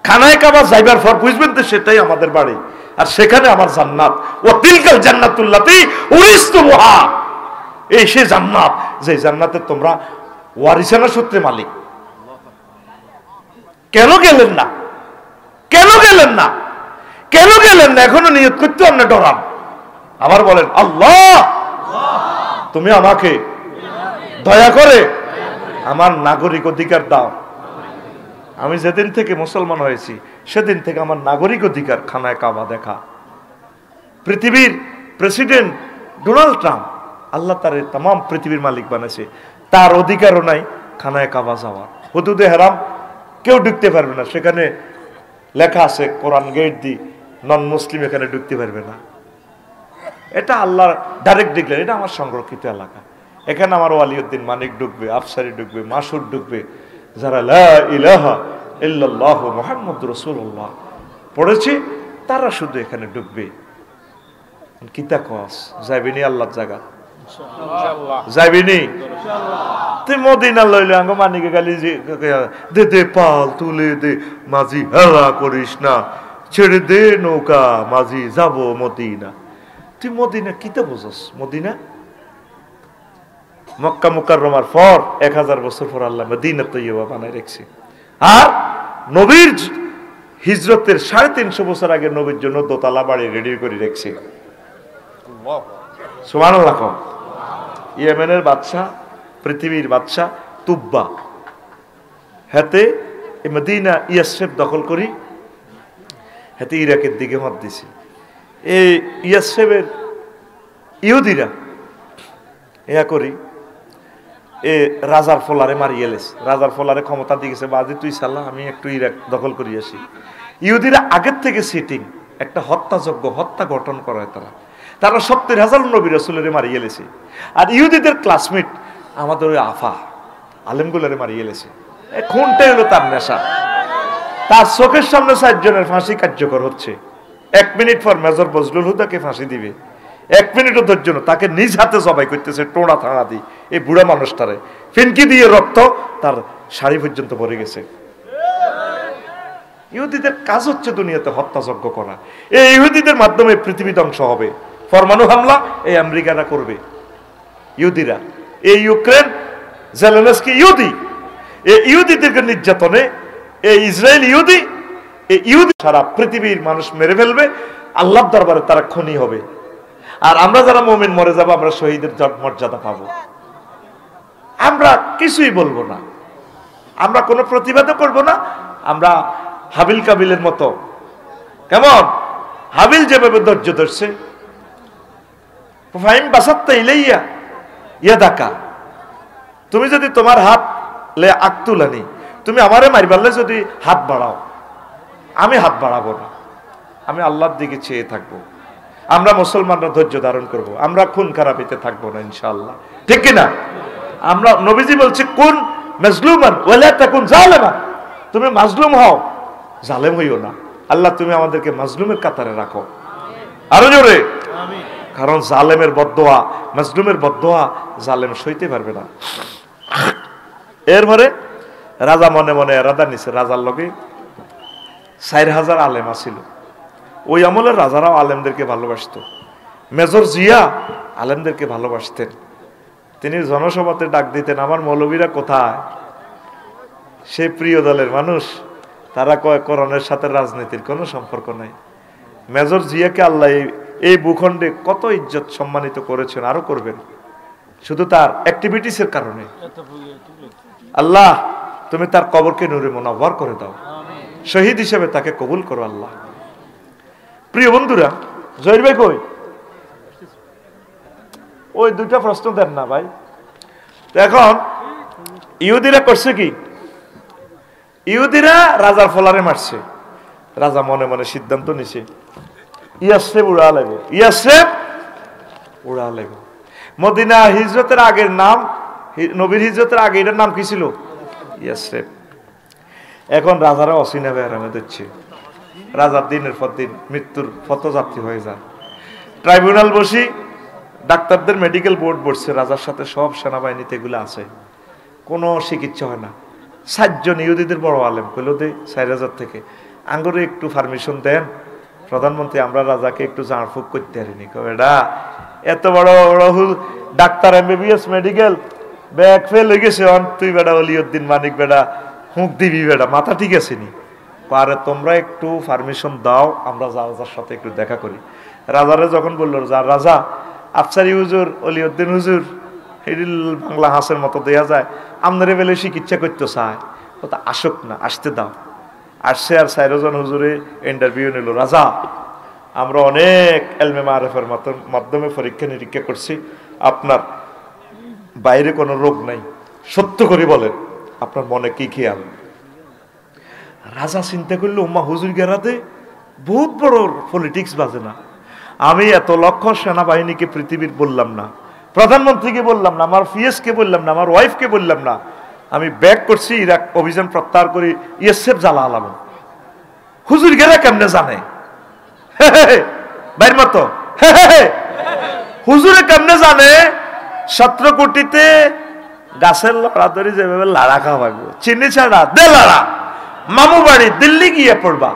খানায় কাবা যাইবার পর বুঝবেন তো সেটাই আমাদের বাড়ি, আর সেখানে আমার জান্নাত। ও তিলকাল জান্নাতুল্লাতি উরিসতুমুহা, এই সে জান্নাত যে জান্নাতে তোমরা ওয়ারিসানা সূত্রে মালিক। কেন গেলেন না? কেন গেলেন না? কেন গেলেন না? এখনো নিয়ত করতে আপনি ডরান। আবার বলেন আল্লাহ তুমি আমাকে দয়া করে আমার নাগরিক অধিকার দাও। আমি যেদিন থেকে মুসলমান হয়েছি সেদিন থেকে আমার নাগরিক অধিকার খানায় কাবা দেখা। পৃথিবীর প্রেসিডেন্ট ডোনাল্ড ট্রাম্প আল্লাহ তার তাম পৃথিবীর মালিক বানাইছে, তার অধিকারও নাই খানায় কাবা যাওয়ার। হুদুদে হারাম কেউ ঢুকতে পারবে না, সেখানে লেখা আছে কোরআন গেট দি নন মুসলিম এখানে ঢুকতে পারবে না। এটা আল্লাহ ডাইরেক্ট ডিক্লেয়ার, এটা আমার সংরক্ষিত এলাকা, এখানে আমার ওয়ালিউদ্দিন মানিক ঢুকবে, আফসারি ঢুকবে, মাসুদ ঢুকবে, যারা লা ইলাহা ইল্লাল্লাহ মুহাম্মাদুর রাসূলুল্লাহ পড়েছে তারা শুধু এখানে ঢুকবে। কিতা কস যাইবিনি আল্লাহর জায়গা, যাইবিনি তুই মদিনা লইলে আঙ্গ মানিকে গালি দে দে পাল তুলে দে মাঝি, হেলা করিস না, ছেড়ে দে নৌকা মাঝি, যাব মদিনা। তুই মদিনা কিতা বুঝস? মদিনা মক্কা মুকাররমার পর 1000 বছর পর আল্লাহ মদিনা তৈয়বা বানায় রেখেছে। আর নবীর হিজরতের 350 বছর আগে নবীর জন্য দোতলা বাড়ি রেডি করে রেখেছে। সুবহানাল্লাহ। ইয়েমেনের বাদশাহ, পৃথিবীর বাদশাহ তুব্বা, হাতে মদিনা ইয়াসরিব দখল করি, হাতে ইরাকের দিকে মত দিছে। এই ইয়াসরিবের ইহুদিরা ইয়া করি এ রাজার ফলারে মারিয়ে লেছে, রাজার ফলারে ক্ষমতা দিয়ে গেছে, বাজি তুই সাল্লাহ আমি একটু ইরাক দখল করি আসি। ইহুদিরা আগের থেকে সিটিং একটা হত্যাযজ্ঞ, হত্যা গঠন করায় তারা 70,000 নবী রাসূলের মারিয়ে লেছে। আর ইহুদিদের ক্লাসমেট আমাদের ওই আফা আলেমগুলারে মারিয়ে লেছে। খুনটাই হলো তার নেশা। তার চোখের সামনে 4 জনের ফাঁসি কার্যকর হচ্ছে। 1 মিনিট পর মেজর বজলুল হুদাকে ফাঁসি দিবে, 1 মিনিটও ধৈর্য না, তাকে নিজ হাতে জবাই করতেছে টোড়া থানা দিয়ে। এই বুড়া মানুষটারে ফিনকি দিয়ে রক্ত তার শাড়ি পর্যন্ত ভরে গেছে। ইহুদিদের কাজ হচ্ছে দুনিয়াতে হত্যাযজ্ঞ করা। এই ইহুদিদের মাধ্যমে পৃথিবী ধ্বংস হবে। পরমাণু হামলা এই আমেরিকারা করবে, ইহুদিরা। এই ইউক্রেন জেলেনস্কি ইহুদি, এই ইহুদিদেরকে নির্যাতনে এই ইসরায়েল ইহুদি, এই ইহুদি সারা পৃথিবীর মানুষ মেরে ফেলবে, আল্লাহর দরবারে তারা খুনি হবে। আর আমরা যারা মুমিন মরে যাব, আমরা শহীদের মর্যাদা পাবো। আমরা কিছুই বলবো না, আমরা কোনো প্রতিবাদও করব না। আমরা হাবিল কাবিলের মতো, কেমন হাবিল যেভাবে ধৈর্য ধরছে, ফাইম বাসাত্তা ইলাইয়া ইয়াদাকা, তুমি যদি তোমার হাত লে আকতুলানি, তুমি আমারে মারিবালে যদি হাত বাড়াও, আমি হাত বাড়াবো না, আমি আল্লাহর দিকে চেয়ে থাকবো। আমরা মুসলমানরা ধৈর্য ধারণ করব, আমরা খুন খারাপিতে থাকবো না ইনশাআল্লাহ, ঠিক কিনা? আমরা নবীজি বলছে কোন মাজলুমান ওয়ালা তাকুন জালিমান, তুমি মাজলুম হও, জালেম হইও না। আল্লাহ তুমি আমাদেরকে মাজলুমের কাতারে রাখো, আরো জোরে আমিন। কারণ জালেমের বদদোয়া, মাজলুমের বদদোয়া জালেম সইতে পারবে না। এরপরে রাজা মনে মনে এরাদা নিছে, রাজার লগে 4000 আলেম আছিল। ওই আমলের রাজারাও আলেমদেরকে ভালোবাসত। মেজর জিয়া আলেমদেরকে ভালোবাসতেন। তিনি জনসভাতে ডাক দিতেন, আমার মৌলবীরা কোথায়? সে প্রিয় দলের মানুষ, তারা কয় কোরআনের সাথে রাজনীতির কোনো সম্পর্ক নাই। মেজর জিয়াকে আল্লাহ এই ভূখণ্ডে কত ইজ্জত সম্মানিত করেছেন, আরো করবেন, শুধু তার অ্যাক্টিভিটিসের কারণে। আল্লাহ তুমি তার কবরকে নূরে মুনাওয়ার করে দাও, শহীদ হিসেবে তাকে কবুল করো আল্লাহ। প্রিয় বন্ধুরা, জহির ভাই কই? ওই 2টা প্রশ্ন দেন না ভাই। এখন ইহুদিরা করছে কি? ইহুদিরা রাজার ফলারে মারছে। রাজা মনে মনে সিদ্ধান্ত নিছে, ইয়াসরিব উড়া লাগবে, ইয়াসরিব উড়া লাগবে। মদিনা হিজরতের আগের নাম, নবীর হিজরতের আগে এটার নাম কি ছিল? ইয়াসরিব। এখন রাজারা অসিনা বেহারামে দিচ্ছে। রাজার দিনের পর দিন মৃত্যুর পথযাত্রী হয়ে যান। ট্রাইব্যুনাল বসি, ডাক্তারদের মেডিকেল বোর্ড বসছে, রাজার সাথে সব সেনাবাহিনীতে এগুলো আছে, কোনো চিকিৎসা হয় না। 7 জন ইহুদিদের বড় আলেম কইল দে 4000 থেকে আঙ্গুরে একটু পারমিশন দেন প্রধানমন্ত্রী, আমরা রাজাকে একটু জাঁড়ফুঁক করতে পারিনি। এটা এত বড় বড় doctor, MBBS medical bag fail হয়ে গেছে, তুই বেটা ওলিউদ্দিন মানিক বেটা হুঁক দিবি বেটা, মাথা ঠিক আছে নি? আরে তোমরা একটু পারমিশন দাও, আমরা রাজার সাথে একটু দেখা করি। রাজারে যখন বললো, রাজা আফসারি হুজুর, ওলিউদ্দিন হুজুর, বাংলা হাঁসের মতো দেয়া যায়, আপনারে বেলে চিকিৎসা করতে চায়, ও তা আসুক না, আসতে দাও। আসছে আর 4 জন হুজুরে ইন্টারভিউ নিল। রাজা আমরা অনেক এলমে মারেফের মাধ্যমে পরীক্ষা নিরীক্ষা করছি, আপনার বাইরে কোনো রোগ নাই, সত্য করে বলেন আপনার মনে কি খেয়াল? রাজা চিন্তা করলো, উম্মা হুজুর গেরাতে বহুত বড় পলিটিক্স বাজে না, আমি এত লক্ষ সেনাবাহিনীকে পৃথিবীর বললাম না, প্রধানমন্ত্রীকে বললাম না, আমার পিএসকে বললাম না, আমার ওয়াইফকে বললাম না, আমি ব্যাক করছি ইরাক অভিযান প্রত্যাহার করি ইয়েসেফ জ্বালা আলাম। হুজুর গেরা কেমনে জানে বাইর মতো হুজুরে কেমনে জানে 17 কোটিতে গাছের লড়া ধরে যেভাবে লাড়া খাওয়াবো, চিনি ছাড়া দে লাড়া, মামু বাড়ি দিল্লি গিয়ে পড়বা।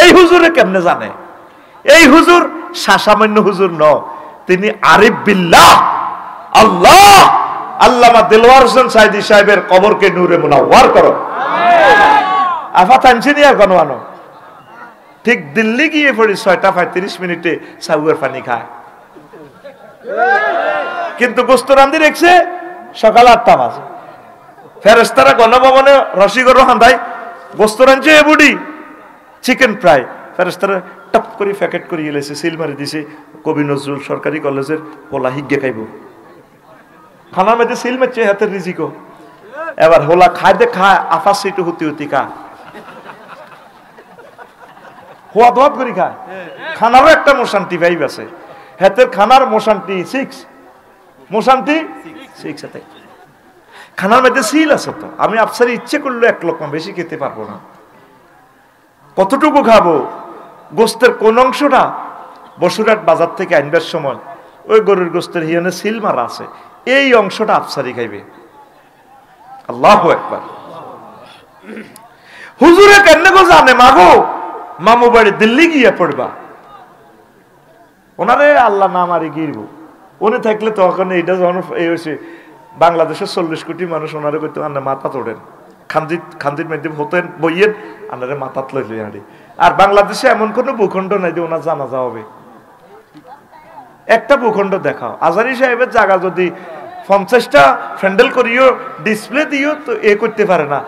এই হুজুরে কেমনে জানে? এই হুজুর সামান্য হুজুর ন, তিনি আরিফ বিল্লাহ আল্লাহ। আল্লামা দেলওয়ার হোসেন সাইদি সাহেবের কবরকে নূরে মুনাওয়ার করো। আফাত ইঞ্জিনিয়ার গণমানো ঠিক দিল্লি গিয়ে পড়ি 6:35 সাউয়ের পানি খায়, কিন্তু গোস্ত রান্ধি রেখছে সকাল 8টা বাজে। ফেরেশতারা গণভবনে রসিগর হান্দাই গোস্ত রাঁধছে এ বুড়ি চিকেন ফ্রাই, ফেরেশতারা টপ করে প্যাকেট করে গেলেছে, সিল মারি দিছে কবি নজরুল সরকারি কলেজের পোলা হিগে খাইব। খানার মধ্যে সিল মারছে হাতের রিজিকো, এবার হোলা খায় দে খায় আফা সিটু হুতি হুতি খা হোয়া দোয়াত করি খায়। খানারও একটা মোশান্তি ভাইব আছে, হাতের খানার মোশান্তি 6 মোশান্তি 6 হাতে খানার মধ্যে সিল আছে। তো আমি আফসারি ইচ্ছে করলে 1 লোকমা বেশি খেতে পারবো না। কতটুকু খাবো? গোস্তের কোন অংশটা বসুরহাট বাজার থেকে আনবার সময় ওই গরুর গোস্তের হিয়ানে সিল মারা আছে, এই অংশটা আফসারি খাইবে। আল্লাহু আকবার। হুজুরে কেমনে গো জানে মাগো মামু বাড়ি দিল্লি গিয়ে পড়বা? ওনারে আল্লাহ না মারি গিরব, উনি থাকলে তখন এইটা যখন এই হয়েছে বাংলাদেশের 40 কোটি মানুষ ওনারে করতে আন্না মাথা তোড়েন, খান্দির মধ্যে হতেন বইয়েন আন্নারে মাথাত লইলে হাঁড়ি। আর বাংলাদেশে এমন কোনো ভূখণ্ড নাই যে ওনার জানাজা হবে। একটা ভূখণ্ড দেখাও, আজারি সাহেবের জায়গা যদি 50টা ফ্যান্ডেল করিও ডিসপ্লে দিও তো এ করতে পারে না।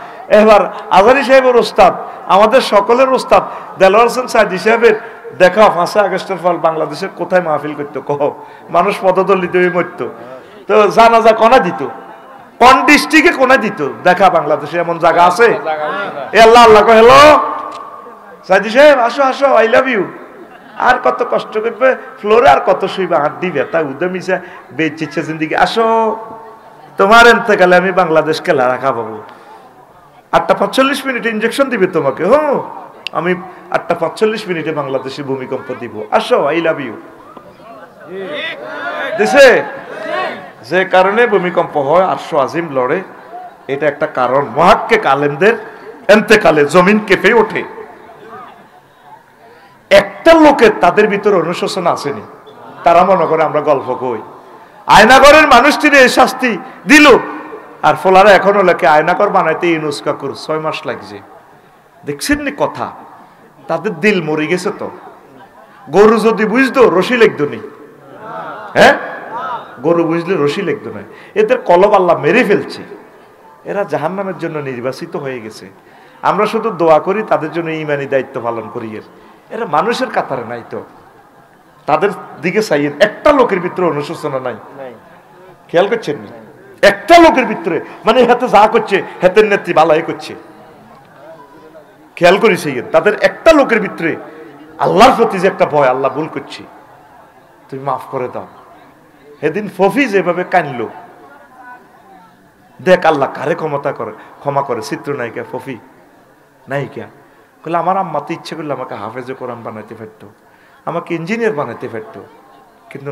এবার আজারি সাহেবের ওস্তাদ, আমাদের সকলের ওস্তাদ দেলোয়ার হোসেন সাইদি সাহেবের দেখাও 5 আগস্টের ফল বাংলাদেশের কোথায় মাহফিল করতো কহ, মানুষ পদদলিত হয়ে মরত, তো জানাজা কোনা দিত, কোন ডিস্ট্রিক্টে কোনা দিত দেখা। বাংলাদেশে এমন জায়গা আছে? এ আল্লাহ আল্লাহ কো হ্যালো সাইদি সাহেব আসো আসো, আই লাভ ইউ। আর কত কষ্ট করবে ফ্লোরে, আর কত শুইবা, হাড্ডি ব্যথা উদে মিশা বেঁচেছে জিন্দিগি। আসো তোমার এতেকালে আমি বাংলাদেশকে লড়া খাবো। 8:45 ইনজেকশন দিবে তোমাকে। হ্যাঁ আমি 8:45 বাংলাদেশে ভূমিকম্প দিব, আসো আই লাভ ইউ। দিছে যে কারণে ভূমিকম্প হয়, আরশো আজিম লড়ে, এটা একটা কারণ। মুহাক্কিক আলেমদের এতেকালে জমিন কেঁপে ওঠে। একটা লোকের তাদের ভিতরে অনুশোচনা আসেনি, তারা মনে করে আমরা গল্প কই। আয়নাগরের মানুষটির এই শাস্তি দিল, আর ফলারা এখনো লেখে আয়নাগর বানাইতে ইউনুস কাকুর 6 মাস লাগছে। দেখছেন নি কথা, তাদের দিল মরে গেছে। তো গরু যদি বুঝতো রশি লেখতো নি, হ্যাঁ গরু বুঝলে রশি লেখতো না। এদের কলব আল্লাহ মেরে ফেলছে, এরা জাহান্নামের জন্য নির্বাচিত হয়ে গেছে। আমরা শুধু দোয়া করি তাদের জন্য ইমানি দায়িত্ব পালন করি। এরা মানুষের কাতারে নাই, তো তাদের দিকে চাইয়েন। একটা লোকের ভিতরে অনুশোচনা নাই, খেয়াল করছেন না? একটা লোকের ভিতরে মানে হাতে যা করছে হাতের নেত্রী বালাই করছে, খেয়াল করেছে তাদের একটা লোকের ভিতরে আল্লাহর প্রতি যে একটা ভয়, আল্লাহ ভুল করছি তুমি মাফ করে দাও। সেদিন ফফি যেভাবে কানলো, দেখ আল্লাহ কারে ক্ষমা করে। চিত্রনায়িকা ফফি নায়িকা বলে আমার আম্মা তো ইচ্ছে করলে আমাকে হাফেজে কোরআন বানাইতে পারতো, আমাকে ইঞ্জিনিয়ার বানাইতে পারতো, কিন্তু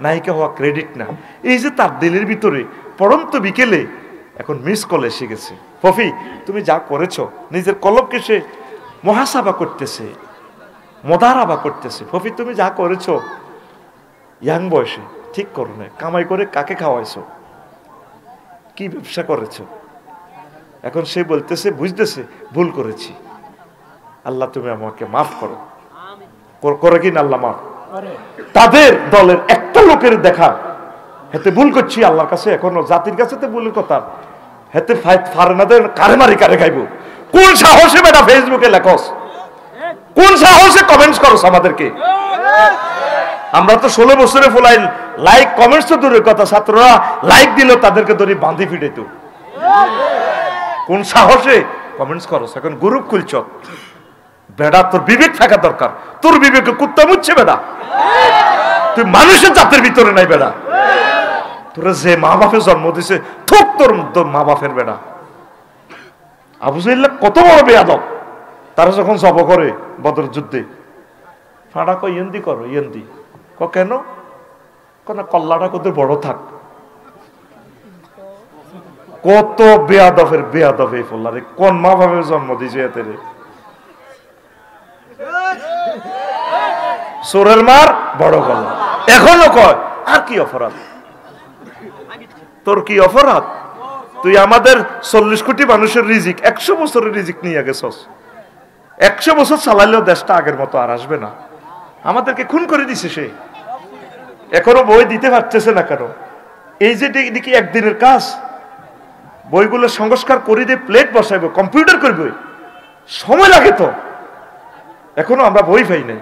নায়িকা হওয়া ক্রেডিট না। এই যে তার দিলের ভিতরে পড়ন্ত বিকেলে এখন মিস কল এসে গেছে। ফফি তুমি যা করেছো, নিজের কলবকে সে মহাসাবা করতেছে, মোদারাবা করতেছে। ফফি তুমি যা করেছো ইয়াং বয়সে ঠিক করো না, কামাই করে কাকে খাওয়াইছো, কি ব্যবসা করেছো। এখন সে বলতেছে, বুঝতেছে ভুল করেছি, আল্লাহ তুমি আমাকে মাফ করো। করে কিনা আল্লাহ মাফ। তাদের দলের একটা লোকের দেখা হেতে ভুল করছি আল্লাহর কাছে, এখনো জাতির কাছে তো ভুলের কথা হেতে ফারেনাদের কারে মারি কারে খাইব। কোন সাহসে বেটা ফেসবুকে লেখস, কোন সাহসে কমেন্টস করস আমাদেরকে? আমরা তো 16 বছরে ফুলাই লাইক কমেন্টস তো দূরের কথা, ছাত্ররা লাইক দিল তাদেরকে ধরে বাঁধি ফিটাইত। কোন সাহসে কমেন্টস করস? এখন গ্রুপ খুলছ, বেটা তোর বিবেক থাকা দরকার, তোর বিবেকে কুত্তা মুচ্ছে বেটা, তুই মানুষের জাতের ভিতরে নাই বেটা, তোরা যে মা বাপের জন্ম দিছে থোক তোর মা বাপের বেটা। আবু জাহেল কত বড় বেয়াদব, তারা যখন জব করে বদর যুদ্ধে, ফাঁড়া কো ইয়েন্দি করো ইয়েন্দি, কেন কল্লাটা কত বড় থাক। কত বেয়াদবের বেয়াদব এই ফল্লারে, কোন মা বাপের জন্ম দিয়েছে এতে রে। সোরের মার বড় গলা, এখনো কয় আর কি অপরাধ, তোর কি অপরাধ? তুই আমাদের 40 কোটি মানুষের রিজিক 100 বছরের রিজিক নিয়ে গেছস, 100 বছর চালাইলেও দেশটা আগের মতো আর আসবে না। আমাদেরকে খুন করে দিছে সে, এখনো বই দিতে পারতেছে না কেন? এই যে দেখি একদিনের কাজ, বইগুলো সংস্কার করে দিয়ে প্লেট বসাইব, কম্পিউটার করবে, সময় লাগে তো, এখনো আমরা বই পাই নাই।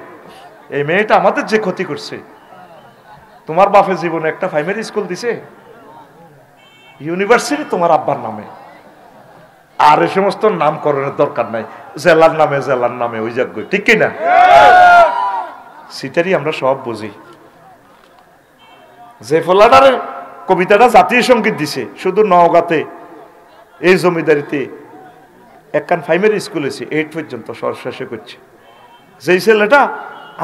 এই মেয়েটা আমাদের যে ক্ষতি করছে, তোমার বাপের জীবনে একটা প্রাইমারি স্কুল দিছে, ইউনিভার্সিটি তোমার আব্বার নামে, আর এই সমস্ত নামকরণের দরকার নাই, জেলার নামে ওই জায়গায়, ঠিক কিনা? সেটারই আমরা সব বুঝি। যে ফলাটার কবিতাটা জাতীয় সঙ্গীত দিছে, শুধু নওগাঁতে এই জমিদারিতে একখান প্রাইমারি স্কুল আছে 8 পর্যন্ত শেষে করছে। যেই ছেলেটা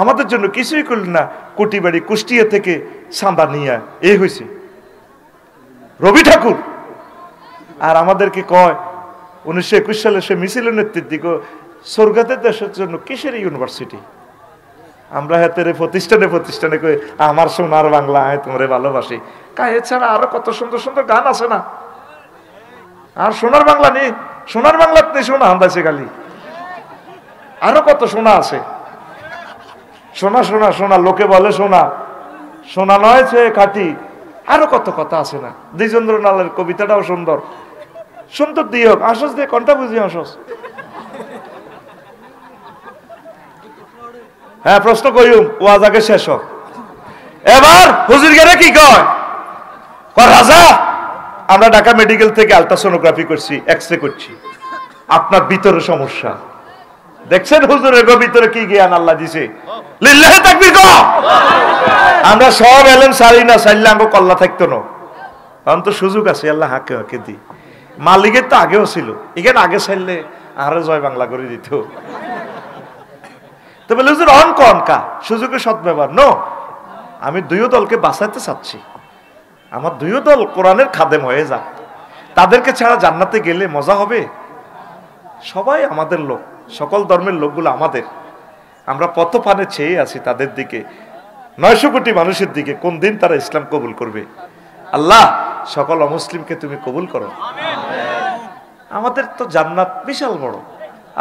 আমাদের জন্য কিছুই করল না, কুটিবাড়ি কুষ্টিয়া থেকে চাঁদা নিয়ে এই হয়েছে রবি ঠাকুর, আর আমাদেরকে কয় 1921 সালে সে মিছিলের নেতৃত্ব স্বর্গাতের দেশের জন্য কিসের ইউনিভার্সিটি। আমরা হাতের প্রতিষ্ঠানে কই আমার সোনার বাংলা, আমি তোমারে ভালোবাসি। এছাড়া আরো কত সুন্দর সুন্দর গান আছে না, আর সোনার বাংলা নেই, সোনার বাংলা নেই, সোনা আন্দাজে গালি, আরো কত সোনা আছে, সোনা সোনা সোনা লোকে বলে সোনা, সোনা নয় সে খাঁটি, আরো কত কথা আছে না। দ্বিজেন্দ্রলালের কবিতাটাও সুন্দর, সুন্দর দিয়ে হোক আসস দিয়ে কোনটা বুঝি আসস। হ্যাঁ প্রশ্ন কইম ওয়াজ আগে শেষ হোক। এবার হুজুর গেরে কি কয়, রাজা আমরা ঢাকা মেডিকেল থেকে আলট্রাসোনোগ্রাফি করছি, এক্সরে করছি, আপনার ভিতরে সমস্যা দেখছেন হুজুরের ভিতরে কি জ্ঞান আল্লাহ দিছে, লিল্লাহি তাকবীর কও। আমরা সব এলেন সারি না, সাইলে আঙ্গ কল্লা থাকতো না, কারণ তো সুযোগ আছে, আল্লাহ হাকে হাকে দি। মালিকের তো আগেও ছিল, এখানে আগে চাইলে আরো জয় বাংলা করে দিত। তো বলে হুজুর অন কন কা সুযোগের সদ্ব্যবহার নো, আমি দুইও দলকে বাঁচাতে চাচ্ছি, আমার দুইও দল কোরআনের খাদেম হয়ে যাক, তাদেরকে ছাড়া জান্নাতে গেলে মজা হবে। সবাই আমাদের লোক, সকল ধর্মের লোকগুলো আমাদের, আমরা পথপানে চেয়ে আছি তাদের দিকে, 900 কোটি মানুষের দিকে, কোন দিন তারা ইসলাম কবুল করবে। আল্লাহ সকল অমুসলিমকে তুমি কবুল করো। আমাদের তো জান্নাত বিশাল বড়,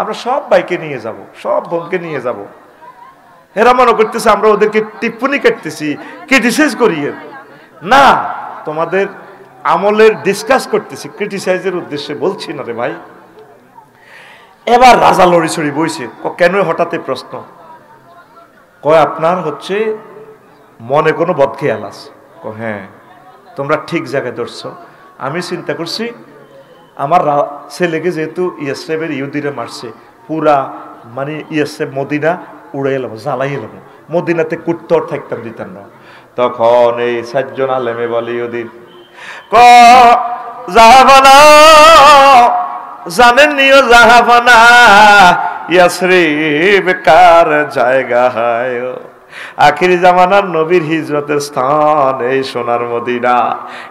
আমরা সব ভাইকে নিয়ে যাব, সব বোনকে নিয়ে যাব। এরা মনে করতেছে আমরা ওদেরকে টিপ্পনি কাটতেছি, ক্রিটিসাইজ করিয়ে না, তোমাদের আমলের ডিসকাস করতেছি, ক্রিটিসাইজের উদ্দেশ্যে বলছি না রে ভাই। এবার রাজা লড়ি ছড়ি বইছে, কেন হঠাৎ প্রশ্ন, কয় আপনার হচ্ছে মনে কোনো বদখেয়াল আছে? হ্যাঁ তোমরা ঠিক জায়গায় ধরছো, আমি চিন্তা করছি আমার ছেলেকে যেহেতু ইয়েসেবের ইহুদিরা মারছে, পুরা মানে ইয়েসেব মদিনা উড়াই এলাম, জ্বালাই এলাম, মদিনাতে কুত্তর থাকতাম দিতাম না। তখন এই 4 জন আলেমে বলে ইহুদির জাহাবানা, জানেন নিও জাহাবানা ইয়াসরিব কার জায়গা হয়, আখিরি জামানার নবীর হিজরতের স্থান এই সোনার মদিনা।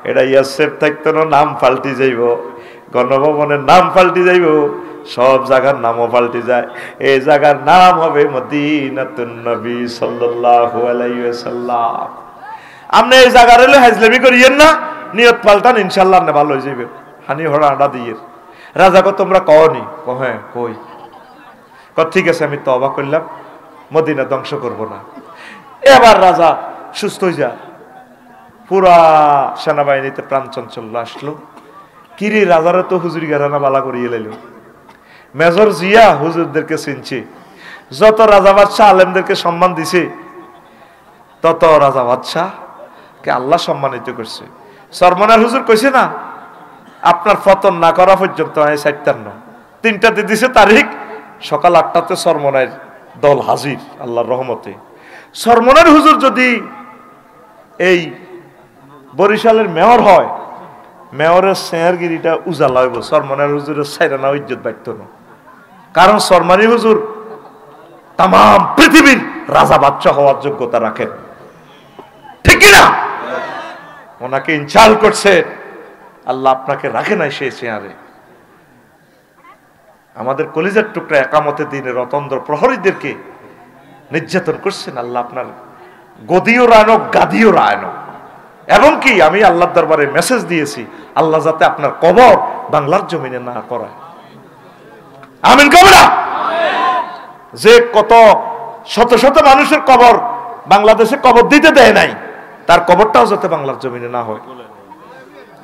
এটা ইয়াসেব থাকতো না, নাম পাল্টি যাইব, গণভবনের নাম পাল্টি যাইব, সব জায়গার নামও পাল্টি যায়, এই জায়গার নাম হবে মদিনাতুন নবী সাল্লাল্লাহু আলাইহি ওয়াসাল্লাম। আপনি এই জায়গার হলে হাজলামি করিয়েন না, নিয়ত পাল্টান, ইনশাআল্লাহ না ভালো হয়ে যাবে। হানি হড়া আডা দিয়ে রাজাকে তোমরা কওনি? হ্যাঁ কই। ঠিক আছে আমি তওবা করলাম, মদিনা ধ্বংস করব না। এবার রাজা সুস্থ হয়ে যা, পুরা সেনাবাহিনীতে প্রাণ চঞ্চল্য আসলো। কিরে রাজারা তো হুজুর গারানা বালা করিয়ে লাইল। মেজর জিয়া হুজুরদেরকে চিনছে, যত রাজা বাদশাহ আলেমদেরকে সম্মান দিছে, তত রাজা বাদশাহ কে আল্লাহ সম্মানিত করছে। সরমনার হুজুর কইছে না, আপনার পতন না করা পর্যন্ত 57, 3টাতে দিছে তারিখ, সকাল 8টাতে সরমনের দল হাজির আল্লাহর রহমতে। সরমনের হুজুর যদি এই বরিশালের মেয়র হয়, মেয়রের চেয়ারগিরিটা উজালা হইব, সরমনের হুজুরের সাইরানা ইজ্জত বাড়ত না। কারণ সরমানি হুজুর তাম পৃথিবীর রাজা বাচ্চা হওয়ার যোগ্যতা রাখেন, ঠিক কিনা? ওনাকে ইনচাল করছে আল্লাহ, আপনাকে রাখে নাই সেই চেয়ারে। আমাদের কলিজার টুকরা একামতে দিনের অতন্দ্র প্রহরীদেরকে নির্যাতন করছেন, আল্লাহ আপনার গদিও রায়নক গাদিও রায়নক। এবং কি আমি আল্লাহর দরবারে মেসেজ দিয়েছি, আল্লাহ যাতে আপনার কবর বাংলার জমিনে না করায়। আমিন কবরা। যে কত শত শত মানুষের কবর বাংলাদেশে কবর দিতে দেয় নাই, তার কবরটাও যাতে বাংলার জমিনে না হয়।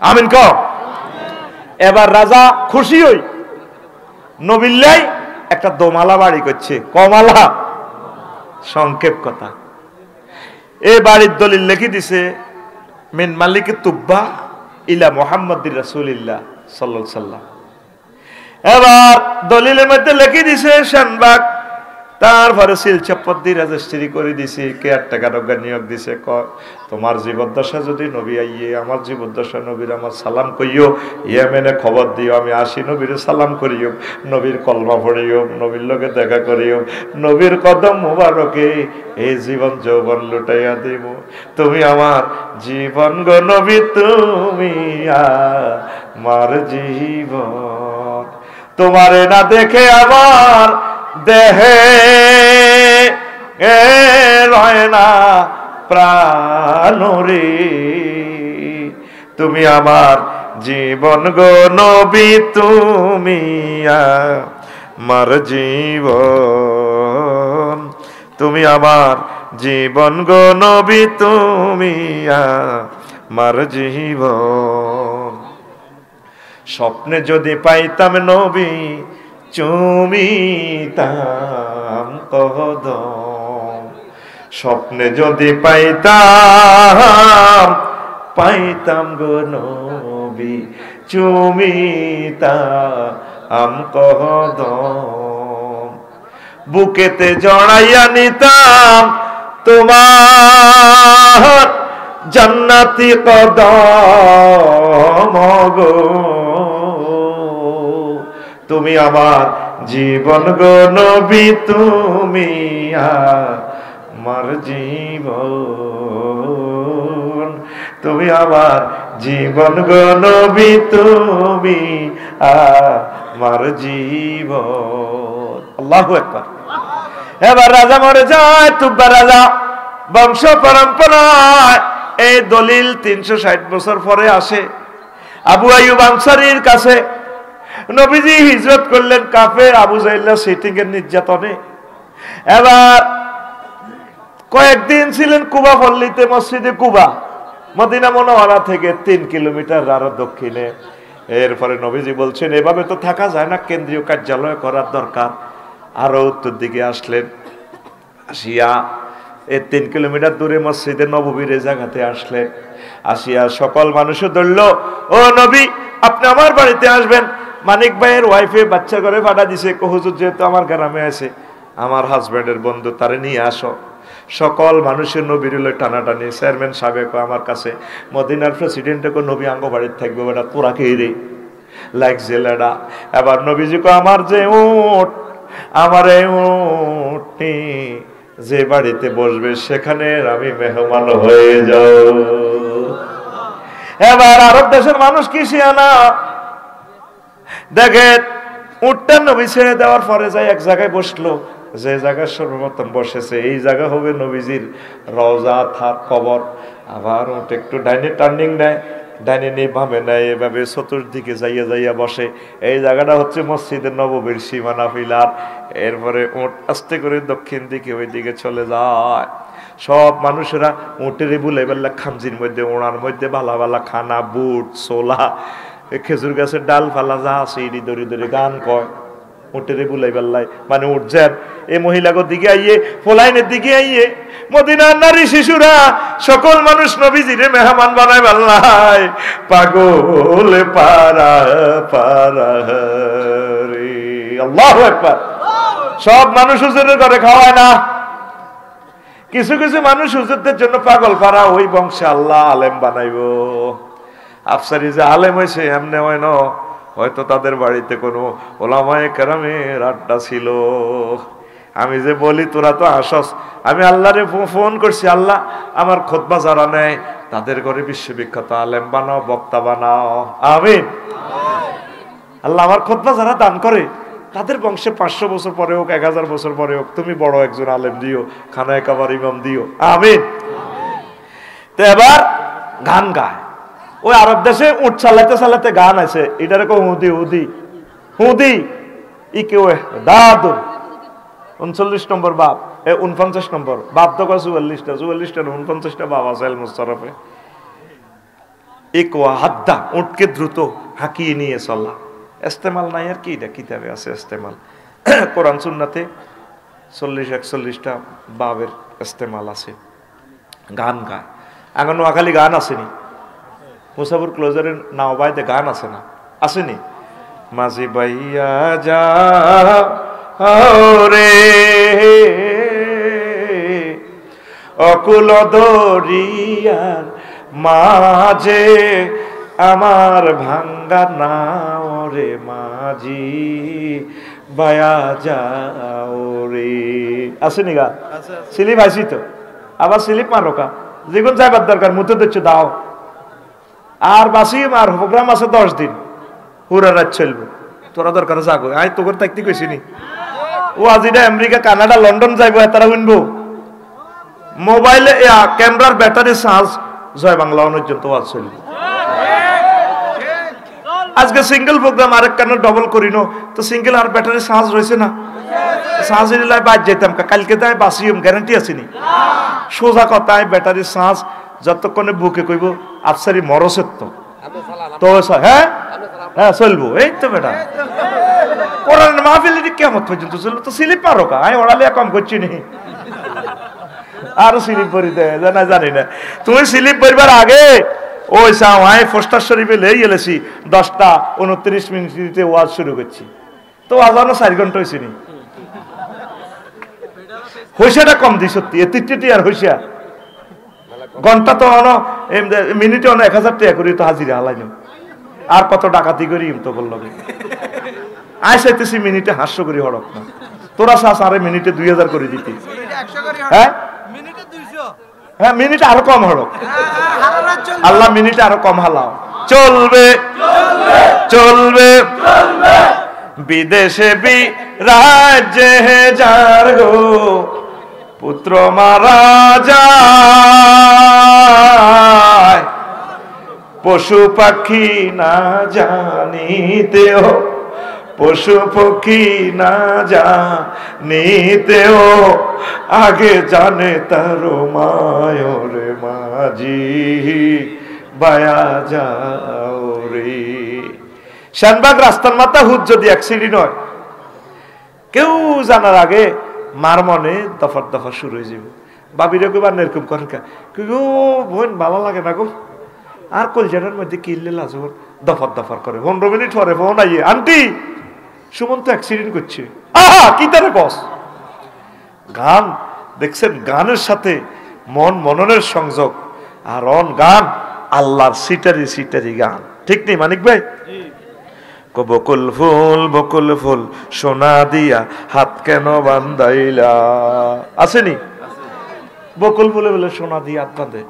আমিন ক। এবার রাজা খুশি হই, নবিল্লাই একটা দোমালা বাড়ি করছে। কমালা সংক্ষেপ কথা। এই বাড়ির দলিল লিখে দিছে মিন মালিকে তুব্বা ইলা মুহাম্মাদির রাসূলিল্লাহ সাল্লাল্লাহু আলাইহি সাল্লাম। এবার দলিলের মধ্যে লিখে দিছে শানবাগ, তারপরে শিলচপ্পর দিয়ে রেজিস্ট্রি করে দিছি, কেয়ারটেকার নিয়োগ দিছে। তোমার জীবদ্দশা যদি নবী আইয়ে, আমার জীবদ্দশা নবীর আমার সালাম কইও, ইয়েমেনে খবর দিও, আমি আসি নবীর সালাম করিও, নবীর কলমা পড়িও, নবীর লোকে দেখা করিও, নবীর কদম মুবারকে এই জীবন যৌবন লুটাইয়া দিব। তুমি আমার জীবন গো নবী, তুমি আমার জীবন, তোমারে না দেখে আমার দেহে রয় না প্রাণ রে, তুমি আমার জীবন গো নবী, তুমি আমার জীবন, তুমি আমার জীবন গো নবী, তুমি আমার জীবন। স্বপ্নে যদি পাইতাম নবী চুমিতাম কদম, স্বপ্নে যদি পাইতাম গো নবী চুমিতাম কদম, বুকেতে জড়াইয়া নিতাম তোমার জান্নাতি কদম গো, তুমি আমার জীবন গো নবী, তুমি আমার জীবন, তুমি আমার জীবন গো নবী, তুমি আমার জীবন। আল্লাহু আকবার। এবার রাজা মরে যায়, তুব্বা রাজা বংশ পরম্পরায় এই দলিল 360 বছর পরে আসে আবু আইয়ুব আনসারীর কাছে। নবীজি হিজরত করলেন কাফের আবু জাহেল সিটিং এর নির্যাতনে। এবার কয়েকদিন ছিলেন কুবা পল্লীতে, মসজিদে কুবা, মদিনা মুনাওয়ারা থেকে 3 কিলোমিটার আরো দক্ষিণে। এরপরে নবীজি বলছেন এভাবে তো থাকা যায় না, কেন্দ্রীয় কার্যালয় করার দরকার। আরো উত্তর দিকে আসলেন, আসিয়া এই 3 কিলোমিটার দূরে মসজিদে নববীর জায়গাতে আসলেন। আসিয়া সকল মানুষে ধরল, ও নবী আপনি আমার বাড়িতে আসবেন। মানিক ভাইয়ের ওয়াইফে বাচ্চা করে পাঠা দিছে, হুজুর যেহেতু আমার গ্রামে আছে, আমার হাজবেন্ডের বন্ধু, তারে নিয়ে আসো। সকল মানুষের নবীর টানাটানি। চেয়ারম্যান সাহেব আমার কাছে, মদিনার প্রেসিডেন্টে নবী আঙ্গ বাড়িতে থাকবে, বেটা তোরা কে রে লাগছে লেডা। এবার নবীজি কো আমার যে উট, আমার এই উটটি যে বাড়িতে বসবে সেখানে আমি মেহমান হয়ে যাও। এবার আরব দেশের মানুষ কি শিয়ানা দেখেন, উটটা নবী ছেড়ে দেওয়ার পরে যাই এক জায়গায় বসলো, যে জায়গায় সর্বপ্রথম বসেছে এই জায়গা হবে নবীজির রওজা, থার, কবর। আবার উট একটু ডাইনে টার্নিং নেয়, ডাইনে নিয়ে বামে নেয়, এভাবে চতুর্দিকে যাইয়া যাইয়া বসে। এই জায়গাটা হচ্ছে মসজিদের নববীর সীমানা পিলার। এরপরে উট আস্তে করে দক্ষিণ দিকে ওই দিকে চলে যায়। সব মানুষেরা উটের বুলাই বেলা খামজির মধ্যে, ওনার মধ্যে বালা বালা খানা, বুট, ছোলা, খেজুর গাছের ডাল ফালা যা আছে ইডি দড়ি দড়ি গান কয় উটেরে বুলাই বেল্লাই, মানে উঠছেন এই মহিলাগো দিকে আইয়ে, ফোলাইনের দিকে আইয়ে মদিনার নারী শিশুরা সকল মানুষ নবীজিরে মেহমান বানায় বেল্লাই। পাগল পারা পারা রে, আল্লাহু আকবার। সব মানুষ হুজুরের ঘরে খাওয়ায় না, কিছু কিছু মানুষ হুজুরদের জন্য পাগল পারা, ওই বংশে আল্লাহ আলেম বানাইব। আফসারি যে আলেম হয়েছে এমনি হয় না, হয়তো তাদের বাড়িতে কোনো ওলামায়ে কেরামের আড্ডা ছিল। আমি যে বলি তোরা তো আসস, আমি আল্লাহরে ফোন করছি, আল্লাহ আমার খুতবা যারা নেয় তাদের ঘরে বিশ্ববিখ্যাত আলেম বানাও, বক্তা বানাও। আমিন। আল্লাহ আমার খুতবা যারা দান করে তাদের বংশে 500 বছর পরে হোক, 1000 বছর পরে হোক, তুমি বড় একজন আলেম দিও, খানায় কাবার ইমাম দিও। আমিন। তো এবার গান গায়, ওই আরব দেশে উঠ চালাতে চালাতে গান আছে, এটারে কো হুদি হুদি হুদি ই কেউ দাদুন 39 নম্বর বাপ, 49 নম্বর বাপ, তো 44টা 49টা বাপ আছে আল মুস্তারাফে। ইকওয়া হাদ্দা, উঠকে দ্রুত হাঁকিয়ে নিয়ে চলা। ইস্তেমাল নাই আর কি, এটা কিতাবে আছে ইস্তেমাল। কোরআন সুন্নাতে 40-41টা বাবের ইস্তেমাল আছে। গান গায়। এখন নোয়াখালী গান আসেনি, মুসাফির ক্লোজারের নাওবাইতে গান আছে না, আসেনি? মাঝি বাইয়া যা রে অকুল দরিয়ার মাঝে আমার ভাঙ্গা নাও রে মাঝি বায়া যাও রে। আসেনি গান? স্লিপ আইসি তো, আবার স্লিপ মারো কা, যেগুন যাইবার দরকার মুতে দিচ্ছ দাও। আর বাসি আর প্রোগ্রাম আছে 10 দিন, পুরা রাত চলবে, তোরা দরকার যাগো। আই তোর থাকতে কইছি নি, ও আজিটা আমেরিকা কানাডা লন্ডন যাইবো, তারা উনবো মোবাইলে ক্যামেরার ব্যাটারি চার্জ জয় বাংলা পর্যন্ত ওয়াজ চলবে। আজকে সিঙ্গেল প্রোগ্রাম আরেক কানে ডবল করিনো, তো সিঙ্গেল আর ব্যাটারি চার্জ রয়েছে না, চার্জ দিলে বাদ যেতাম, কালকে তাই বাসিম গ্যারান্টি আসেনি। সোজা কথায় ব্যাটারি চার্জ যতক্ষণে বুকে কইব আফসারি মরসত্ব তো হ্যাঁ হ্যাঁ চলবো। এই তো বেটা কোরআন মাহফিল কেমন পর্যন্ত চলবো, তো স্লিপ পারো কা, আমি ওড়ালে কম করছি নি, আরো স্লিপ পরি দেয় জানা জানি না। তুমি স্লিপ পরিবার আগে ওই চাও আয় ফোস্টার শরীফে লেই গেলেছি 10টা 29 মিনিটে ওয়াজ শুরু করছি, তো আজানো 4 ঘন্টা হয়েছে নি। হইসাটা কম দিই সত্যি, এতিটি আর হইসা ঘন্টা তো মিনিটে 1000 টাকা করি তো হাজিরা হালাইনি, আর কত ডাকাতি করি তো বলল আয় চাইতেছি মিনিটে 500 করি হড়ক না, তোরা চাস আরে মিনিটে 2000 করে দিতি। হ্যাঁ হ্যাঁ মিনিট আরো কম হড়ক, আল্লাহ মিনিটে আরো কম হালাও। চলবে চলবে বিদেশে বিরাজে যার গো পুত্র মারা যায়, পশু পাখি না জানিতেও, পশু পক্ষী না জানিতেও আগে জানে তার মায়রে মাঝি বায়া যাও রে। শানবাগ রাস্তার মাথা হুদ যদি অ্যাক্সিডেন্ট হয়, কেউ জানার আগে মার মনে দফার দফা শুরু হয়ে যাবে। বাবিরে কইবার এরকম করেন কা, ও বোন ভালো লাগে না গো, আর কলজাটার মধ্যে কিনলে লাজর দফার দফার করে। 15 মিনিট পরে ফোন আইয়ে, আন্টি সুমন তো অ্যাক্সিডেন্ট করছে। আহা কি তারে বস। গান দেখছেন, গানের সাথে মন মননের সংযোগ, আর গান আল্লাহর সিটারি সিটারি গান, ঠিক নেই মানিক ভাই? বকুল ফুল সোনা দিয়া হাত কেন বান্ধাইলা, আসেনি? বকুল ফুলে বলে সোনা দিয়ে হাত বাঁধে,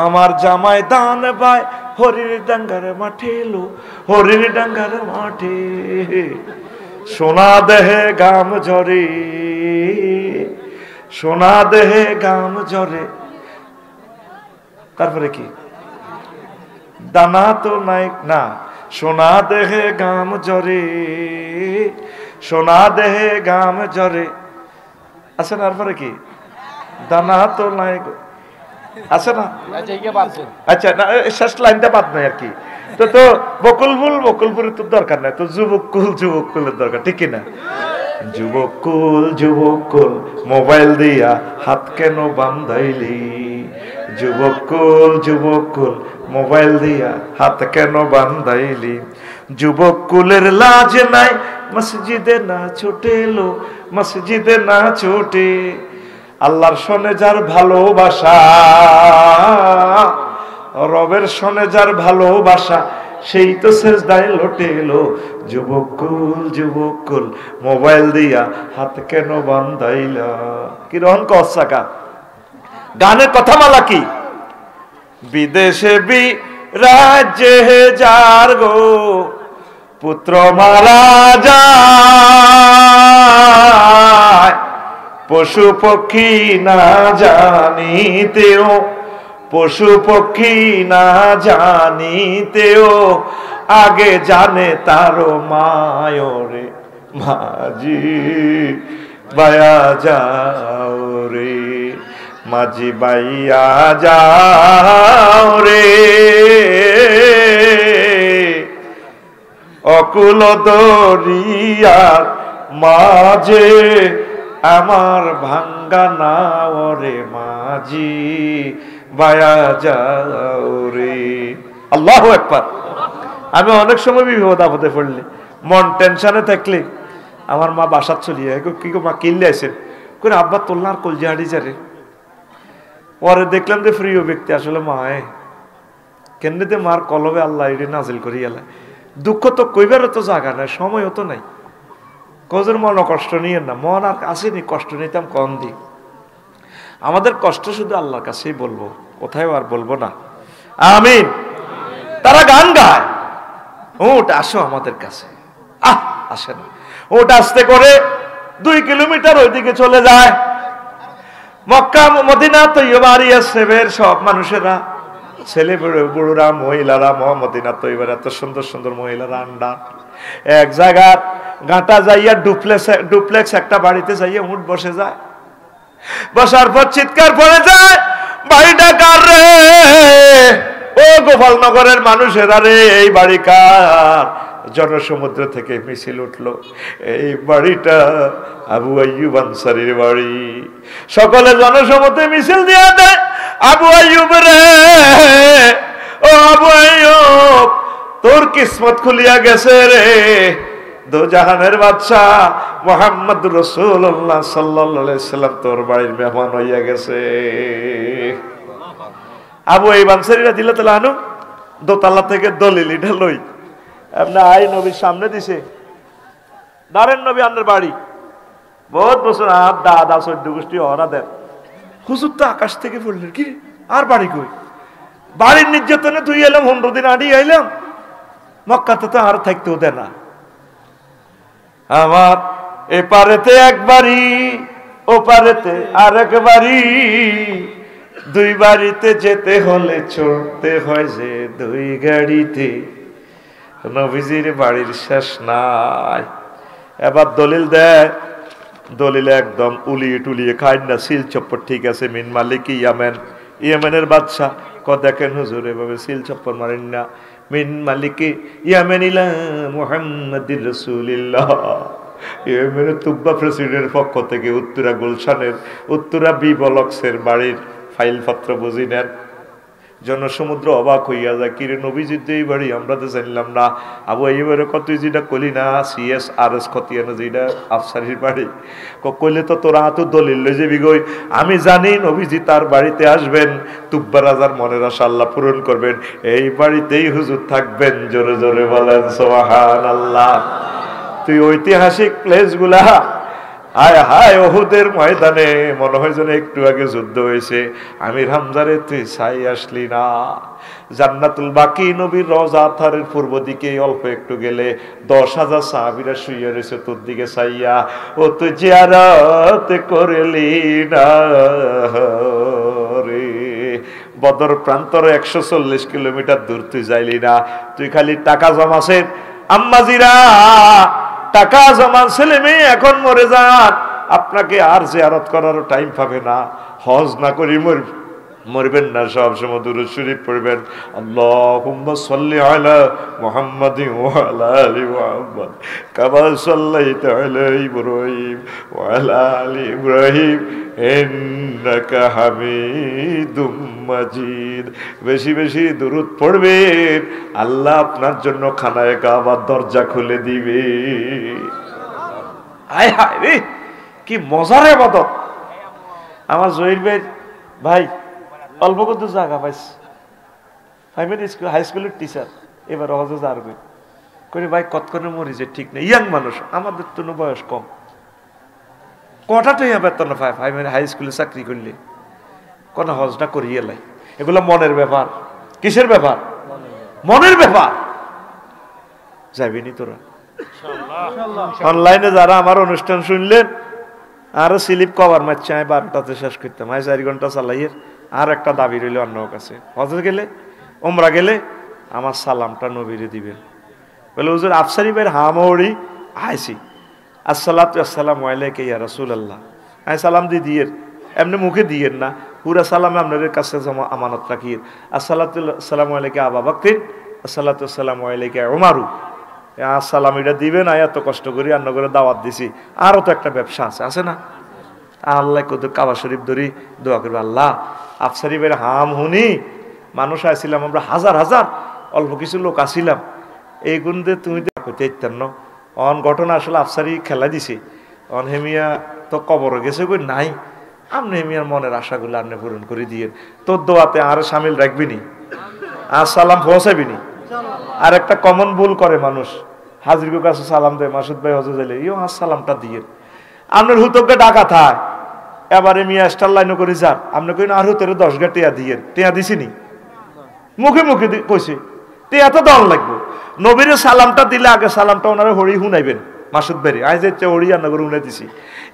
আমার জামাই দান বাই হরির ডাঙ্গার মাঠে লো, হরির ডাঙ্গার মাঠে সোনা দেহে গাম ঝরে, সোনা দেহে গাম ঝরে। তারপরে কি? দানা তো নাই না, সোনা দেহে গাম ঝরে, সোনা দেহে গাম ঝরে। আচ্ছা তারপরে কি? দানা তো নাই আছে না, আচ্ছা না শেষ লাইনটা বাদ নাই আর কি। তো তো বকুলপুরের তো দরকার নাই, তো যুবকুলের দরকার, ঠিক কিনা? যুবকুল মোবাইল দিয়া হাত কেন বান্ধাইলি, যুবকুল মোবাইল দিয়া হাত কেন বান্ধাইলি, যুবকুলের লাজ নাই মসজিদে না ছুটে লো, মসজিদে না ছুটে। আল্লাহর সনে যার ভালোবাসা, রবের সনে যার ভালোবাসা, সেই তো সেজদায় লোটে এলো। যুবকুল মোবাইল দিয়া হাত কেন বান্ধাইলা? কি রহন কসাকা গানের কথা মালা কি? বিদেশে রাজ্যে যার গো পুত্র মারা যায়, পশু পক্ষী না জানিতেও, পশু পক্ষী না জানিতেও আগে জানে তারো মায়রে। মাঝি বায়া যাও রে, মাঝি বাইয়া যাও রে, অকুল দরিয়ার মাঝে আমার ভাঙ্গা নাও রে, মাঝি বায়া যাও রে। আল্লাহু আকবার। আমি অনেক সময় বিপদ আপদে পড়লে, মন টেনশনে থাকলে আমার মা বাসাত চলিয়ে কি মা কিনলে আসেন করে, আব্বা তোলনার কলজি হাঁড়ি যারে। পরে দেখলাম যে প্রিয় ব্যক্তি আসলে মায়ে কেন্দ্রিতে মার কলবে আল্লাহ এটি নাজিল করি এলা। দুঃখ তো কইবারও তো জায়গা নাই, সময়ও তো নাই। কজের মন কষ্ট নিয়ে না, মন আর আসেনি, কষ্ট নিতাম কম দিক। আমাদের কষ্ট শুধু আল্লাহর কাছেই বলবো, কোথায় আর বলবো না। আমিন। তারা গান গায়, উঠ আসো আমাদের কাছে, আসে না। উঠ আসতে করে 2 কিলোমিটার ওইদিকে চলে যায়। মক্কা মদিনা তৈয়বা সেবের সব মানুষেরা, ছেলে বুড়োরা, মহিলারা, মদিনা তৈয়বার এত সুন্দর সুন্দর মহিলারা আন্ডা এক জায়গা গাঁটা যাইয়া ডুপ্লেক্স একটা বাড়িতে যাইয়া উঠ বসে যায়। বসার পর চিৎকার পড়ে যায়, বাড়িটা কার রে? ও গোপালনগরের মানুষেরা রে, এই বাড়ি কার? জনসমুদ্র থেকে মিছিল উঠলো, এই বাড়িটা আবু আইয়ুব আনসারীর বাড়ি। সকলে জনসমুদ্রে মিছিল দিয়া দেয়, আবু আইয়ুব রে, ও আবু আইয়ুব, তোর কিসমত খুলিয়া গেছে রে, দো জাহানের বাদশা মুহাম্মদ রাসূলুল্লাহ সাল্লাল্লাহু আলাইহি সাল্লাম তোর বাড়ির মেহমান হইয়া গেছে। আবু আইয়ুব আনসারীরা দিল তাহলে আনো, দোতলা থেকে দলিল এটা লই, আপনি আই নবীর সামনে দিছে, দাঁড়েন নবী আন্নার বাড়ি, বহুত বছর আর দাদা 14 গোষ্ঠী অরা দেন। হুজুর তো আকাশ থেকে পড়লেন, কি আর বাড়ি কই? বাড়ির নির্যাতনে তুই এলাম, 15 দিন আড়ি আইলাম, মক্কাতে তো আর থাকতেও দেয় না। আমার এপারেতে এক বাড়ি, ও পারেতে আর এক বাড়ি, 2 বাড়িতে যেতে হলে চড়তে হয় যে 2 গাড়িতে। নবীজির বাড়ির শেষ নাই। এবার দলিল দেয়, দলিল একদম উলিয়ে টুলিয়ে খায় না, সিল চপ্পর ঠিক আছে। মিন মালিক ইয়ামেন, ইয়েমেনের বাদশা ক দেখেন হুজুর এভাবে সিল চপ্পর মারেন না। মিন মালিক ইয়ামেন ইলা মুহাম্মাদির রাসূলিল্লাহ, ইয়েমেনের তুব্বা প্রেসিডেন্টের পক্ষ থেকে উত্তরা গুলশানের, উত্তরা বি ব্লকসের বাড়ির ফাইলপত্র বুঝি নেন। জনসমুদ্র অবাক হইয়া যায়, কিরে নবীজির এই বাড়ি আমরা তো জানলাম না। আবু আইয়ুবের কত যেটা কলি না, CSRS খতিয়ানো যেটা আফসারির বাড়ি, কইলে তো তোরা তো দলিল লই যাবি গই। আমি জানি নবীজি তার বাড়িতে আসবেন, তুব্বা রাজার মনের আশা আল্লাহ পূরণ করবেন, এই বাড়িতেই হুজুর থাকবেন। জোরে জোরে বলেন সুবহানাল্লাহ। তুই ঐতিহাসিক প্লেস গুলা, হায় হায় ওহুদের ময়দানে মনে হয় যেন একটু আগে যুদ্ধ হয়েছে। আমির হামজারে তুই ছাই আসলি না। জান্নাতুল বাকি নবীর রওজা থারের পূর্ব দিকে অল্প একটু গেলে 10,000 সাহাবীরা শুয়ে রয়েছে তোর দিকে চাইয়া, ও তুই জিয়ারত করলি না রে। বদর প্রান্তরে 140 কিলোমিটার দূর তুই যাইলি না, তুই খালি টাকা জমাছেন। আম্মাজিরা টাকা জমান ছেলে মেয়ে এখন মরে যান, আপনাকে আর জিয়ারত করারও টাইম পাবে না। হজ না করি মরবেন না, সব সময় দুরূদ শরীফ পড়বেন, আল্লাহুম্মা সাল্লি আলা মুহাম্মাদিন ওয়া আলা আলি মুহাম্মাদ কামা সাল্লাইতা আলা ইব্রাহিম ওয়া আলা আলি ইব্রাহিম ইন্নাকা হামিদুম মাজিদ। বেশি বেশি দুরূদ পড়বেন, আল্লাহ আপনার জন্য খানায়ে কাবার দরজা খুলে দিবে। হায় হায় রে, কি মজার ইবাদত। আমার জহির ভাই অল্প কত জায়গা পাইছে, প্রাইমারি স্কুল হাই স্কুলের টিচার, এবার হজে যাবে করি ভাই কতক্ষণে মরি যে ঠিক নেই, ইয়াং মানুষ, আমাদের তো বয়স কম, কটা টাইম বেতন পায় প্রাইমারি হাই স্কুলে চাকরি করলে, কোন হজটা করিয়ে লাই। এগুলো মনের ব্যাপার। কিসের ব্যাপার? মনের ব্যাপার। যাবিনি তোরা? অনলাইনে যারা আমার অনুষ্ঠান শুনলেন, আরো স্লিপ কভার মারছে, আমি 12টাতে শেষ করতাম, আমি 4 ঘন্টা চালাইয়ের। আর একটা দাবি রইল অন্য কাছে, হজে গেলে ওমরা গেলে আমার সালামটা নবীরে দিবেন। বলে হুজুর আফসারি ভাইয়ের হামড়ি আইসি, আসসালাতু আসসালামু আলাইকা ইয়া রাসূলুল্লাহ, আমি সালাম দিয়ে এমনি মুখে দিয়েন না, পুরা সালামে আপনাদের কাছে আমানত রাখিয়ে, আসসালাতু আসসালামু আলাইকা আবু বকর, আসসালাতু আসসালামু আলাইকা উমারু, আসসালাম এটা দিবেন। এত কষ্ট করি রান্না করে দাওয়াত দিছি, আরও তো একটা ব্যবসা আছে না? আল্লাহ কত কাবা শরীফ ধরি দোয়া করবে, আল্লাহ আফসারি ভাইয়ের হাম হুনি মানুষ আসছিলাম আমরা, হাজার হাজার, অল্প কিছু লোক আসিলাম, এই গুণে তুমি দেখতে ইত্যান্ন অন ঘটনা আসলে আফসারি খেলা দিছে, অন হেমিয়া তো কবর গেছে কই নাই, আপনি হেমিয়ার মনের আশাগুলো আপনি পূরণ করে দিয়ে তোর দোয়াতে আর সামিল রাখবিনি, আর সালাম পৌঁছাবিনি। আর একটা কমন ভুল করে মানুষ, হাজির কাছে সালাম দেয়, মাসুদ ভাই হজে যাইলে ইও আর সালামটা দিয়ে আপনার হুতকে ডাকা থায়, এবারে মিয়া স্টার লাইনও করে যান, আপনি কই আর হুতের 10 গা টেয়া দিয়ে, টেয়া দিছিনি, মুখে মুখে কইছে টেয়া তো দল লাগবে। নবীরে সালামটা দিলে আগে সালামটা ওনারা হরি হুনাইবেন, মাসুদ ভাই আজ যে হরি রান্না করে হুনাই দিছি,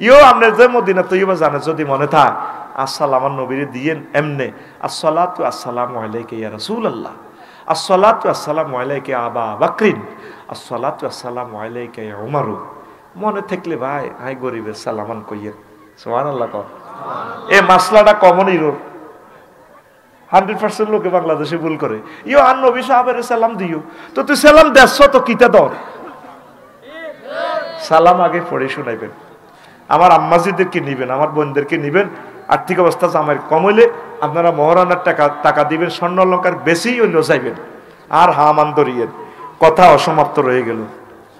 ইও আপনার যে মদিনা তৈবা জানে যদি মনে থাক, আসসালাম আমার নবীরে দিয়েন এমনে, আসসালাতু আসসালামু আলাইকা ইয়া রাসূলুল্লাহ, আসসালাতু আসসালামু আলাইকা আবা বকর, আসসালাতু আসসালামু আলাইকা ইয়া উমারু। মনে থাকলে ভাই আই গরিবের সালামান কইয়েন, সুবহানাল্লাহ। এই মাসলাটা কমনই রোড, 100% লোকে বাংলাদেশে ভুল করে, ইও আর নবী সাহাবের সালাম দিও, তো তুই সালাম দেশ তো কিতা দর, সালাম আগে পড়ে শুনাইবেন। আমার আম্মাজিদেরকে নিবেন, আমার বোনদেরকে নিবেন, আর্থিক অবস্থা আমার কম হইলে আপনারা মহারানার টাকা দিবেন, স্বর্ণ অলঙ্কার বেশি হইলেও চাইবেন, আর হামান ধরিয়েন। কথা অসমাপ্ত রয়ে গেল।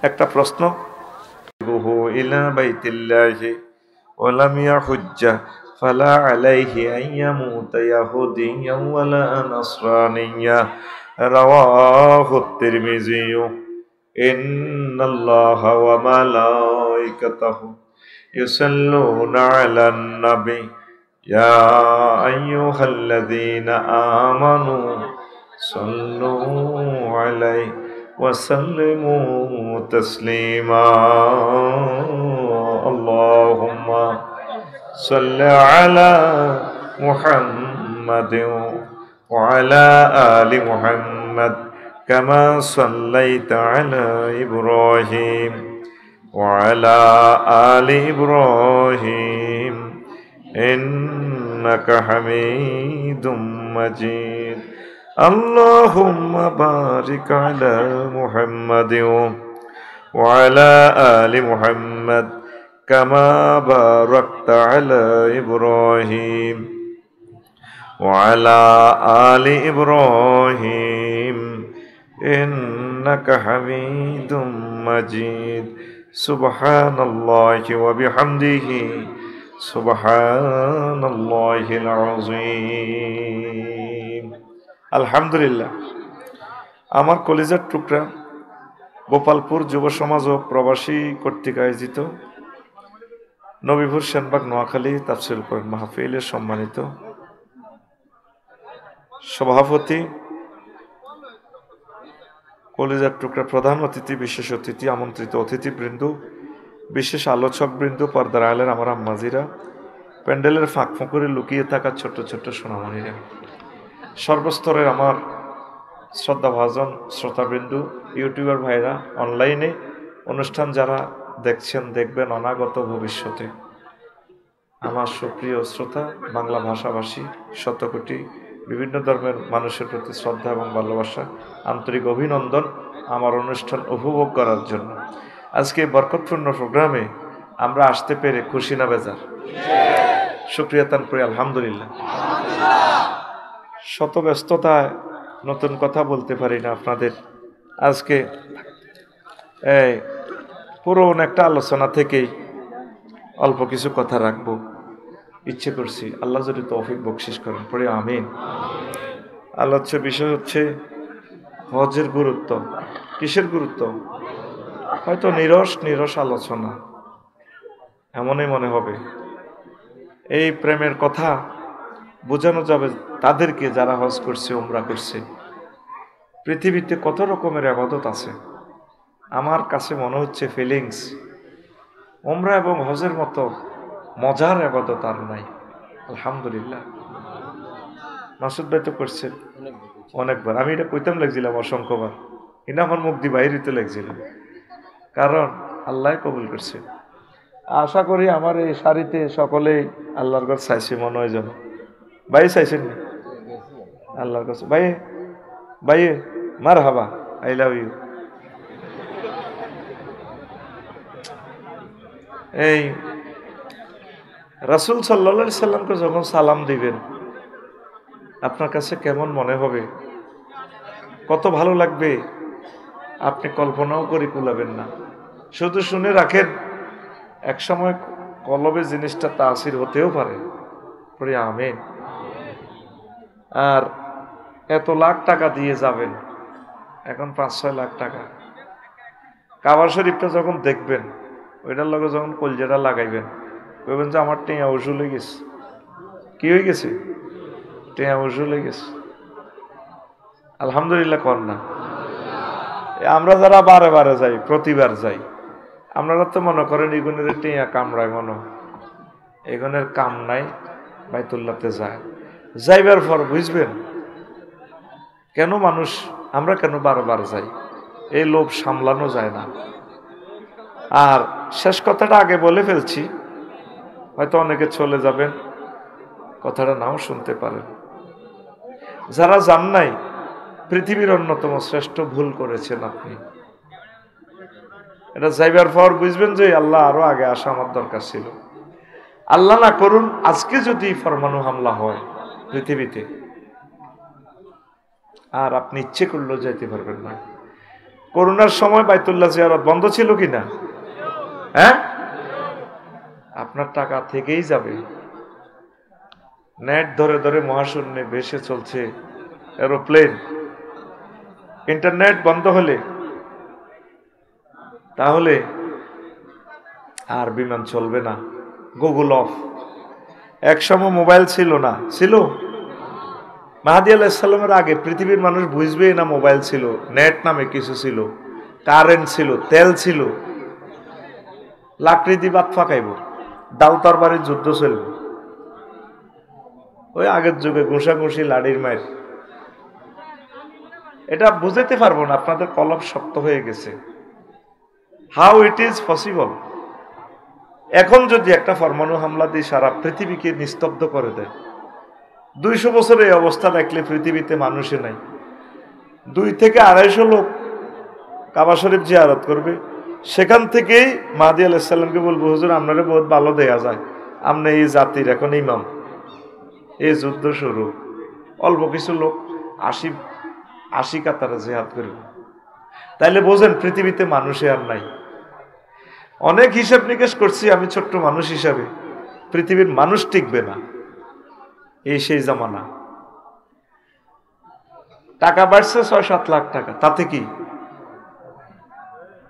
একটা প্রশ্ন, ইলা বাইতিল্লাহি ওয়ালাম ইয়াহুজ্জা ফালা আলাইহি আন ইয়ামুতা ইয়াহুদিয়্যান ওয়ালা নাসরানিয়্যা, রাওয়াহু তিরমিজি। ইন্নাল্লাহা ওয়া মালাইকাতাহু ইউসাল্লুনা আলান নবী ইয়া আইয়ুহাল্লাযীনা আমানু সাল্লু আলাইহি ওয়া সাল্লিমু তাসলিমা। আল্লাহুম্মা সাল্লি আলা মুহাম্মাদিন ওয়া আলা আলি মুহাম্মাদ কামা সাল্লাইতা আলা ইব্রাহিম ওয়া আলা আলি ইব্রাহিম ইন্নাকা হামিদুম মাজিদ। আল্লাহুম্মা বারিক আলা মুহাম্মাদিন ওয়া আলা আলি মুহাম্মাদ কামা বারাকতা আলা ইব্রাহিম ওয়া আলা আলি ইব্রাহিম ইন্নাকা হামিদুম মাজিদ। সুবহানাল্লাহি ওয়া বিহামদিহি সুবহানাল্লাহিল আযীম। আলহামদুলিল্লাহ। আমার কলিজার টুকরা গোপালপুর যুব সমাজ ও প্রবাসী কর্তৃক আয়োজিত নবীপুর সেনবাগ নোয়াখালী তাফসীরুল কোরআন মাহফিলের সম্মানিত সভাপতি, কলিজার টুকরা প্রধান অতিথি, বিশেষ অতিথি, আমন্ত্রিত অতিথিবৃন্দ, বিশেষ আলোচকবৃন্দ, পর্দার আলের আমার আম্মাজিরা, প্যান্ডেলের ফাঁক ফোঁকরে লুকিয়ে থাকা ছোট্ট ছোট্ট সোনামণিরা, সর্বস্তরের আমার শ্রদ্ধাভাজন শ্রোতাবৃন্দ, ইউটিউবার ভাইরা, অনলাইনে অনুষ্ঠান যারা দেখছেন, দেখবেন অনাগত ভবিষ্যতে, আমার সুপ্রিয় শ্রোতা বাংলা ভাষাভাষী শতকোটি বিভিন্ন ধর্মের মানুষের প্রতি শ্রদ্ধা এবং ভালোবাসা, আন্তরিক অভিনন্দন আমার অনুষ্ঠান উপভোগ করার জন্য। আজকে বরকতপূর্ণ প্রোগ্রামে আমরা আসতে পেরে খুশি না বেজার? শুকরিয়া তান করি আলহামদুলিল্লাহ। শত ব্যস্ততায় নতুন কথা বলতে পারি না আপনাদের। আজকে পুরনো একটা আলোচনা থেকেই অল্প কিছু কথা রাখবো ইচ্ছে করছি, আল্লাহ যদি তৌফিক বকশিস করেন, পড়ে আমিন। আলোচ্য বিষয় হচ্ছে হজের গুরুত্ব। কিসের গুরুত্ব? হয়তো নিরস আলোচনা, এমনই মনে হবে। এই প্রেমের কথা বোঝানো যাবে তাদেরকে যারা হজ করছে, উমরা করছে। পৃথিবীতে কত রকমের ইবাদত আছে, আমার কাছে মনে হচ্ছে ফিলিংস উমরা এবং হজের মতো মজার ইবাদত আর নাই। আলহামদুলিল্লাহ। মাসুদ ভাই তো করছেন অনেকবার, আমি এটা কইতাম লাগছিলাম অসংখ্যবার, এটা আমার মুখ দিয়ে বাইরে লাগছিল, কারণ আল্লাহ কবুল করছে। আশা করি আমার এই সারিতে সকলেই আল্লাহর কাছে চাইছে, মনে হয় যেন। ভাই চাইছেন আল্লাহর কাছে? ভাই মার হাবা, আই লাভ ইউ। এই রাসূল সাল্লাল্লাহু আলাইহি সাল্লামকে যখন সালাম দিবেন, আপনার কাছে কেমন মনে হবে, কত ভালো লাগবে, আপনি কল্পনাও করে কুলাবেন না। শুধু শুনে রাখেন, এক সময় কলবে জিনিসটা তাসির হতেও পারে। পড়ি আমিন। আর এত লাখ টাকা দিয়ে যাবেন, এখন 5-6 লাখ টাকা, কাবা শরীফটা যখন দেখবেন, ওইটার লগে যখন কলজাটা লাগাইবেন, বলবেন যে আমার টেঁয়া উসুল হয়ে গেছে। কি হয়ে গেছে? টেঁয়া উসুল হয়ে গেছে। আলহামদুলিল্লাহ কর না। আমরা যারা বারে বারে যাই, প্রতিবার যাই, আপনারা তো মনে করেন এগুনের টেঁয়া কামড়ায়, মনে এগুনের কাম নাই, বাইতুল্লাহতে যায়। যাইবার পর বুঝবেন কেন মানুষ, আমরা কেন বারবার যাই, এই লোভ সামলানো যায় না। আর শেষ কথাটা আগে বলে ফেলছি, হয়তো অনেকে চলে যাবেন, কথাটা নাও শুনতে পারেন। যারা যান নাই, পৃথিবীর অন্যতম শ্রেষ্ঠ ভুল করেছেন আপনি। এটা যাইবার পর বুঝবেন যে আল্লাহ, আরো আগে আসা আমার দরকার ছিল। আল্লাহ না করুন আজকে যদি পরমাণু হামলা হয় পৃথিবীতে, আর আপনি ইচ্ছে করলেও যাইতে পারবেন না। করোনার সময় বাইতুল্লাহ জিয়ারত বন্ধ ছিল কিনা? হ্যাঁ, আপনার টাকা থেকেই যাবে। নেট ধরে ধরে মহাশূন্যে ভেসে চলছে এরোপ্লেন। ইন্টারনেট বন্ধ হলে তাহলে আর বিমান চলবে না, গুগল অফ। একসময় মোবাইল ছিল না, ছিল মাহাদি আলাইহিস সালামের আগে পৃথিবীর মানুষ বুঝবেই না মোবাইল ছিল, নেট নামে কিছু ছিল, কারেন্ট ছিল, তেল ছিল। লাকড়ি দিয়ে বাত ফাঁকাইব, ডাল তরবারির যুদ্ধ চলবে। ওই আগের যুগে ঘুষাঘুষি, লাড়ির মায়ের। এটা বুঝাতে পারবো না, আপনাদের কলম শক্ত হয়ে গেছে। How it is possible. এখন যদি একটা পরমাণু হামলা দিয়ে সারা পৃথিবীকে নিস্তব্ধ করে দেয়, 200 বছরে এই অবস্থা দেখলে পৃথিবীতে মানুষে নাই। 2 থেকে 250 লোক কাবা শরীফ জিয়ারত করবে। সেখান থেকেই মাহদী আলাইহিস সালামকে বলবো, হুজুর আপনারে বহুত ভালো দেয়া যায়, আপনি এই জাতির এখন ইমাম। এই যুদ্ধ শুরু, অল্প কিছু লোক 80 কাতারে জিহাদ করবে। তাইলে বোঝেন পৃথিবীতে মানুষে আর নাই। অনেক হিসাব নিকেশ করছি আমি ছোট্ট মানুষ হিসাবে, পৃথিবীর মানুষ টিকবে না। এই সেই জামানা। টাকা বাড়ছে 6-7 লাখ টাকা, তাতে কি?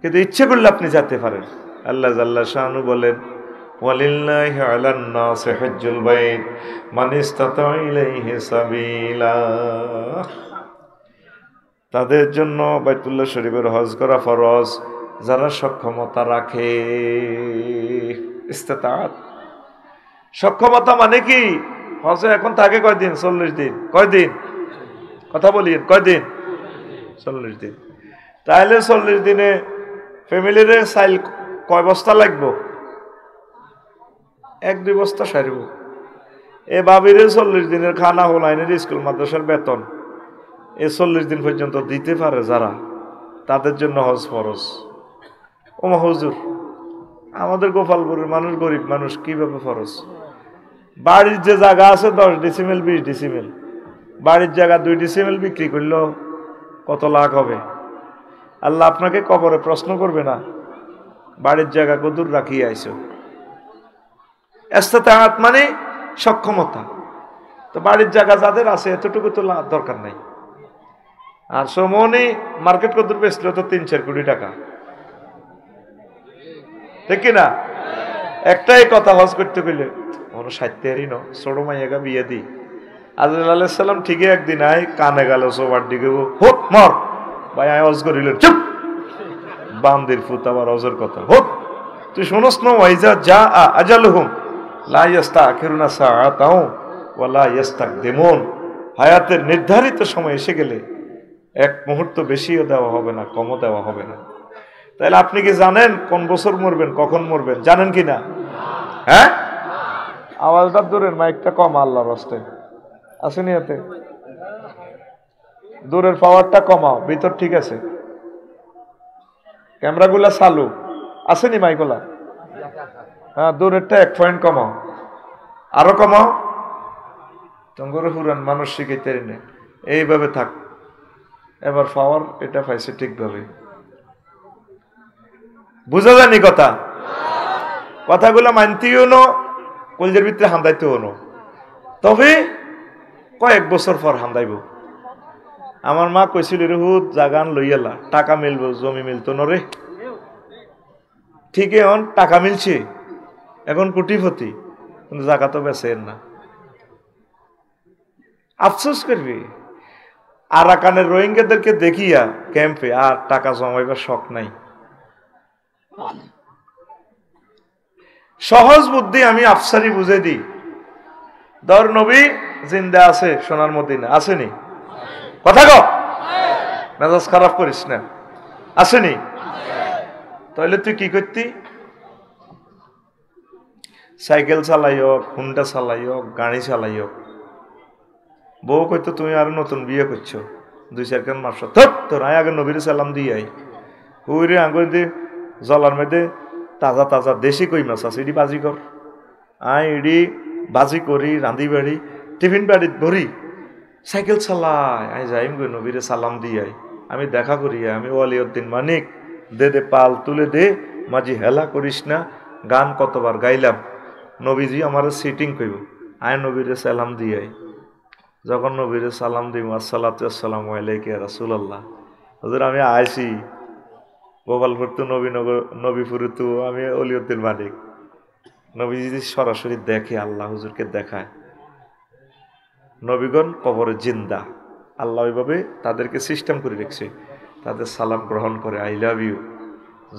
কিন্তু ইচ্ছে করলে আপনি যেতে পারেন। আল্লাহ জাল্লা শানু বলেন, ওয়ালিল্লাহি আলান নাসি হজ্জুল বাইত মান ইসতাতা ইলাইহি সাবিলা। তাদের জন্য বাইতুল্লাহ শরীফের হজ করা ফরজ যারা সক্ষমতা রাখে। ইস্তেতাআত, সক্ষমতা মানে কি? হজে এখন থাকে কয়দিন? 40 দিন। কয়দিন? কথা বলিয়েন, কয়দিন? 40 দিন। তাহলে 40 দিনে ফ্যামিলিরে চাইল কয় বস্তা লাগবো? 1-2 বস্তা সারিব। এ ভাবিরে 40 দিনের খানা হোলাইনের স্কুল মাদ্রাসার বেতন এ 40 দিন পর্যন্ত দিতে পারে যারা, তাদের জন্য হজ ফরজ। ওমা হুজুর, আমাদের গোপালপুরের মানুষ গরিব মানুষ, কিভাবে ফরজ? বাড়ির যে জায়গা আছে 10 ডিসিমেল 20 ডিসিমেল, বাড়ির জায়গা 2 ডিসিমেল বিক্রি করলেও কত লাখ হবে? আল্লাহ আপনাকে কবরে প্রশ্ন করবে না, বাড়ির জায়গা কদূর রাখিয়ে আইছো? ইস্তাতাআত মানে সক্ষমতা। তো বাড়ির জায়গা যাদের আছে এতটুকু তো দরকার নাই। আর সমনি মার্কেট কত বেচল তো 3-4 কোটি টাকা, ঠিক কিনা? একটাই কথা, হজ করতে গেলে ওরা 60 ন ছোট মাইয়াগা বিয়ে দি। আজরাইল আলাইহিস সালাম ঠিকই একদিন আয় কানে গেল সবার দিকে, হোক মর ভাই আয় হজ করিলেন, চুপ বান্দির ফুত আবার হজের কথা, হোক তুই শোনস না, ওয়াইজা যা আজালুহুম লা ইস্তাখিরুনা সাআতাও ওয়া লা ইস্তাকদিমুন। হায়াতের নির্ধারিত সময় এসে গেলে এক মুহূর্ত বেশিও দেওয়া হবে না, কমও দেওয়া হবে না। তাহলে আপনি কি জানেন কোন বছর মরবেন, কখন মরবেন? জানেন কি না? হ্যাঁ, আওয়াজটা দূরের, মাইকটা কম আল্লাহর রাস্তায় আসেনি, এতে দূরের পাওয়ারটা কমাও, ভিতর ঠিক আছে, ক্যামেরাগুলা চালু আসেনি, মাইকগুলা হ্যাঁ, দূরেরটা 1 পয়েন্ট কমাও, আরো কমাও। তোমার পুরান মানুষ শিখাইতে নে, এইভাবে থাক। এবার পাওয়ার এটা পাইছে ঠিকভাবে, বুঝা যায়নি কথা? কথাগুলো মানতেও নো, কলজের ভিতরে হান্দাইতেও নো, তবে কয়েক বছর পর হান্দাইব। আমার মা কইছিল হুদ জাগান লইয়ালা, টাকা মিলবো, জমি মিলতো নরে। ঠিক এখন টাকা মিলছে, এখন কোটিপতি, কিন্তু জায়গা তো বেচেন না। আফসোস করবি। আরাকানের রোহিঙ্গাদেরকে দেখিয়া ক্যাম্পে আর টাকা জমাইবার শখ নাই। সহজ বুদ্ধি আমি আফসারি বুঝে দিই। ধর নবী জিন্দা আছে সোনার মদিনা, আসেনি? কথা কও, মেজাজ খারাপ করিস না, আসেনি? তাহলে তুই কি করতি? সাইকেল চালাইও, হুন্ডা চালাইও, গাড়ি চালাইও, বউ কইতো তুমি আর নতুন বিয়ে করছো, 2-4 কান মাস তোর আয় আগে নবীর সালাম দিয়ে আই। হুইরে আঙ্গুর দিয়ে জলার মধ্যে তাজা তাজা দেশি কই মাছ আছে, এটি বাজি কর, আয় এডি বাজি করি, রাঁধি বাড়ি, টিফিন বাড়িত ভরি, সাইকেল চালাই আই যাইম গই নবীরে সালাম দিয়ে আই। আমি দেখা করি, আমি ওয়ালিউদ্দিন মানিক, দে দে পাল তুলে দে, মাঝি হেলা করিস না। গান কতবার গাইলাম, নবীজি আমার সিটিং কইব, আয় নবীরে সালাম দিয়ে আই। যখন নবীরে সালাম দিব, আসসালাতু আসসালামু আলাইকা ইয়া রাসূলুল্লাহ, হুজুর আমি আইছি গোপালপুর তো নবীনগর, নবীপুর তো আমি ওলিউদ্দিন মানিক। নবীজি সরাসরি দেখে, আল্লাহ হুজুরকে দেখায়। নবীগণ কবরে জিন্দা, আল্লাহ ওইভাবে তাদেরকে সিস্টেম করে রেখেছে, তাদের সালাম গ্রহণ করে, আই লাভ ইউ।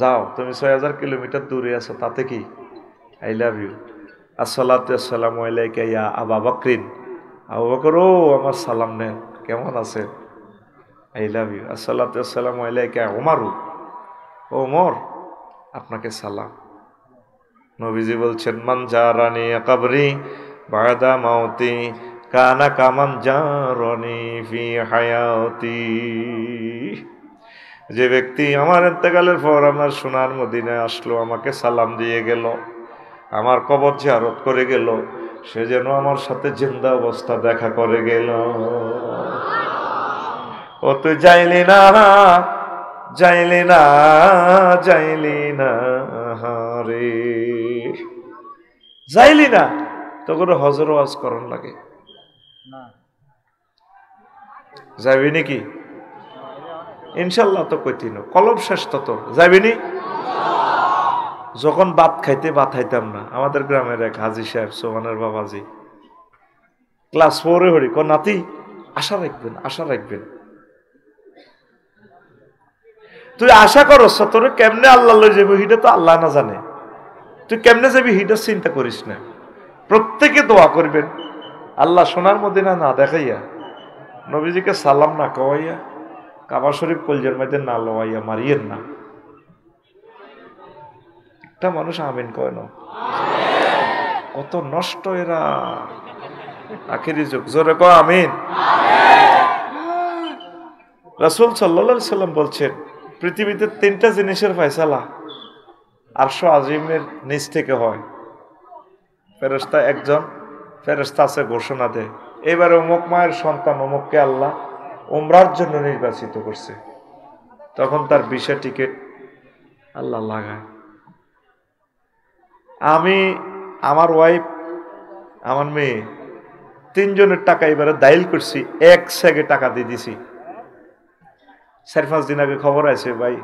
যাও তুমি 6000 কিলোমিটার দূরে আছো, তাতে কি, আই লাভ ইউ। আসসালাতু আসসালামু আলাইকা ইয়া আবা বকরিন, আবু বকর ও আমার সালাম নেন, কেমন আছেন, আই লাভ ইউ। আসসালাতু আসসালামু আলাইকা ওমারু, ও ওমর আপনাকে সালাম। নবীজি বলছেন, মান জারানি কবরি বাদা মাউতি কানা কামান জারানি ফি হায়াতি। যে ব্যক্তি আমার ইন্তেকালের পর আমার সোনার মদিনায় আসলো, আমাকে সালাম দিয়ে গেল, আমার কবর জিয়ারত করে গেল, সে যেন আমার সাথে জিন্দা অবস্থা দেখা করে গেল। ও তুই যাইলি না, যাইলি না, যাইলি না রে, যাইলি না, তো করে হজর ওয়াজ করন লাগে, যাবি নাকি? ইনশাল্লাহ তো কইতিন, কলম শেষ তো তোর যাবিনি। যখন ভাত খাইতে ভাত খাইতাম না, আমাদের গ্রামের এক হাজি সাহেব, সোহানের বাবাজি, ক্লাস 4-এ হরি, ক নাতি আশা রাখবেন, আশা রাখবেন। তুই আশা করস, তোর কেমনে আল্লাহ লই যাবি হিটা তো আল্লাহ না জানে, তুই কেমনে যাবি হিটা চিন্তা করিস না। প্রত্যেকে দোয়া করবেন, আল্লাহ সোনার মদিনা না দেখাইয়া, নবীজিকে সালাম না কওয়াইয়া, কাবা শরীফ কলজের মধ্যে না লোয়াইয়া মারিয়েন না। একটা মানুষ আমিন কয় না, কত নষ্ট এরা, আখিরি যুগ, জোরে কয় আমিন। রাসূল সাল্লাল্লাহু আলাইহি সাল্লাম বলছেন, পৃথিবীতে 3টা জিনিসের ফয়সালা আরশ আজিমের নিচ থেকে হয়। ফেরেশতা একজন ফেরেশতা আছে, ঘোষণা দেয়, এবারে অমুক মায়ের সন্তান অমুককে আল্লাহ উমরার জন্য নির্বাচিত করছে। তখন তার ভিসা টিকিট আল্লাহ লাগায়। আমি আমার ওয়াইফ, আমার মেয়ে, তিনজনের টাকা এবারে দাইল করছি, 1 সেকে টাকা দিয়ে দিছি। 4-5 দিন আগে খবর আছে ভাই,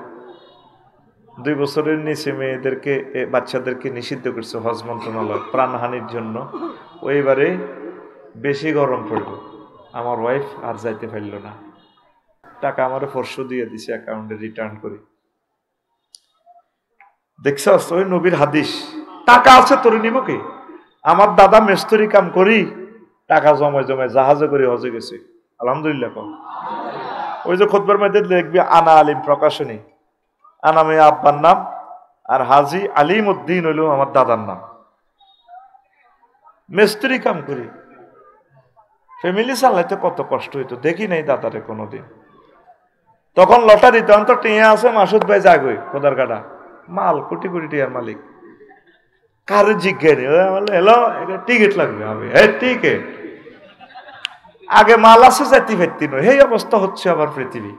2 বছরের নিচে মেয়েদেরকে, বাচ্চাদেরকে নিষিদ্ধ করছে হজ মন্ত্রণালয় প্রাণহানির জন্য। ওইবারে বেশি গরম পড়ল, আমার ওয়াইফ আর যাইতে পারল না। টাকা আমার পরশু দিয়ে দিছে, অ্যাকাউন্টে রিটার্ন করি। দেখছস ওই নবীর হাদিস, টাকা আছে তোরে নিব কে? আমার দাদা মেস্তরি কাম করি, টাকা জমায় জমায় জাহাজে করে হজে গেছে, আলহামদুলিল্লাহ। ওই যে খুতবার মধ্যে দেখবি আনা আলিম প্রকাশনী, আনা মেয়ে আব্বার নাম, আর হাজি আলিম উদ্দিন হইল আমার দাদার নাম। মেস্তরি কাম করি, ফ্যামিলি চালাইতে কত কষ্ট হইতো, দেখি নাই দাদারে কোনোদিন। তখন লটারি, তখন তো টিয়া আছে, মাসুদ ভাই জাগই খোদার কাটা মাল, কোটি কোটি টিয়ার মালিক। কারে জিজ্ঞাসা এলো টিকিট লাগবে, হবে হ্যাঁ টিকিট। আগে মাল আছে যাইতে ফেরতি নয়, এই অবস্থা হচ্ছে আবার পৃথিবী।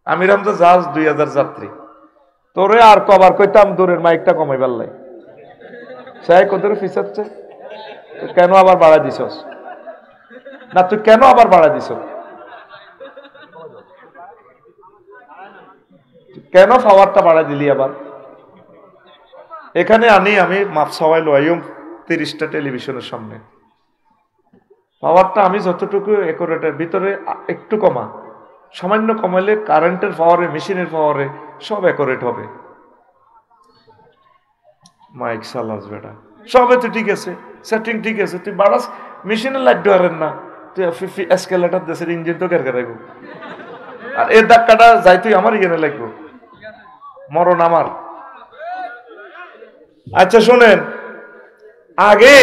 আমির হামজা জাহাজ 2000 যাত্রী, তোরে আর কবার কইতাম দূরের মাইকটা কমাইবার লাই, সাই কতরে ফিসাচ্ছে, কেন আবার বাড়া দিছস? না তুই কেন আবার বাড়া দিছ? কেন পাওয়ারটা বাড়া দিলি আবার? এখানে আনি আমি মাপ সবাই লইম 30টা টেলিভিশনের সামনে, পাওয়ারটা আমি যতটুকু একরেটের ভিতরে একটু কমা, সামান্য কমাইলে কারেন্টের পাওয়ারে, মেশিনের পাওয়ারে সব একরেট হবে। মাইক সালাস বেটা সবে তো ঠিক আছে, সেটিং ঠিক আছে, তুই বাড়াস মেশিনের লাইট ধরেন না, তুই এসকেলেটার দেশের ইঞ্জিন তো কেরকে রাখবো, আর এর ধাক্কাটা যাই তুই আমার ইয়ে লাগবো, মরণ আমার। আচ্ছা শোনেন, আগে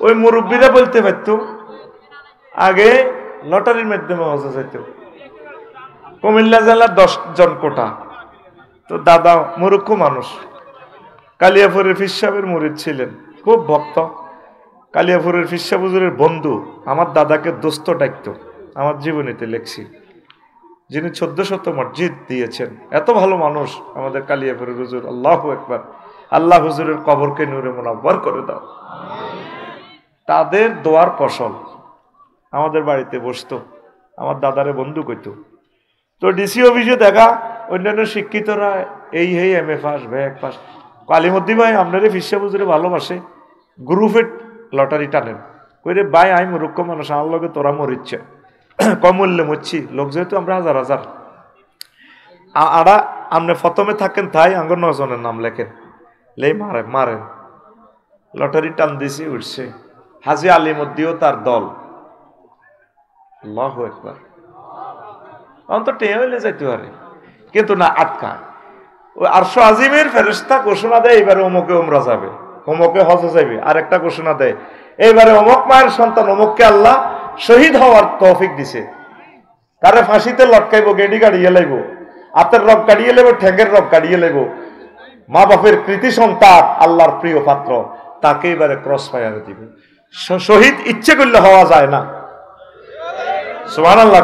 ওই মুরব্বীরা বলতে পারতো, আগে লটারির মাধ্যমে হজে যেত। কুমিল্লা জেলার 10 জন কোটা, তো দাদা মুরুক্ষ মানুষ, কালিয়াপুরের পীর সাহেবের মুরিদ ছিলেন, খুব ভক্ত। কালিয়াপুরের পীর সাহেব হুজুরের বন্ধু আমার দাদাকে দোস্ত ডাকতো, আমার জীবনীতে লেখছি, যিনি 1400 মসজিদ দিয়েছেন। এত ভালো মানুষ আমাদের কালিয়াপুরের হুজুর, আল্লাহু আকবার। আল্লাহ হুজুরের কবরকে নূরে মুনাব্বর করে দাও। তাদের দোয়ার ফসল আমাদের বাড়িতে বসতো, আমার দাদারে বন্ধু কইতো। তো ডিসি অফিসে দেখা, অন্যান্য শিক্ষিতরা এই এম এ পাস, ব্যাগ পাস, কালিমদ্দি ভাই আপনারে ফিসা বুঝরে ভালোবাসে, গ্রুপে লটারি টানেন, কইরে ভাই আমি মূর্খ মানুষ, আমার লগে তোরা মরিচ্ছে, কম মূল্যে মরছি, লোক যেহেতু আমরা হাজার হাজার, আড়া আপনি প্রথমে থাকেন তাই আঙ্গ 9 জনের নাম লেখেন, লে মারেন। লটারি টান দিছি, উঠছে হাজি আলিমুদ্দিও তার দল, আল্লাহু আকবার। অন্তত টেয়ে হইলে যাইতে পারে, কিন্তু না আটকায়। ওই আরশো আজিমের ফেরেশতা ঘোষণা দেয় এবারে অমুকে উমরা যাবে, অমুকে হজে যাবে। আর একটা ঘোষণা দেয়, এইবারে অমুক মায়ের সন্তান অমুককে আল্লাহ শহীদ হওয়ার তৌফিক দিছে, তারে ফাঁসিতে লটকাইব, গেডি গাড়িয়ে লাইব, হাতের রক কাটিয়ে লেব, ঠ্যাঙ্গের রক কাটিয়ে লেব। মা বাপের কৃতি সন্তান, আল্লাহর প্রিয় পাত্র, তাকে এবারে ক্রস ফায়ারে দিবে। শহীদ ইচ্ছে করলে হওয়া যায় না, সুবহানাল্লাহ।